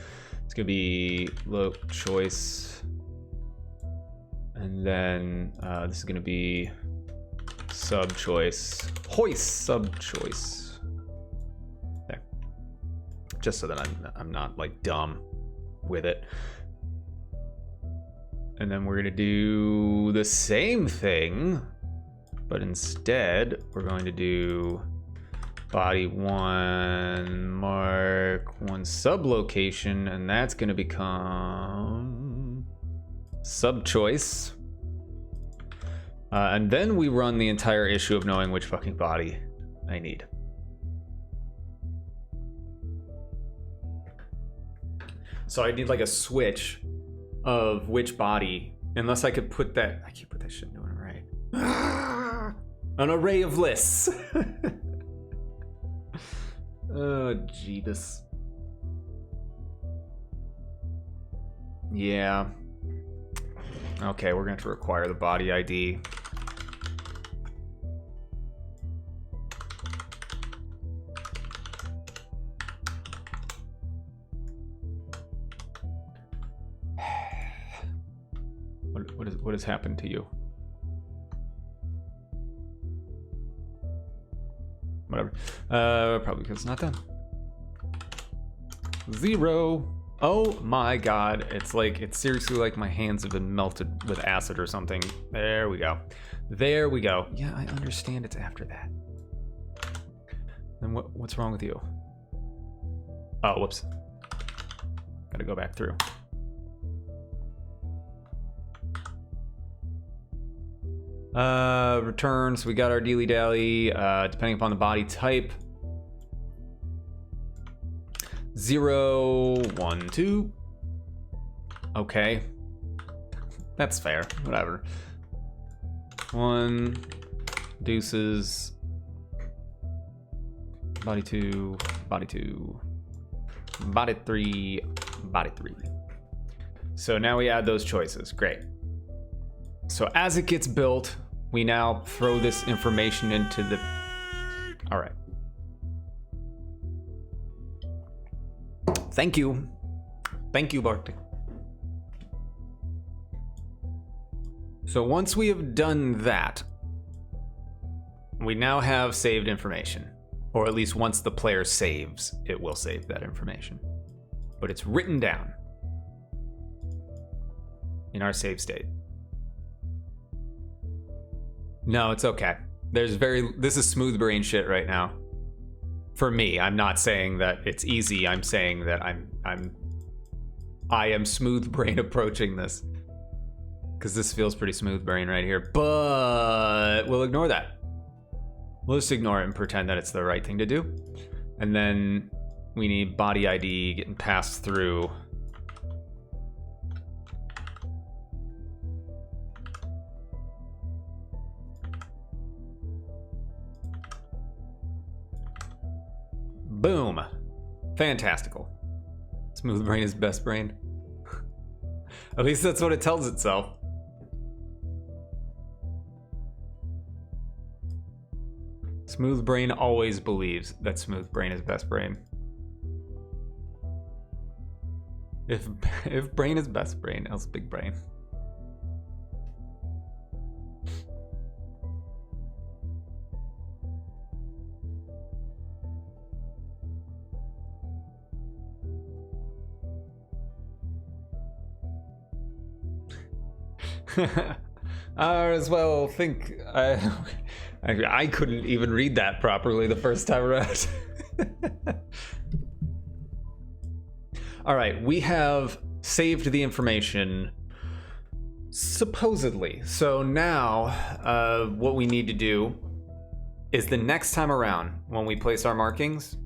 It's gonna be loc choice, and then this is gonna be sub choice, hoist sub choice. There, just so that I'm not like dumb with it. And then we're gonna do the same thing, but instead we're going to do body one, mark one sub location, and that's gonna become sub choice. And then we run the entire issue of knowing which fucking body I need. So I need like a switch of which body, unless I could put that, I can't put that shit into an array. An array of lists. Oh, Jeebus. Yeah. Okay, we're going to have to require the body ID. What has happened to you? Whatever. Probably because it's not done. 0. Oh my god. It's like, it's seriously like my hands have been melted with acid or something. There we go. There we go. Yeah, I understand it's after that. Then what's wrong with you? Oh, whoops. Gotta go back through. Return, so we got our dealy dally, depending upon the body type. 0, 1, 2. Okay. That's fair, whatever. 1, deuces. Body 2, body 2. Body 3, body 3. So now we add those choices, great. So as it gets built, we now throw this information into the... All right. Thank you. Thank you, Bartek. So once we have done that, we now have saved information. Or at least once the player saves, it will save that information. But it's written down in our save state. No, it's okay. This is smooth brain shit right now. For me, I'm not saying that it's easy. I'm saying that I am smooth brain approaching this. Because this feels pretty smooth brain right here. But we'll ignore that. We'll just ignore it and pretend that it's the right thing to do. And then we need body ID getting passed through. Boom. Fantastical. Smooth brain is best brain. At least that's what it tells itself. Smooth brain always believes that smooth brain is best brain. If brain is best brain, else big brain. As well think I couldn't even read that properly the first time around. All right, we have saved the information supposedly. So now what we need to do is the next time around when we place our markings,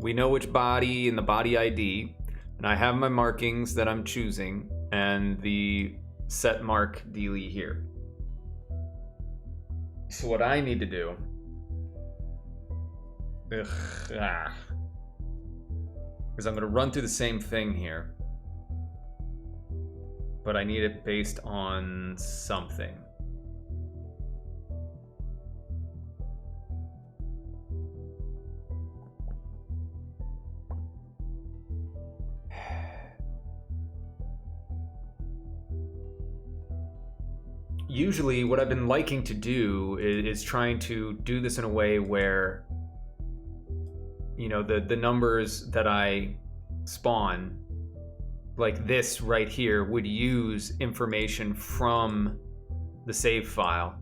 we know which body and the body ID, and I have my markings that I'm choosing and the set mark dealie here. So what I need to do is I'm going to run through the same thing here, but I need it based on something. Usually what I've been liking to do is trying to do this in a way where, you know, the numbers that I spawn, like this right here, would use information from the save file.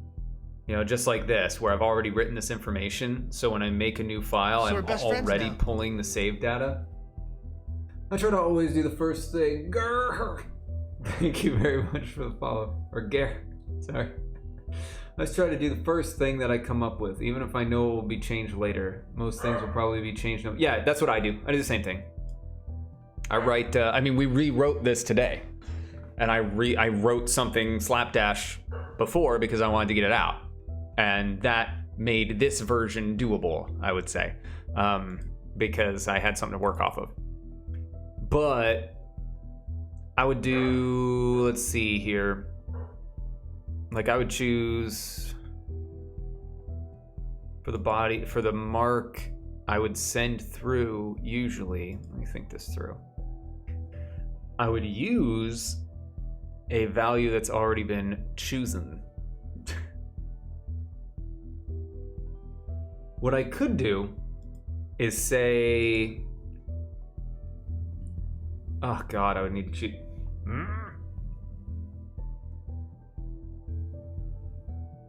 You know, just like this, where I've already written this information. So when I make a new file, So I'm already pulling the save data. I try to always do the first thing. Grr. Thank you very much for the follow. Or Gare. Sorry. Let's try to do the first thing that I come up with, even if I know it will be changed later. Most things will probably be changed. Yeah, that's what I do. I do the same thing. I write, I mean, we rewrote this today. And I wrote something slapdash before because I wanted to get it out. And that made this version doable, I would say. Because I had something to work off of. But I would do, let's see here. Like I would choose for the body, for the mark, I would send through usually, let me think this through. I would use a value that's already been chosen. What I could do is say, oh God, I would need to choose.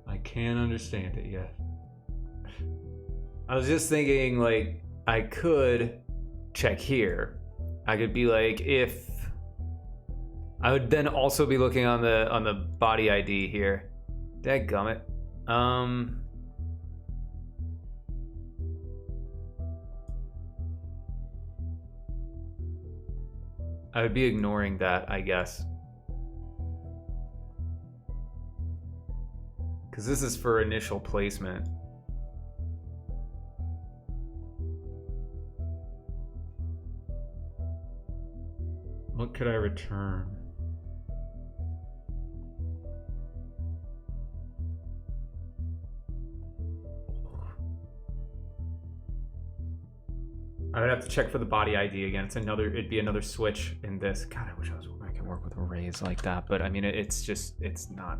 I can't understand it yet. I was just thinking, like, I could check here. I could be like, if I would then also be looking on the body ID here. Dadgummit. I would be ignoring that, I guess. Because this is for initial placement. What could I return? I would have to check for the body ID again. It'd be another switch in this. God, I wish I could work with arrays like that, but I mean, it's not.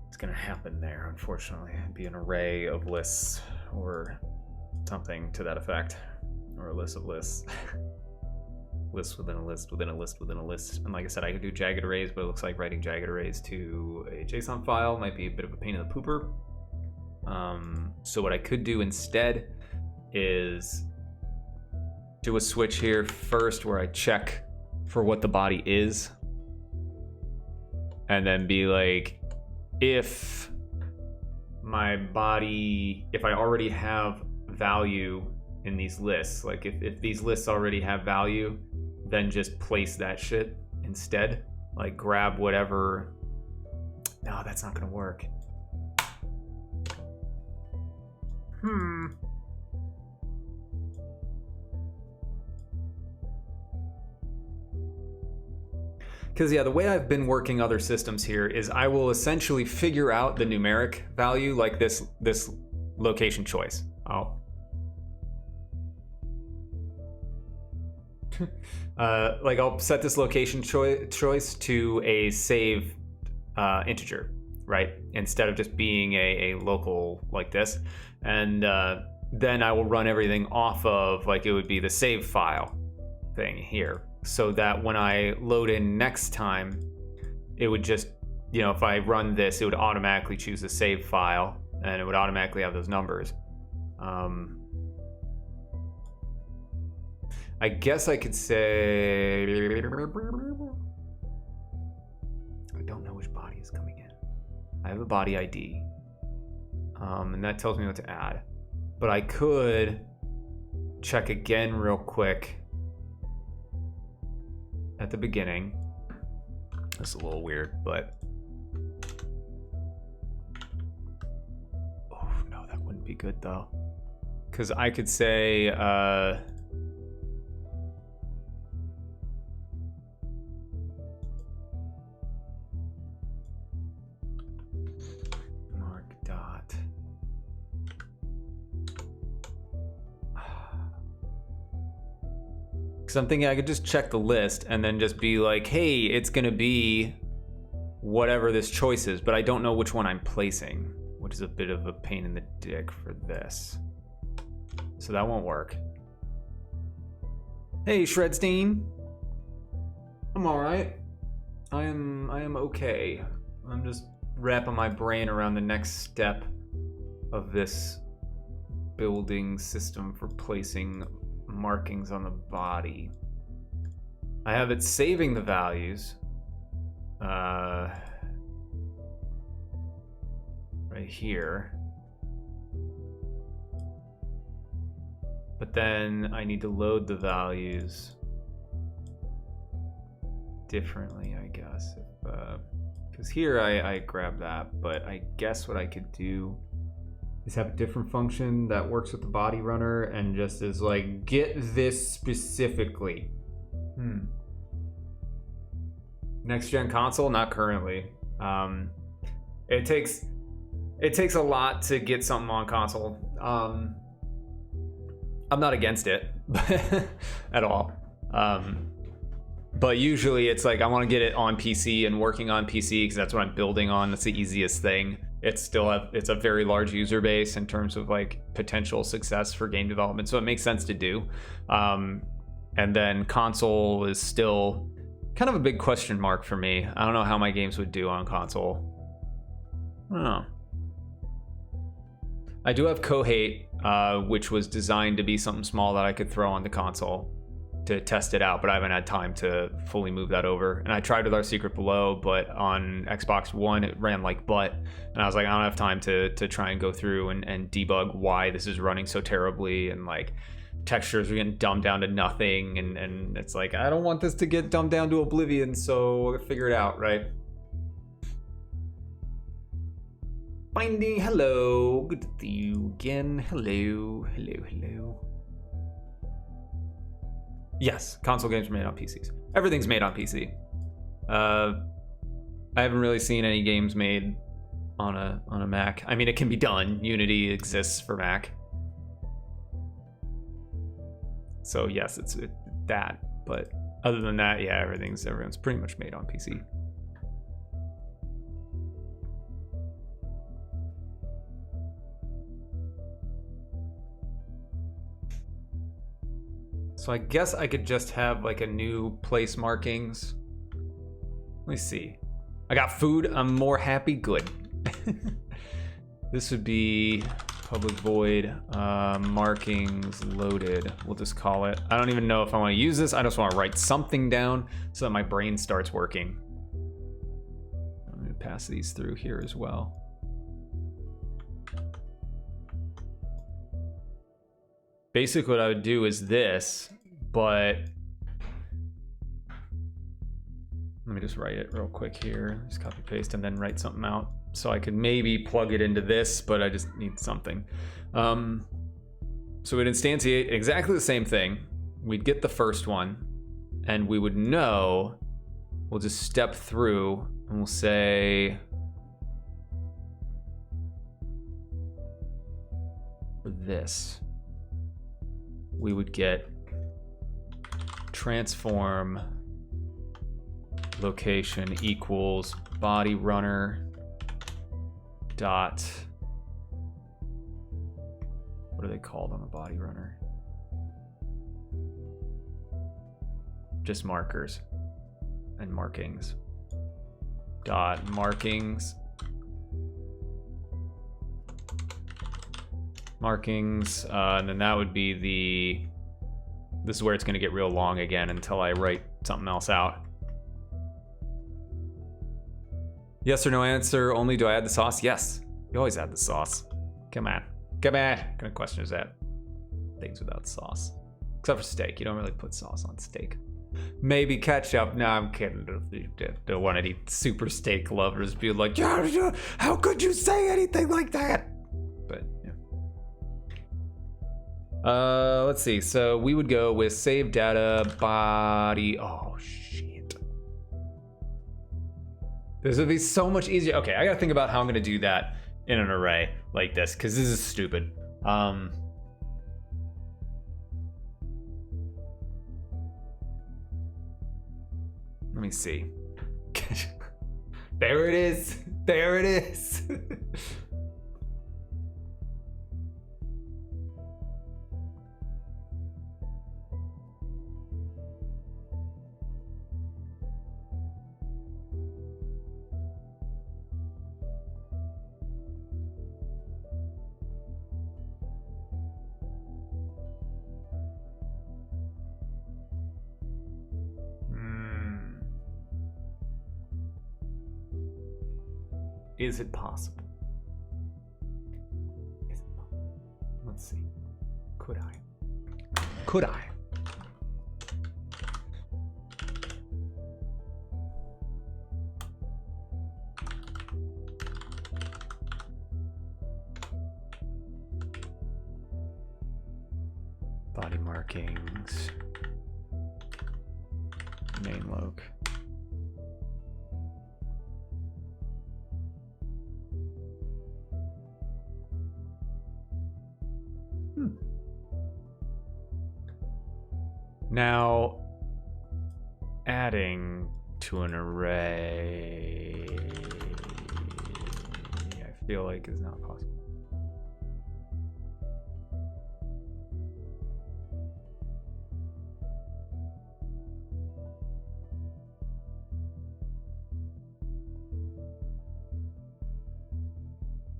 It's gonna happen there, unfortunately. It'd be an array of lists or something to that effect, or a list of lists. List within a list within a list within a list. And like I said, I could do jagged arrays, but it looks like writing jagged arrays to a JSON file might be a bit of a pain in the pooper. So what I could do instead is do a switch here first where I check for what the body is, and then be like, if my body, if I already have value in these lists, like if these lists already have value, then just place that shit instead. Like grab whatever. No, that's not gonna work. Because yeah, the way I've been working other systems here is I will essentially figure out the numeric value, like this location choice. Like I'll set this location choice to a save integer, right? Instead of just being a local like this. And then I will run everything off of, like, it would be the save file thing here. So that when I load in next time, it would just, you know, if I run this, it would automatically choose a save file and it would automatically have those numbers. I guess I could say, I don't know which body is coming in. I have a body ID, and that tells me what to add. But I could check again real quick at the beginning. That's a little weird, but oh no, that wouldn't be good though, because I could say mark dot because I'm thinking I could just check the list and then just be like, hey, it's gonna be whatever this choice is, but I don't know which one I'm placing, which is a bit of a pain in the dick for this. So that won't work. Hey, Shredstein. I'm all right. I am okay. I'm just wrapping my brain around the next step of this building system for placing markings on the body. I have it saving the values. Right here. But then I need to load the values differently, I guess. Because here I grab that, but I guess what I could do is have a different function that works with the body runner and just is like, get this specifically. Next gen console, not currently. It takes a lot to get something on console. I'm not against it at all. But usually it's like I want to get it on PC and working on PC because that's what I'm building on. That's the easiest thing. It's a very large user base in terms of like potential success for game development, so it makes sense to do. And then console is still kind of a big question mark for me. I don't know how my games would do on console. I don't know. I do have Kohate, which was designed to be something small that I could throw on the console to test it out, but I haven't had time to fully move that over. And I tried with Our Secret Below, but on Xbox One it ran like butt, and I was like, I don't have time to try and go through and debug why this is running so terribly, and like textures are getting dumbed down to nothing, and it's like, I don't want this to get dumbed down to oblivion, so figure it out, right? Binding, hello, good to see you again. Hello. Yes, console games are made on PCs. Everything's made on PC. I haven't really seen any games made on a Mac. I mean, it can be done. Unity exists for Mac. So yes, it's that. But other than that, yeah, everyone's pretty much made on PC. So I guess I could just have like a new place markings. Let me see. I got food. I'm more happy. Good. This would be public void markings loaded. We'll just call it. I don't even know if I want to use this. I just want to write something down so that my brain starts working. I'm going to pass these through here as well. Basically what I would do is this, but let me just write it real quick here. Just copy paste and then write something out. So I could maybe plug it into this, but I just need something. So we'd instantiate exactly the same thing. We'd get the first one and we would know, we'll just step through and we'll say, for this, we would get transform location equals body runner dot, what are they called on the body runner? Just markers and markings. dot markings. And then that would be the, this is where it's going to get real long again until I write something else out. Yes or no answer only. Do I add the sauce? Yes. You always add the sauce. Come on. Come on. What kind of question is that? Things without sauce. Except for steak. You don't really put sauce on steak. Maybe ketchup. No, I'm kidding. Don't want any super steak lovers be like, yeah, how could you say anything like that? But, yeah. Let's see. So we would go with save data body. Oh, shit. This would be so much easier. Okay, I gotta think about how I'm gonna do that in an array like this, because this is stupid. Let me see. There it is. There it is. Is it possible? Is it possible? Let's see. Could I? Could I? Body markings. Main loc. Now, adding to an array, I feel like is not possible.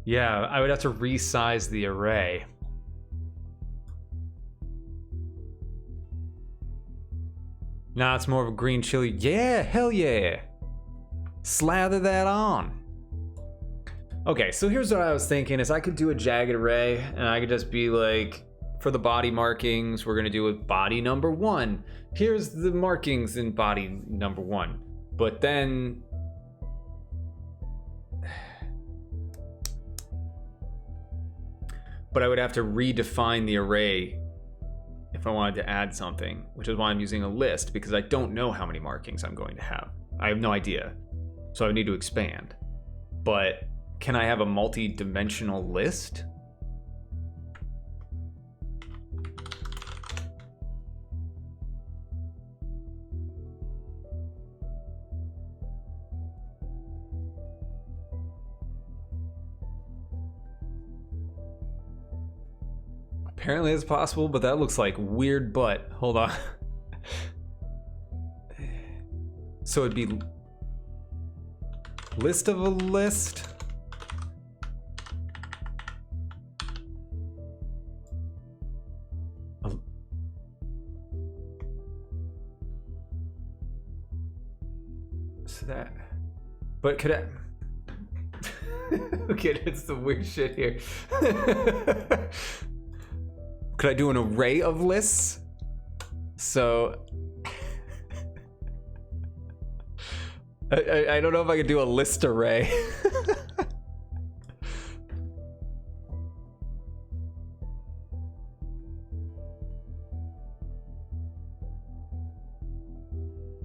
Yeah, I would have to resize the array. Nah, it's more of a green chili. Yeah, hell yeah. Slather that on. Okay, so here's what I was thinking is I could do a jagged array and I could just be like, for the body markings, we're gonna do with body number 1. Here's the markings in body number 1. But then, but I would have to redefine the array if I wanted to add something, which is why I'm using a list, because I don't know how many markings I'm going to have. I have no idea. So I need to expand. But can I have a multi-dimensional list? Apparently it's possible, but that looks like weird butt. Hold on. So it'd be list of a list. So that, but could I? Okay, it's some weird shit here. Could I do an array of lists? So I don't know if I could do a list array.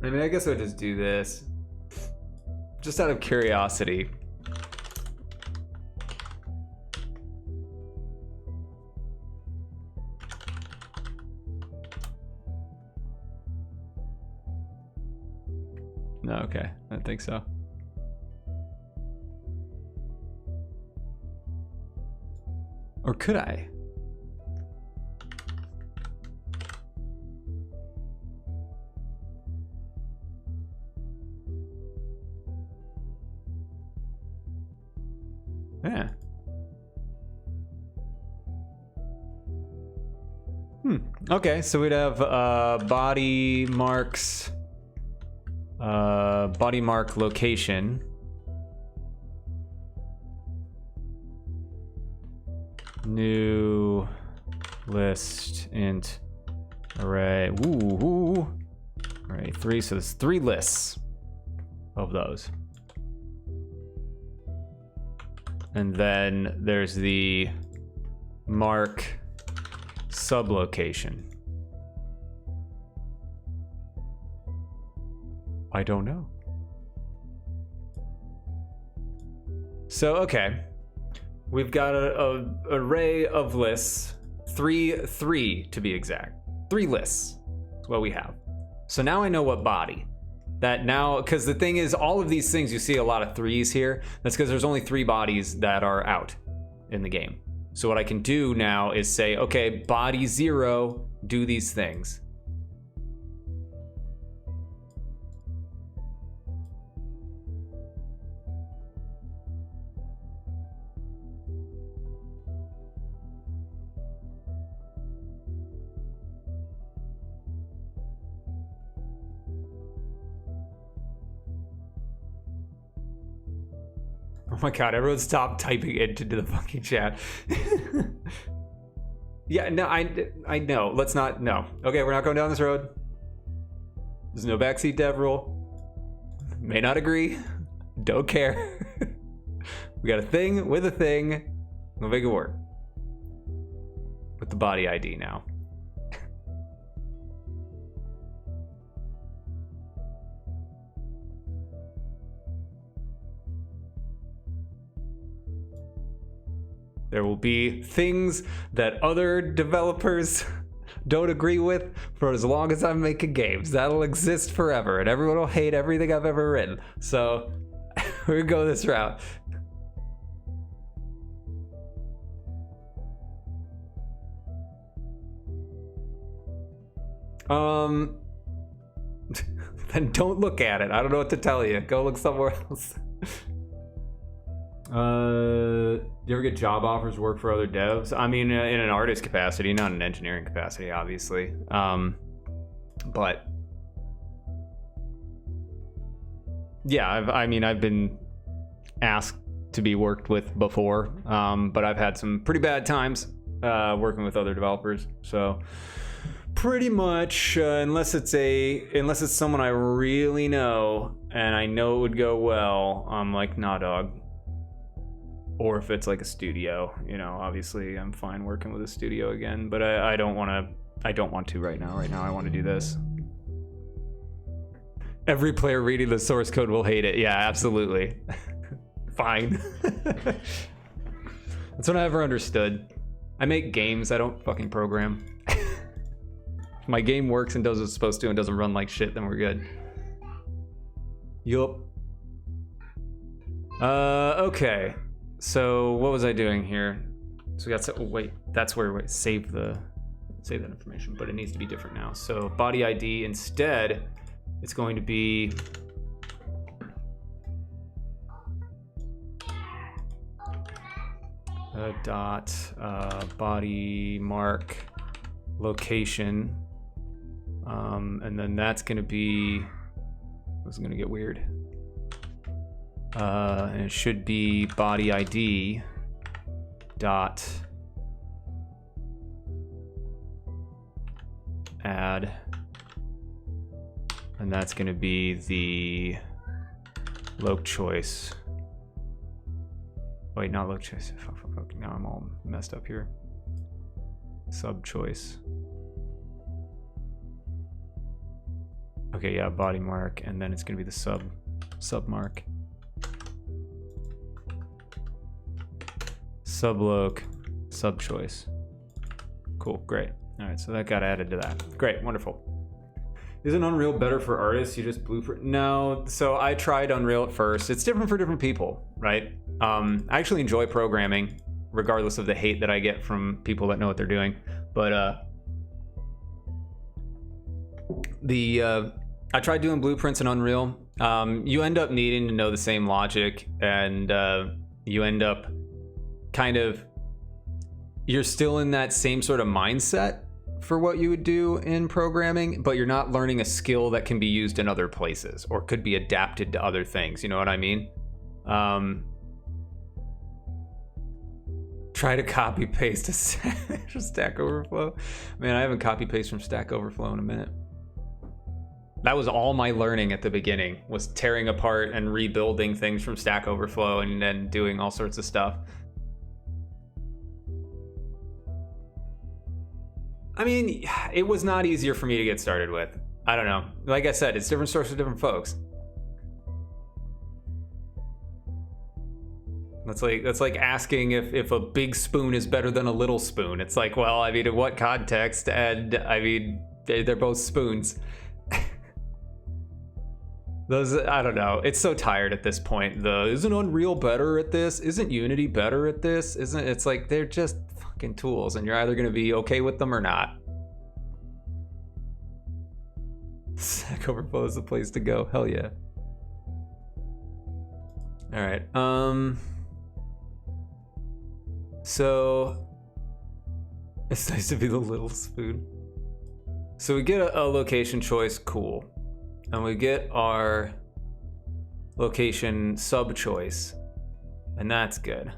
I mean, I guess I would just do this. Just out of curiosity. No, okay. I don't think so. Or could I? Yeah. Okay, so we'd have body marks, body mark location. New list int array. Ooh. Array 3. So there's 3 lists of those. And then there's the mark sublocation. I don't know. So, okay. We've got a array of lists. Three to be exact. 3 lists is what we have. So now I know what body. That now, because the thing is, all of these things, you see a lot of 3s here. That's because there's only 3 bodies that are out in the game. So what I can do now is say, okay, body 0, do these things. Oh my god, everyone stop typing into the fucking chat. Yeah, no, I know. Let's not, no. Okay, we're not going down this road. There's no backseat dev rule. May not agree. Don't care. We got a thing with a thing. We'll make it work. With the body ID now. There will be things that other developers don't agree with for as long as I'm making games. That'll exist forever, and everyone will hate everything I've ever written. So, we're gonna go this route. Then don't look at it. I don't know what to tell you. Go look somewhere else. Do you ever get job offers to work for other devs? I mean, in an artist capacity, not an engineering capacity, obviously. But yeah, I've been asked to be worked with before, but I've had some pretty bad times working with other developers. So pretty much, unless it's someone I really know and I know it would go well, I'm like, nah, dog. Or if it's like a studio, you know, obviously I'm fine working with a studio again, but I don't want to right now. Right now I want to do this. Every player reading the source code will hate it. Yeah, absolutely. Fine. That's what I ever understood. I make games, I don't fucking program. If my game works and does what it's supposed to and doesn't run like shit, then we're good. Yup. Okay. So what was I doing here? So we got wait, that's where we save that information, but it needs to be different now. So body ID instead, it's going to be body mark location, and then that's going to be, this is going to get weird. And it should be body ID dot add, and that's going to be the loc choice. Wait, not loc choice. Fuck. Now I'm all messed up here. Sub choice. Okay, yeah, body mark, and then it's going to be the sub mark. Subloc, sub choice. Cool, great. All right, so that got added to that. Great, wonderful. Isn't Unreal better for artists? You just blueprint? No, so I tried Unreal at first. It's different for different people, right? I actually enjoy programming, regardless of the hate that I get from people that know what they're doing. But I tried doing blueprints in Unreal. You end up needing to know the same logic, and you end up kind of, you're still in that same sort of mindset for what you would do in programming, but you're not learning a skill that can be used in other places or could be adapted to other things. You know what I mean? Try to copy paste to Stack Overflow. Man, I haven't copy paste from Stack Overflow in a minute. That was all my learning at the beginning, was tearing apart and rebuilding things from Stack Overflow and then doing all sorts of stuff. I mean, it was not easier for me to get started with. I don't know. Like I said, it's different stories for different folks. That's like asking if a big spoon is better than a little spoon. It's like, well, I mean, in what context? And I mean, they're both spoons. Those, I don't know. It's so tired at this point. Isn't Unreal better at this? Isn't Unity better at this? It's like they're just fucking tools, and you're either gonna be okay with them or not. Stack Overflow is the place to go. Hell yeah. All right. So it's nice to be the little spoon. So we get a location choice, cool. And we get our location sub choice, and that's good.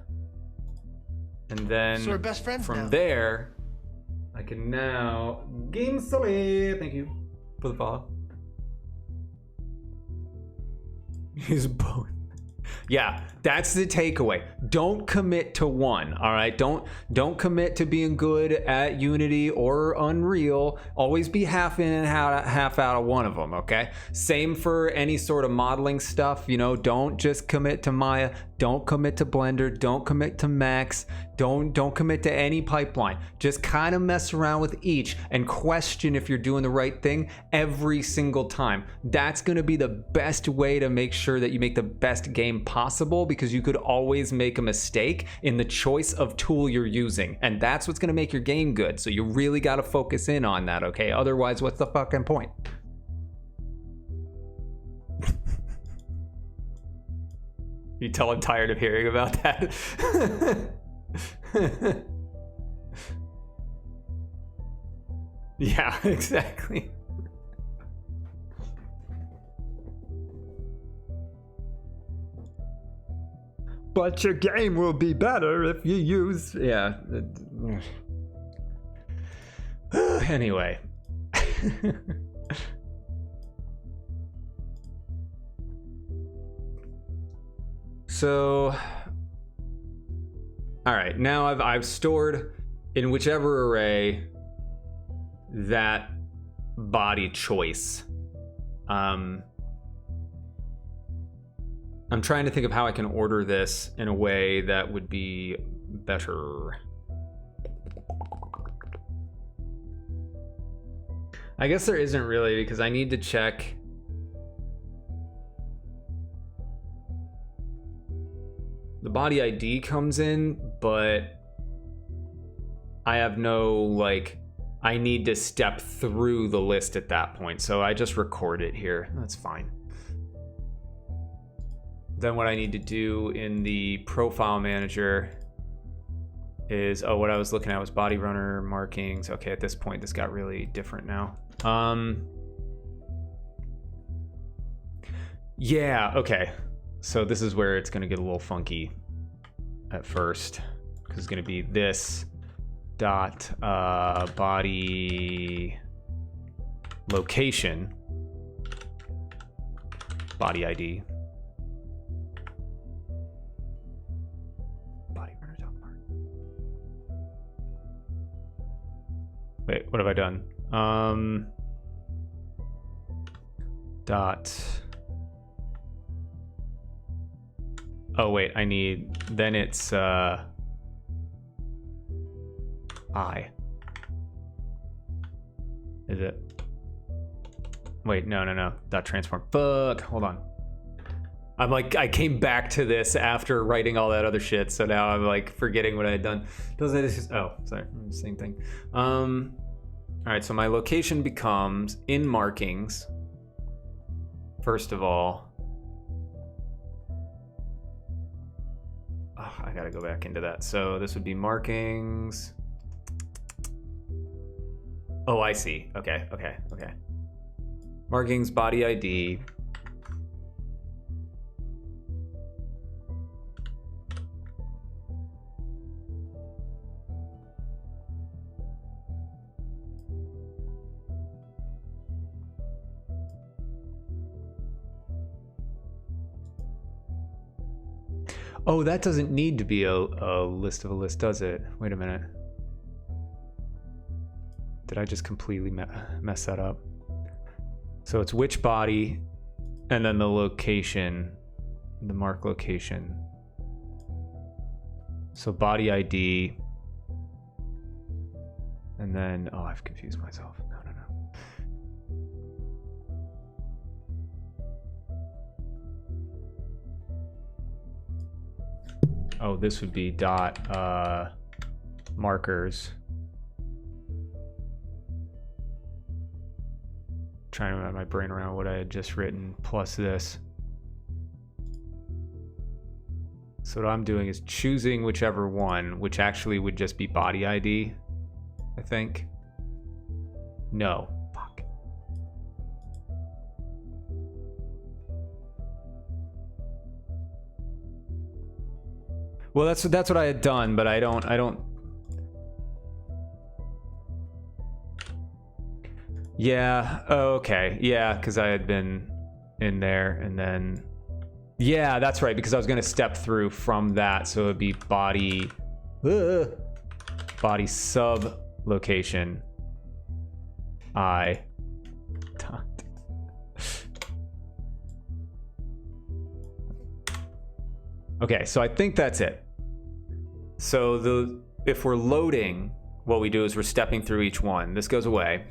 And then So we're best friends from now. there, I can now game Sully. Thank you for the follow. Use both. Yeah, that's the takeaway. Don't commit to one, all right? Don't commit to being good at Unity or Unreal. Always be half in and half out of one of them, okay? Same for any sort of modeling stuff, you know, don't just commit to Maya, don't commit to Blender, don't commit to Max, don't commit to any pipeline. Just kind of mess around with each and question if you're doing the right thing every single time. That's going to be the best way to make sure that you make the best game possible, because you could always make a mistake in the choice of tool you're using, and that's what's going to make your game good. So you really got to focus in on that, okay? Otherwise, what's the fucking point? You tell I'm tired of hearing about that. Yeah, exactly. But your game will be better if you use... Yeah. Anyway. So... Alright, now I've stored in whichever array that body choice. I'm trying to think of how I can order this in a way that would be better. I guess there isn't really, because I need to check. The body ID comes in, but I have no, like, I need to step through the list at that point. So I just record it here. That's fine. Then what I need to do in the profile manager is, oh, what I was looking at was body runner markings. Okay, at this point, this got really different now. Yeah, okay. So this is where it's gonna get a little funky at first, because it's gonna be this dot body location body ID. Wait, what have I done? Dot. Oh wait, I need, then it's I. Is it? Wait, no. Dot transform. Fuck, hold on. I'm like, I came back to this after writing all that other shit, so now I'm like forgetting what I had done. Doesn't it just, oh, sorry, same thing. All right, so my location becomes in markings. First of all, I gotta go back into that. So this would be markings. Oh, I see. Okay. Markings, body ID. Oh, that doesn't need to be a list of a list, does it? Wait a minute. Did I just completely mess that up? So it's which body, and then the location, the mark location. So body ID, and then, oh, I've confused myself. No. Oh, this would be dot markers. Trying to wrap my brain around what I had just written plus this. So what I'm doing is choosing whichever one, which actually would just be body ID, I think. No. Fuck. Well, that's what I had done, but I don't. Yeah. Oh, okay. Yeah, because I had been in there, and then yeah, that's right. Because I was gonna step through from that, so it'd be body sub location I dot. Okay, so I think that's it. So if we're loading, what we do is we're stepping through each one. This goes away.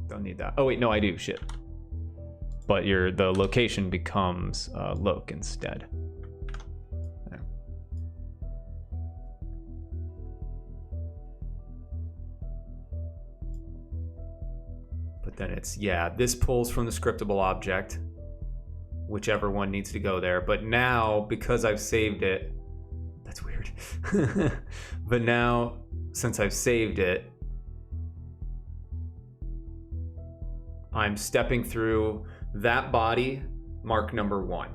Don't need that. Oh wait, no, I do. Shit. But the location becomes loc instead. There. But then it's, yeah, this pulls from the scriptable object, whichever one needs to go there. But now, because I've saved it, that's weird. But now, since I've saved it, I'm stepping through that body, mark number 1.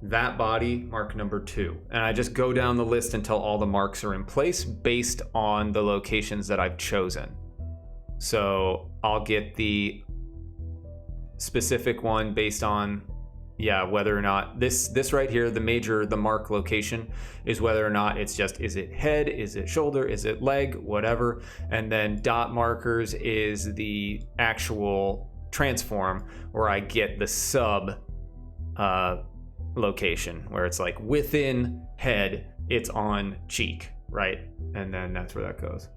That body, mark number 2. And I just go down the list until all the marks are in place based on the locations that I've chosen. So I'll get the specific one based on, yeah, whether or not this right here, the mark location is whether or not it's just, is it head, is it shoulder, is it leg, whatever. And then dot markers is the actual transform where I get the sub location where it's like within head, it's on cheek, right? And then that's where that goes.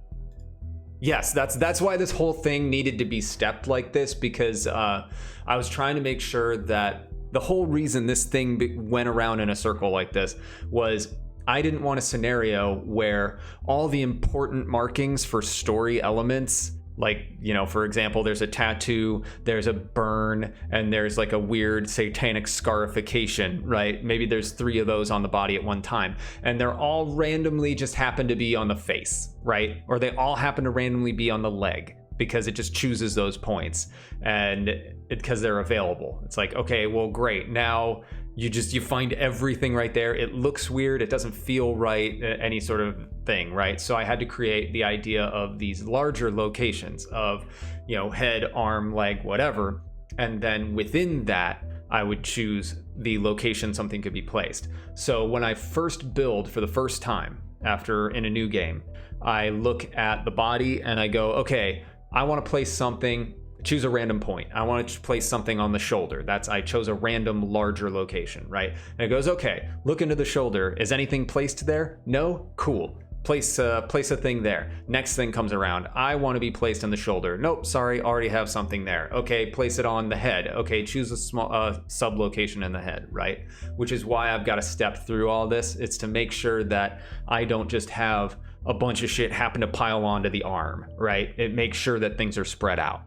Yes, that's why this whole thing needed to be stepped like this, because I was trying to make sure that the whole reason this thing went around in a circle like this was I didn't want a scenario where all the important markings for story elements, like, you know, for example, there's a tattoo, there's a burn, and there's like a weird satanic scarification, right? Maybe there's 3 of those on the body at one time, and they're all randomly just happen to be on the face, right? Or they all happen to randomly be on the leg, because it just chooses those points, and because they're available. It's like, okay, well, great. Now you find everything right there. It looks weird. It doesn't feel right, any sort of thing, right? So I had to create the idea of these larger locations of, you know, head, arm, leg, whatever. And then within that, I would choose the location something could be placed. So when I first build for the first time after in a new game, I look at the body and I go, okay, I want to place something, choose a random point. I want to place something on the shoulder. I chose a random larger location, right? And it goes, okay, look into the shoulder. Is anything placed there? No? Cool. Place a thing there. Next thing comes around. I want to be placed on the shoulder. Nope, sorry, already have something there. Okay, place it on the head. Okay, choose a small sub location in the head, right? Which is why I've got to step through all this. It's to make sure that I don't just have a bunch of shit happen to pile onto the arm, right? It makes sure that things are spread out.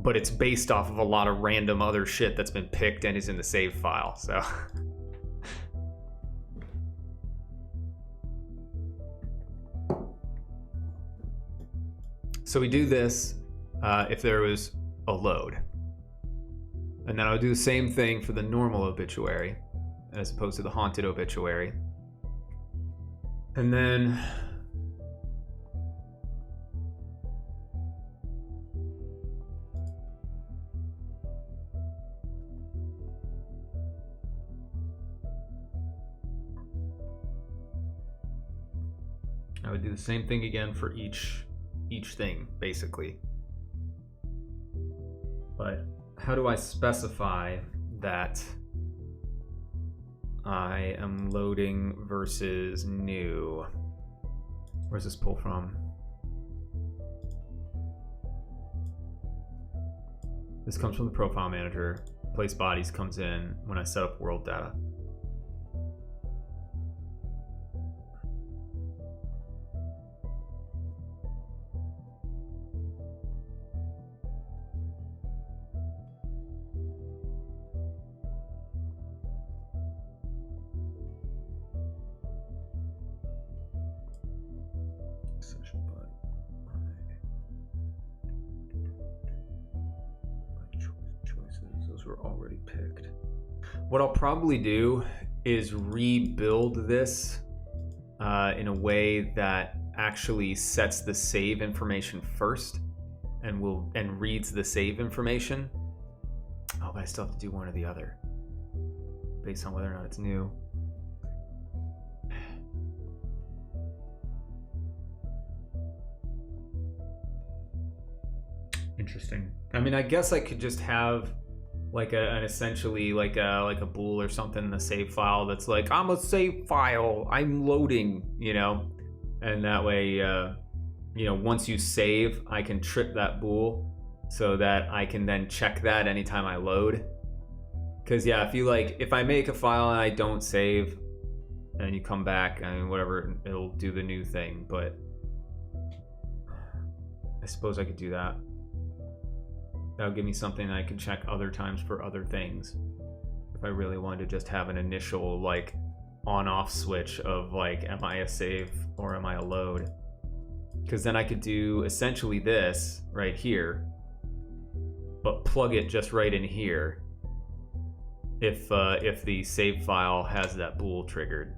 but it's based off of a lot of random other shit that's been picked and is in the save file. So we do this if there was a load. And then I'll do the same thing for the normal obituary as opposed to the haunted obituary. And then I would do the same thing again for each thing, basically. But how do I specify that I am loading versus new? Where's this pull from? This comes from the profile manager. Place bodies comes in when I set up world data. Were already picked. What I'll probably do is rebuild this in a way that actually sets the save information first and reads the save information. Oh, but I still have to do one or the other based on whether or not it's new. Interesting. I mean, I guess I could just have like an essentially like a bool or something in the save file that's like, I'm a save file, I'm loading, you know, and that way, you know, once you save, I can trip that bool so that I can then check that anytime I load. Because yeah, if I make a file and I don't save, and you come back, I mean, whatever, it'll do the new thing. But I suppose I could do that. That'll give me something I can check other times for other things. If I really wanted to just have an initial like on-off switch of like, am I a save or am I a load? Because then I could do essentially this right here, but plug it just right in here if the save file has that bool triggered.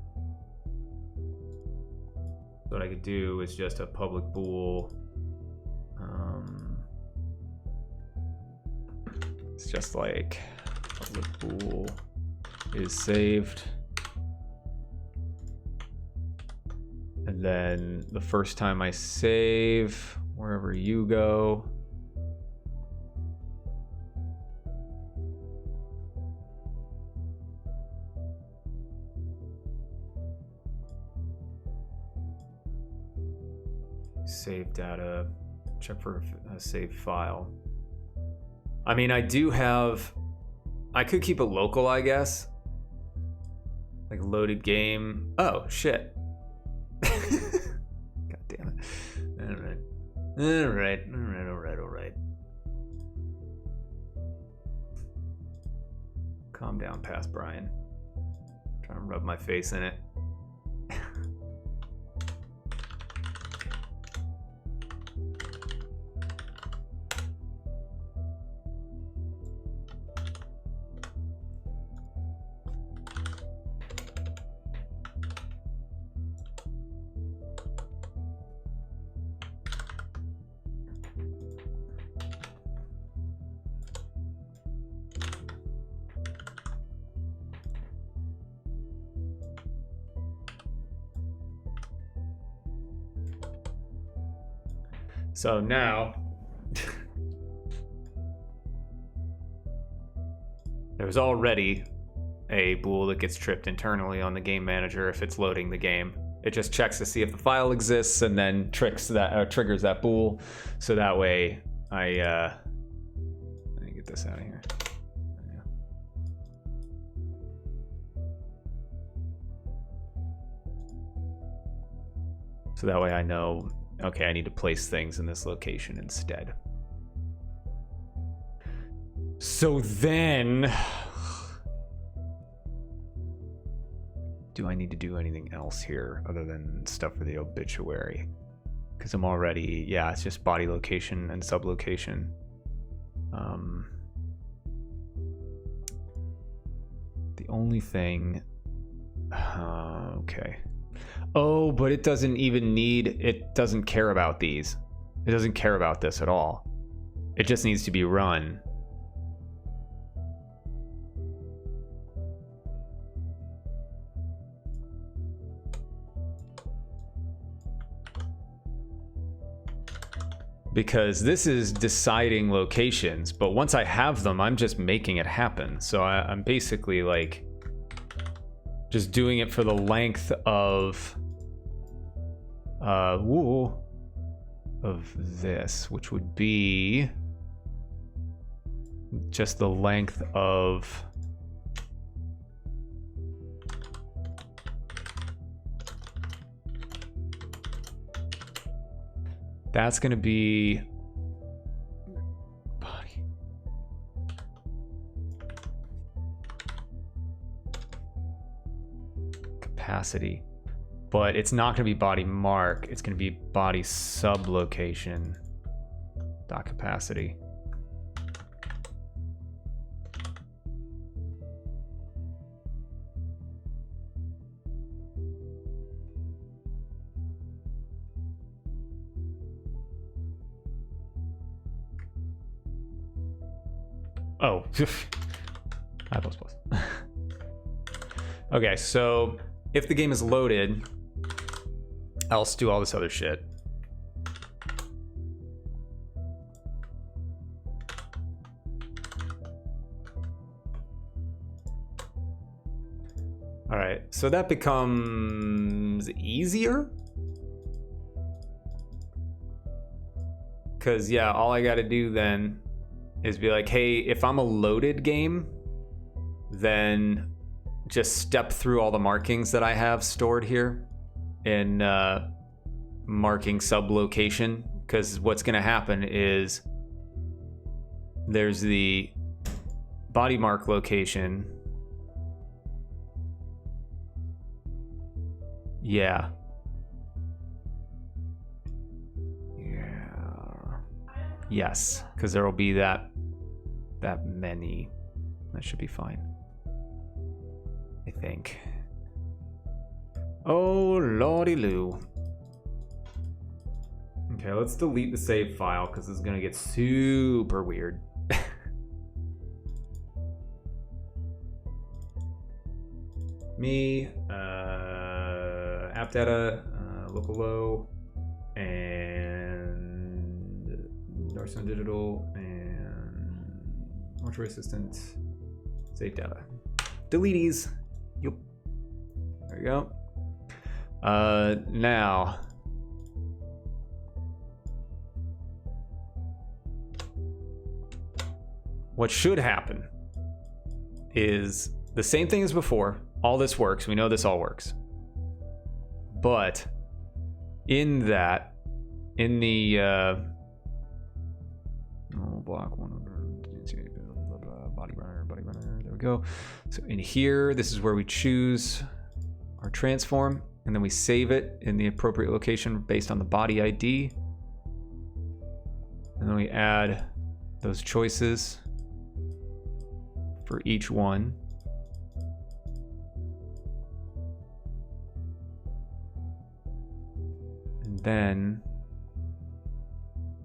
What I could do is just a public bool. It's just like public bool is saved. And then the first time I save, wherever you go, save data, check for a save file. I mean, I could keep it local, I guess. Like loaded game. Oh, shit. God damn it. All right. Calm down, past Brian. Trying to rub my face in it. So now, there's already a bool that gets tripped internally on the game manager if it's loading the game. It just checks to see if the file exists and then triggers that bool. So that way, let me get this out of here. So that way I know, okay, I need to place things in this location instead. So then, do I need to do anything else here other than stuff for the obituary? Because I'm already, yeah, it's just body location and sublocation. The only thing, okay. Oh, but it doesn't care about these. It doesn't care about this at all. It just needs to be run. Because this is deciding locations, but once I have them, I'm just making it happen. So I'm basically like just doing it for the length of this, which would be just the length of that's going to be body. Capacity. But it's not going to be body mark. It's going to be body sublocation. Dot capacity. Oh, I plus. Okay, so if the game is loaded, I'll do all this other shit. All right, so that becomes easier. Because, yeah, all I got to do then is be like, hey, if I'm a loaded game, then just step through all the markings that I have stored here in marking sublocation. Because what's going to happen is there's the body mark location. Yeah. Yes, because there will be that many. That should be fine, I think. Oh lordy loo. Okay, let's delete the save file because it's gonna get super weird. Me, app data, local low, and Darson Digital, and Mortuary Assistant, save data. Deletes. Yep. There you go. Now. What should happen is the same thing as before. All this works. We know this all works. But in the block 100 body runner, there we go. So in here, this is where we choose our transform, and then we save it in the appropriate location based on the body ID. And then we add those choices for each one. And then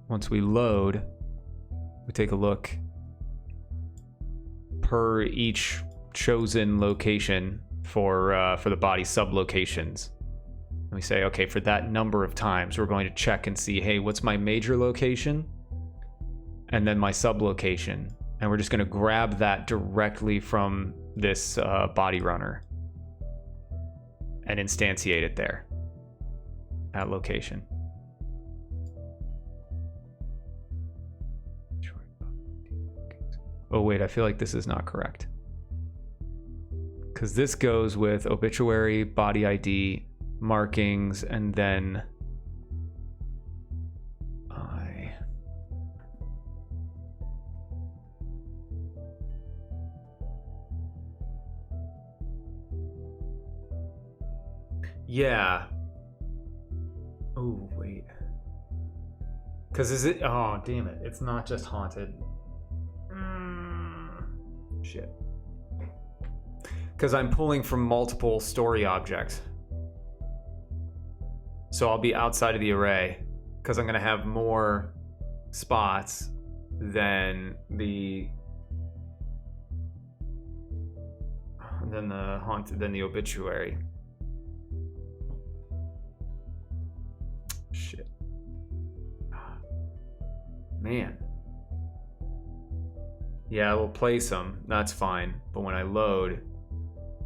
once we load, we take a look per each chosen location for the body sublocations. And we say, okay, for that number of times, we're going to check and see, hey, what's my major location? And then my sublocation. And we're just going to grab that directly from this body runner and instantiate it there at location. Oh wait, I feel like this is not correct. Because this goes with obituary, body ID, markings, and then Yeah. Oh, wait. Because is it... Oh, damn it. It's not just haunted. Shit. Because I'm pulling from multiple story objects. So I'll be outside of the array. Because I'm going to have more spots than the obituary. Shit. Man. Yeah, we'll place them. That's fine. But when I load,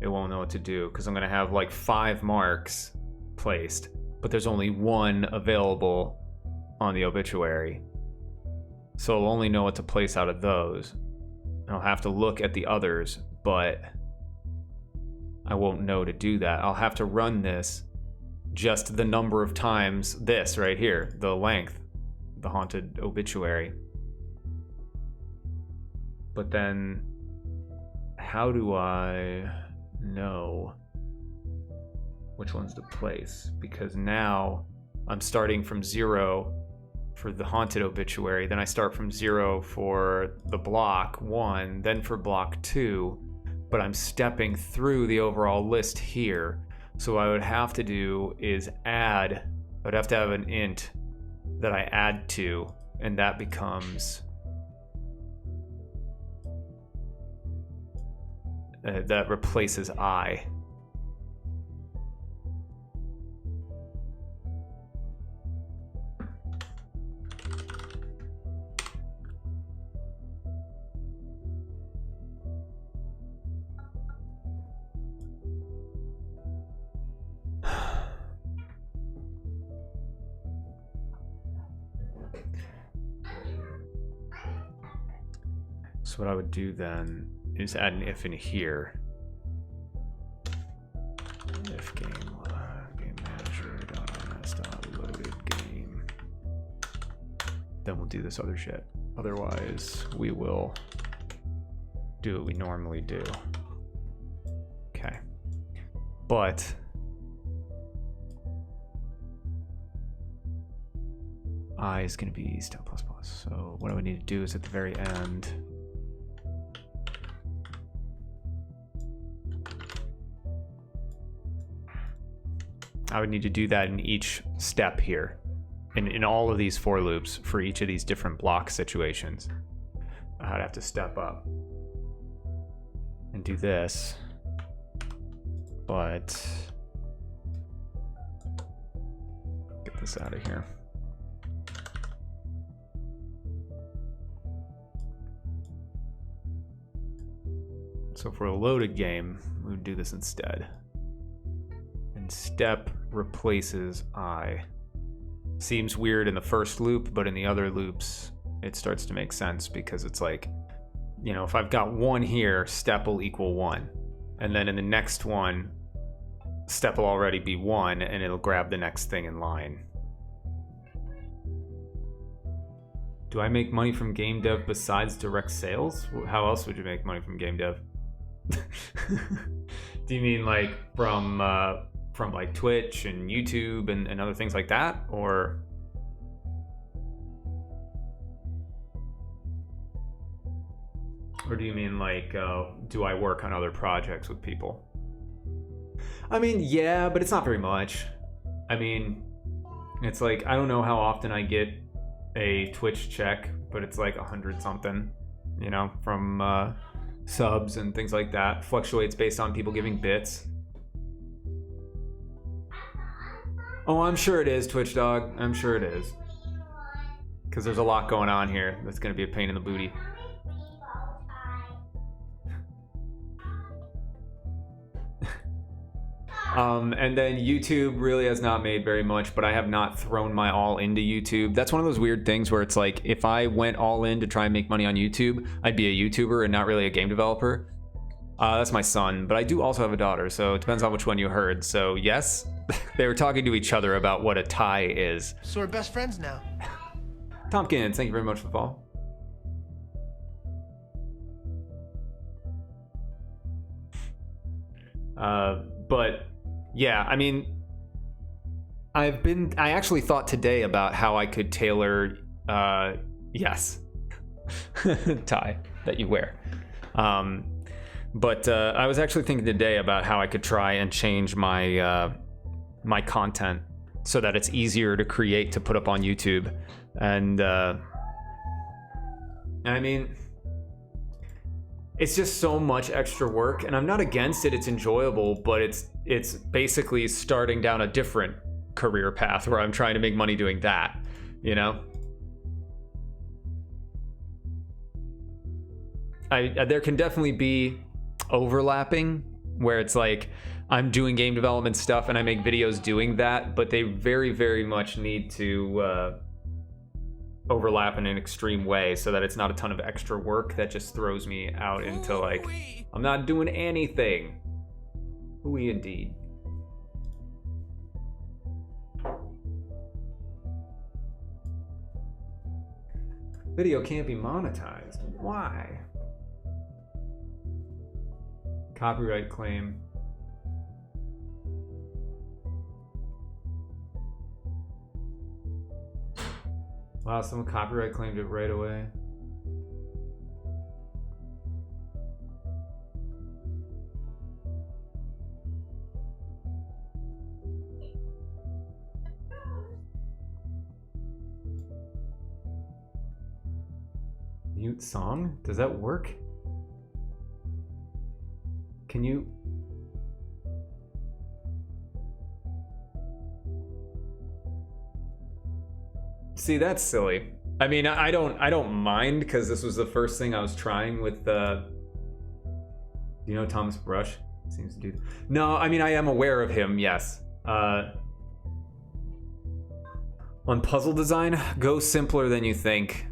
it won't know what to do because I'm going to have like 5 marks placed, but there's only 1 available on the obituary. So I'll only know what to place out of those. I'll have to look at the others, but I won't know to do that. I'll have to run this just the number of times, this right here, the length, the haunted obituary. But then, how do I know which one's to place? Because now I'm starting from 0 for the haunted obituary, then I start from 0 for the block 1, then for block 2, but I'm stepping through the overall list here. So what I would have to do is add, I'd have to have an int that I add to, and that becomes that replaces I. So what I would do then is add an if in here. If game manager.ms.loaded game. Then we'll do this other shit. Otherwise, we will do what we normally do. Okay. But I is going to be step plus plus. So what I would need to do is at the very end, I would need to do that in each step here, in all of these for loops for each of these different block situations. I'd have to step up and do this, but get this out of here. So for a loaded game, we would do this instead. And step replaces I. Seems weird in the first loop, but in the other loops, it starts to make sense because it's like, you know, if I've got 1 here, step will equal 1. And then in the next one, step will already be 1, and it'll grab the next thing in line. Do I make money from game dev besides direct sales? How else would you make money from game dev? Do you mean like from like Twitch and YouTube and other things like that, or do you mean like do I work on other projects with people? I mean, yeah, but it's not very much. I mean, it's like, I don't know how often I get a Twitch check, but it's like 100 something, you know, from subs and things like that. Fluctuates based on people giving bits. Oh, I'm sure it is, Twitch Dog. I'm sure it is. Because there's a lot going on here that's going to be a pain in the booty. And then YouTube really has not made very much, but I have not thrown my all into YouTube. That's one of those weird things where it's like, if I went all in to try and make money on YouTube, I'd be a YouTuber and not really a game developer. That's my son, but I do also have a daughter, so it depends on which one you heard. So yes, they were talking to each other about what a tie is. So we're best friends now. Tompkins, thank you very much for the follow. But yeah, I mean, I actually thought today about how I could tailor, yes, tie that you wear. But I was actually thinking today about how I could try and change my my content so that it's easier to create to put up on YouTube. And I mean, it's just so much extra work, and I'm not against it. It's enjoyable, but it's basically starting down a different career path where I'm trying to make money doing that, you know? There can definitely be overlapping where it's like I'm doing game development stuff and I make videos doing that, but they very, very much need to overlap in an extreme way so that it's not a ton of extra work that just throws me out into like, I'm not doing anything. Ooh-wee indeed. Video can't be monetized. Why? Copyright claim. Wow, someone copyright claimed it right away. Mute song? Does that work? Can you? See, that's silly. I mean, I don't mind because this was the first thing I was trying with do you know Thomas Brush? Seems to do. No, I mean I am aware of him. Yes. On puzzle design, go simpler than you think.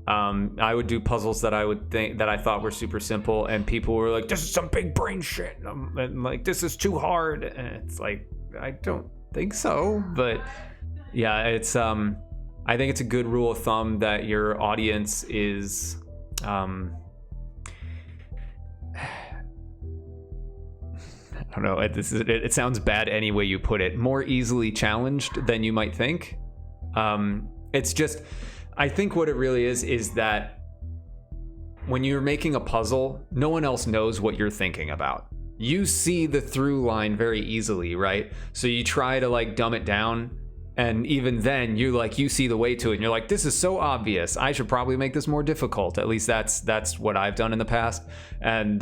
I would do puzzles that I thought were super simple, and people were like, "This is some big brain shit," and like, "This is too hard," and it's like, I don't think so, but yeah, it's I think it's a good rule of thumb that your audience is I don't know, it sounds bad any way you put it, more easily challenged than you might think. It's just, I think what it really is that when you're making a puzzle, no one else knows what you're thinking about. You see the through line very easily, right? So you try to like dumb it down, and even then you see the way to it and you're like, this is so obvious, I should probably make this more difficult. At least that's what I've done in the past. And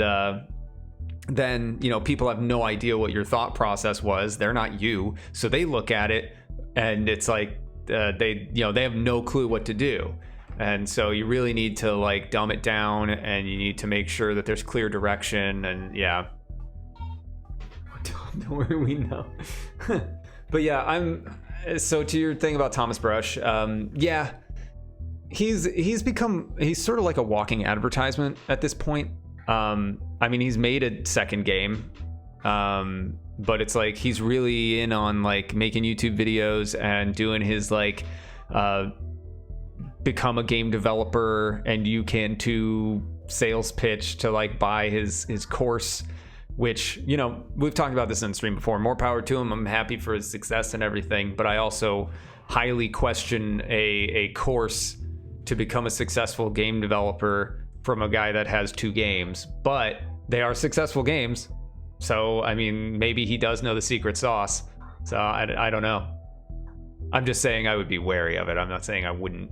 then, you know, people have no idea what your thought process was. They're not you, so they look at it and it's like they have no clue what to do. And so you really need to like dumb it down, and you need to make sure that there's clear direction. And yeah, don't worry, we know. But yeah, so to your thing about Thomas Brush, yeah, he's sort of like a walking advertisement at this point. I mean, he's made a second game, but it's like he's really in on like making YouTube videos and doing his like become a game developer and you can too sales pitch to like buy his course, which, you know, we've talked about this in stream before. More power to him. I'm happy for his success and everything, but I also highly question a course to become a successful game developer from a guy that has 2 games. But they are successful games, so I mean, maybe he does know the secret sauce. So I don't know. I'm just saying I would be wary of it. I'm not saying I wouldn't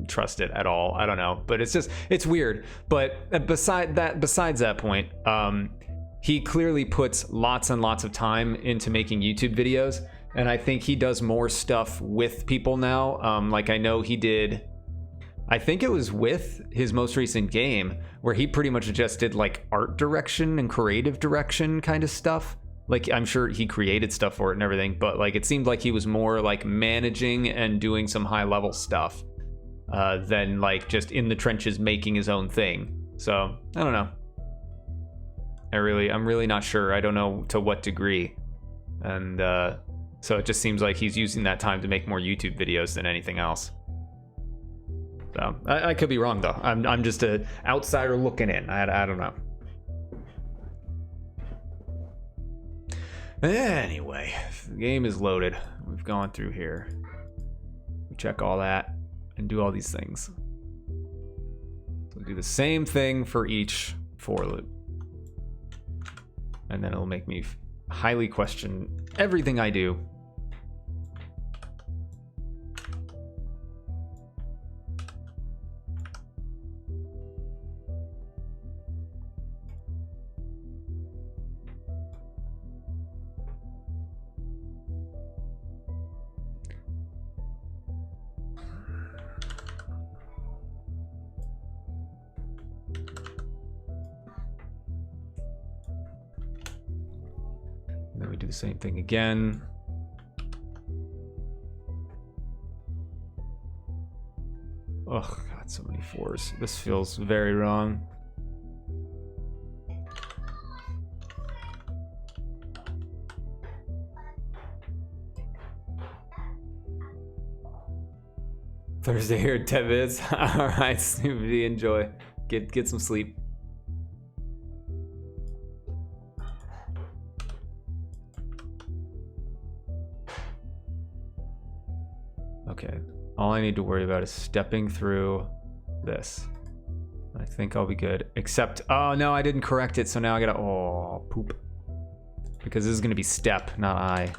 trust it at all. I don't know, but it's weird. But besides that point, he clearly puts lots and lots of time into making YouTube videos, and I think he does more stuff with people now. Like I know he did, I think it was with his most recent game, where he pretty much just did like art direction and creative direction kind of stuff. Like, I'm sure he created stuff for it and everything, but like it seemed like he was more like managing and doing some high level stuff than like just in the trenches making his own thing. So I don't know. I'm really not sure. I don't know to what degree. And so it just seems like he's using that time to make more YouTube videos than anything else. So I could be wrong though. I'm just an outsider looking in. I don't know. Anyway, the game is loaded. We've gone through here. We check all that and do all these things. So do the same thing for each for loop. And then it'll make me highly question everything I do. And then we do the same thing again. Oh god, so many 4s. This feels very wrong. Thursday here at 10 minutes. Alright, Snoopy, enjoy. Get some sleep. Okay, all I need to worry about is stepping through this. I think I'll be good. Except, oh no, I didn't correct it, so now I gotta, oh, poop. Because this is gonna be step, not I.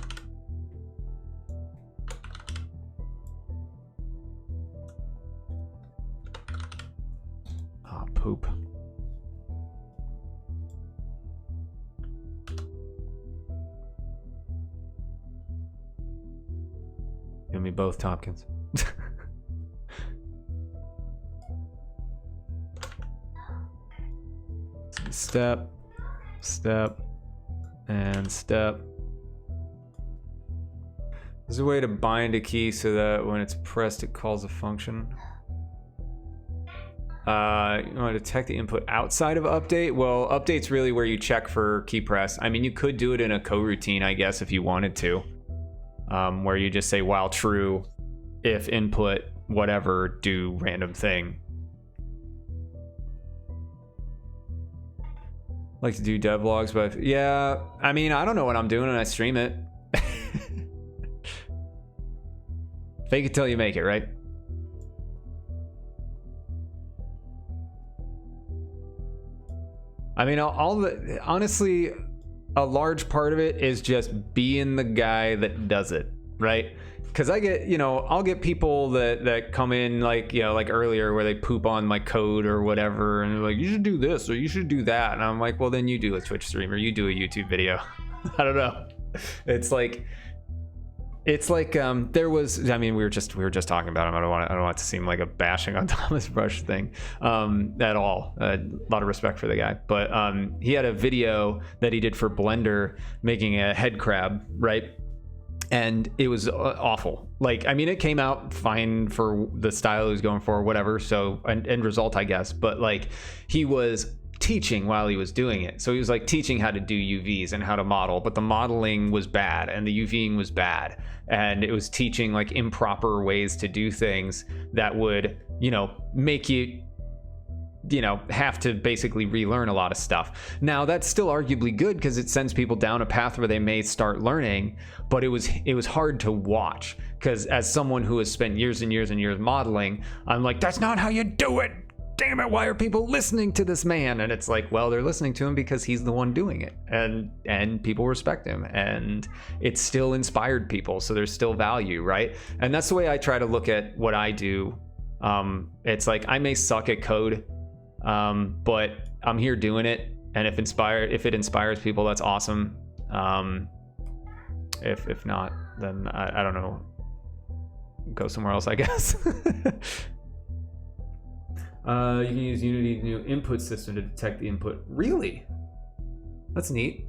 Oh, poop. Give me both, Tompkins. Step, step, and step. There's a way to bind a key so that when it's pressed, it calls a function. You want to detect the input outside of update? Well, update's really where you check for key press. I mean, you could do it in a coroutine, I guess, if you wanted to. Where you just say while true, if input, whatever, do random thing. Like to do devlogs, but yeah, I mean, I don't know what I'm doing when I stream it. Fake it till you make it, right? I mean, honestly, a large part of it is just being the guy that does it, right? Because I get, I'll get people that come in like, like earlier where they poop on my code or whatever, and they're like, you should do this or you should do that, and I'm like, well, then you do a Twitch stream or you do a YouTube video. I don't know. It's like there was, I mean, we were just talking about him. I don't want it to seem like a bashing on Thomas Brush thing at all. A lot of respect for the guy, but he had a video that he did for Blender making a head crab, right? And it was awful. Like, I mean, it came out fine for the style he was going for, whatever. So end result, I guess. But like, he was teaching while he was doing it. So he was like teaching how to do UVs and how to model, but the modeling was bad and the UVing was bad. And it was teaching like improper ways to do things that would, make you, have to basically relearn a lot of stuff. Now that's still arguably good because it sends people down a path where they may start learning, but it was hard to watch because as someone who has spent years and years and years modeling, I'm like, that's not how you do it. Damn it, why are people listening to this man? And it's like, well, they're listening to him because he's the one doing it, and people respect him, and it's still inspired people, so there's still value, right? And that's the way I try to look at what I do. It's like, I may suck at code, but I'm here doing it, and if it inspires people, that's awesome. If not, then I don't know, go somewhere else, I guess. You can use Unity's new input system to detect the input. Really? That's neat.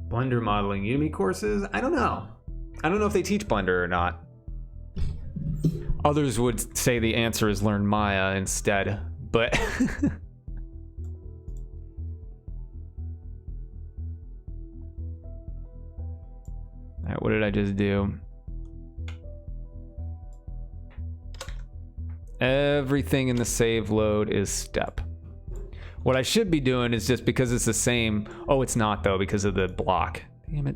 Blender modeling Udemy courses? I don't know. I don't know if they teach Blender or not. Others would say the answer is learn Maya instead, but Alright, what did I just do? Everything in the save load is step. What I should be doing is just because it's the same. Oh, it's not though because of the block. Damn it.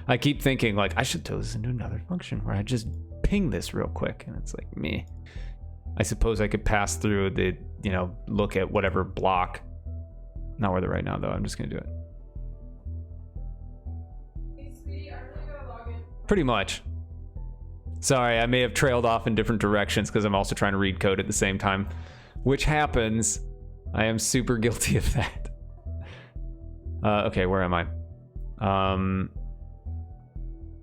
I keep thinking like I should throw this into another function where I just ping this real quick, and it's like me. I suppose I could pass through the, you know, look at whatever block. Not worth it right now though. I'm just gonna do it. Hey, sweetie, I really gotta log in. Pretty much. Sorry, I may have trailed off in different directions because I'm also trying to read code at the same time, which happens. I am super guilty of that. Okay, where am I?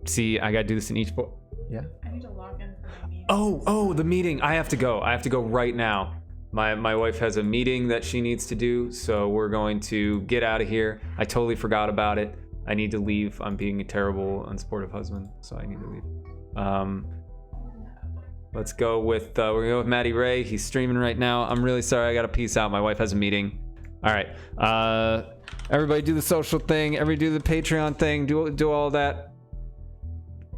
See, I gotta do this in each book. Yeah. I need to log in for my meeting. Oh, the meeting. I have to go. I have to go right now. My wife has a meeting that she needs to do, so we're going to get out of here. I totally forgot about it. I need to leave. I'm being a terrible, unsupportive husband, so I need to leave. Let's go with we're gonna go with Matty Ray. He's streaming right now. I'm really sorry. I gotta peace out. My wife has a meeting. All right. Everybody do the social thing. Everybody do the Patreon thing. Do all that.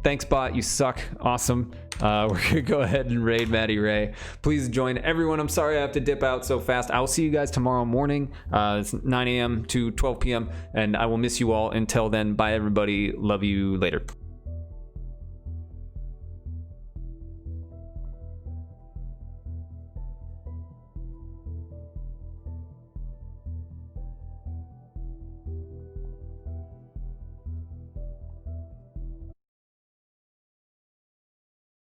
Thanks, bot. You suck. Awesome. We're gonna go ahead and raid Matty Ray. Please join everyone. I'm sorry I have to dip out so fast. I'll see you guys tomorrow morning. It's 9 a.m. to 12 p.m. and I will miss you all until then. Bye, everybody. Love you later.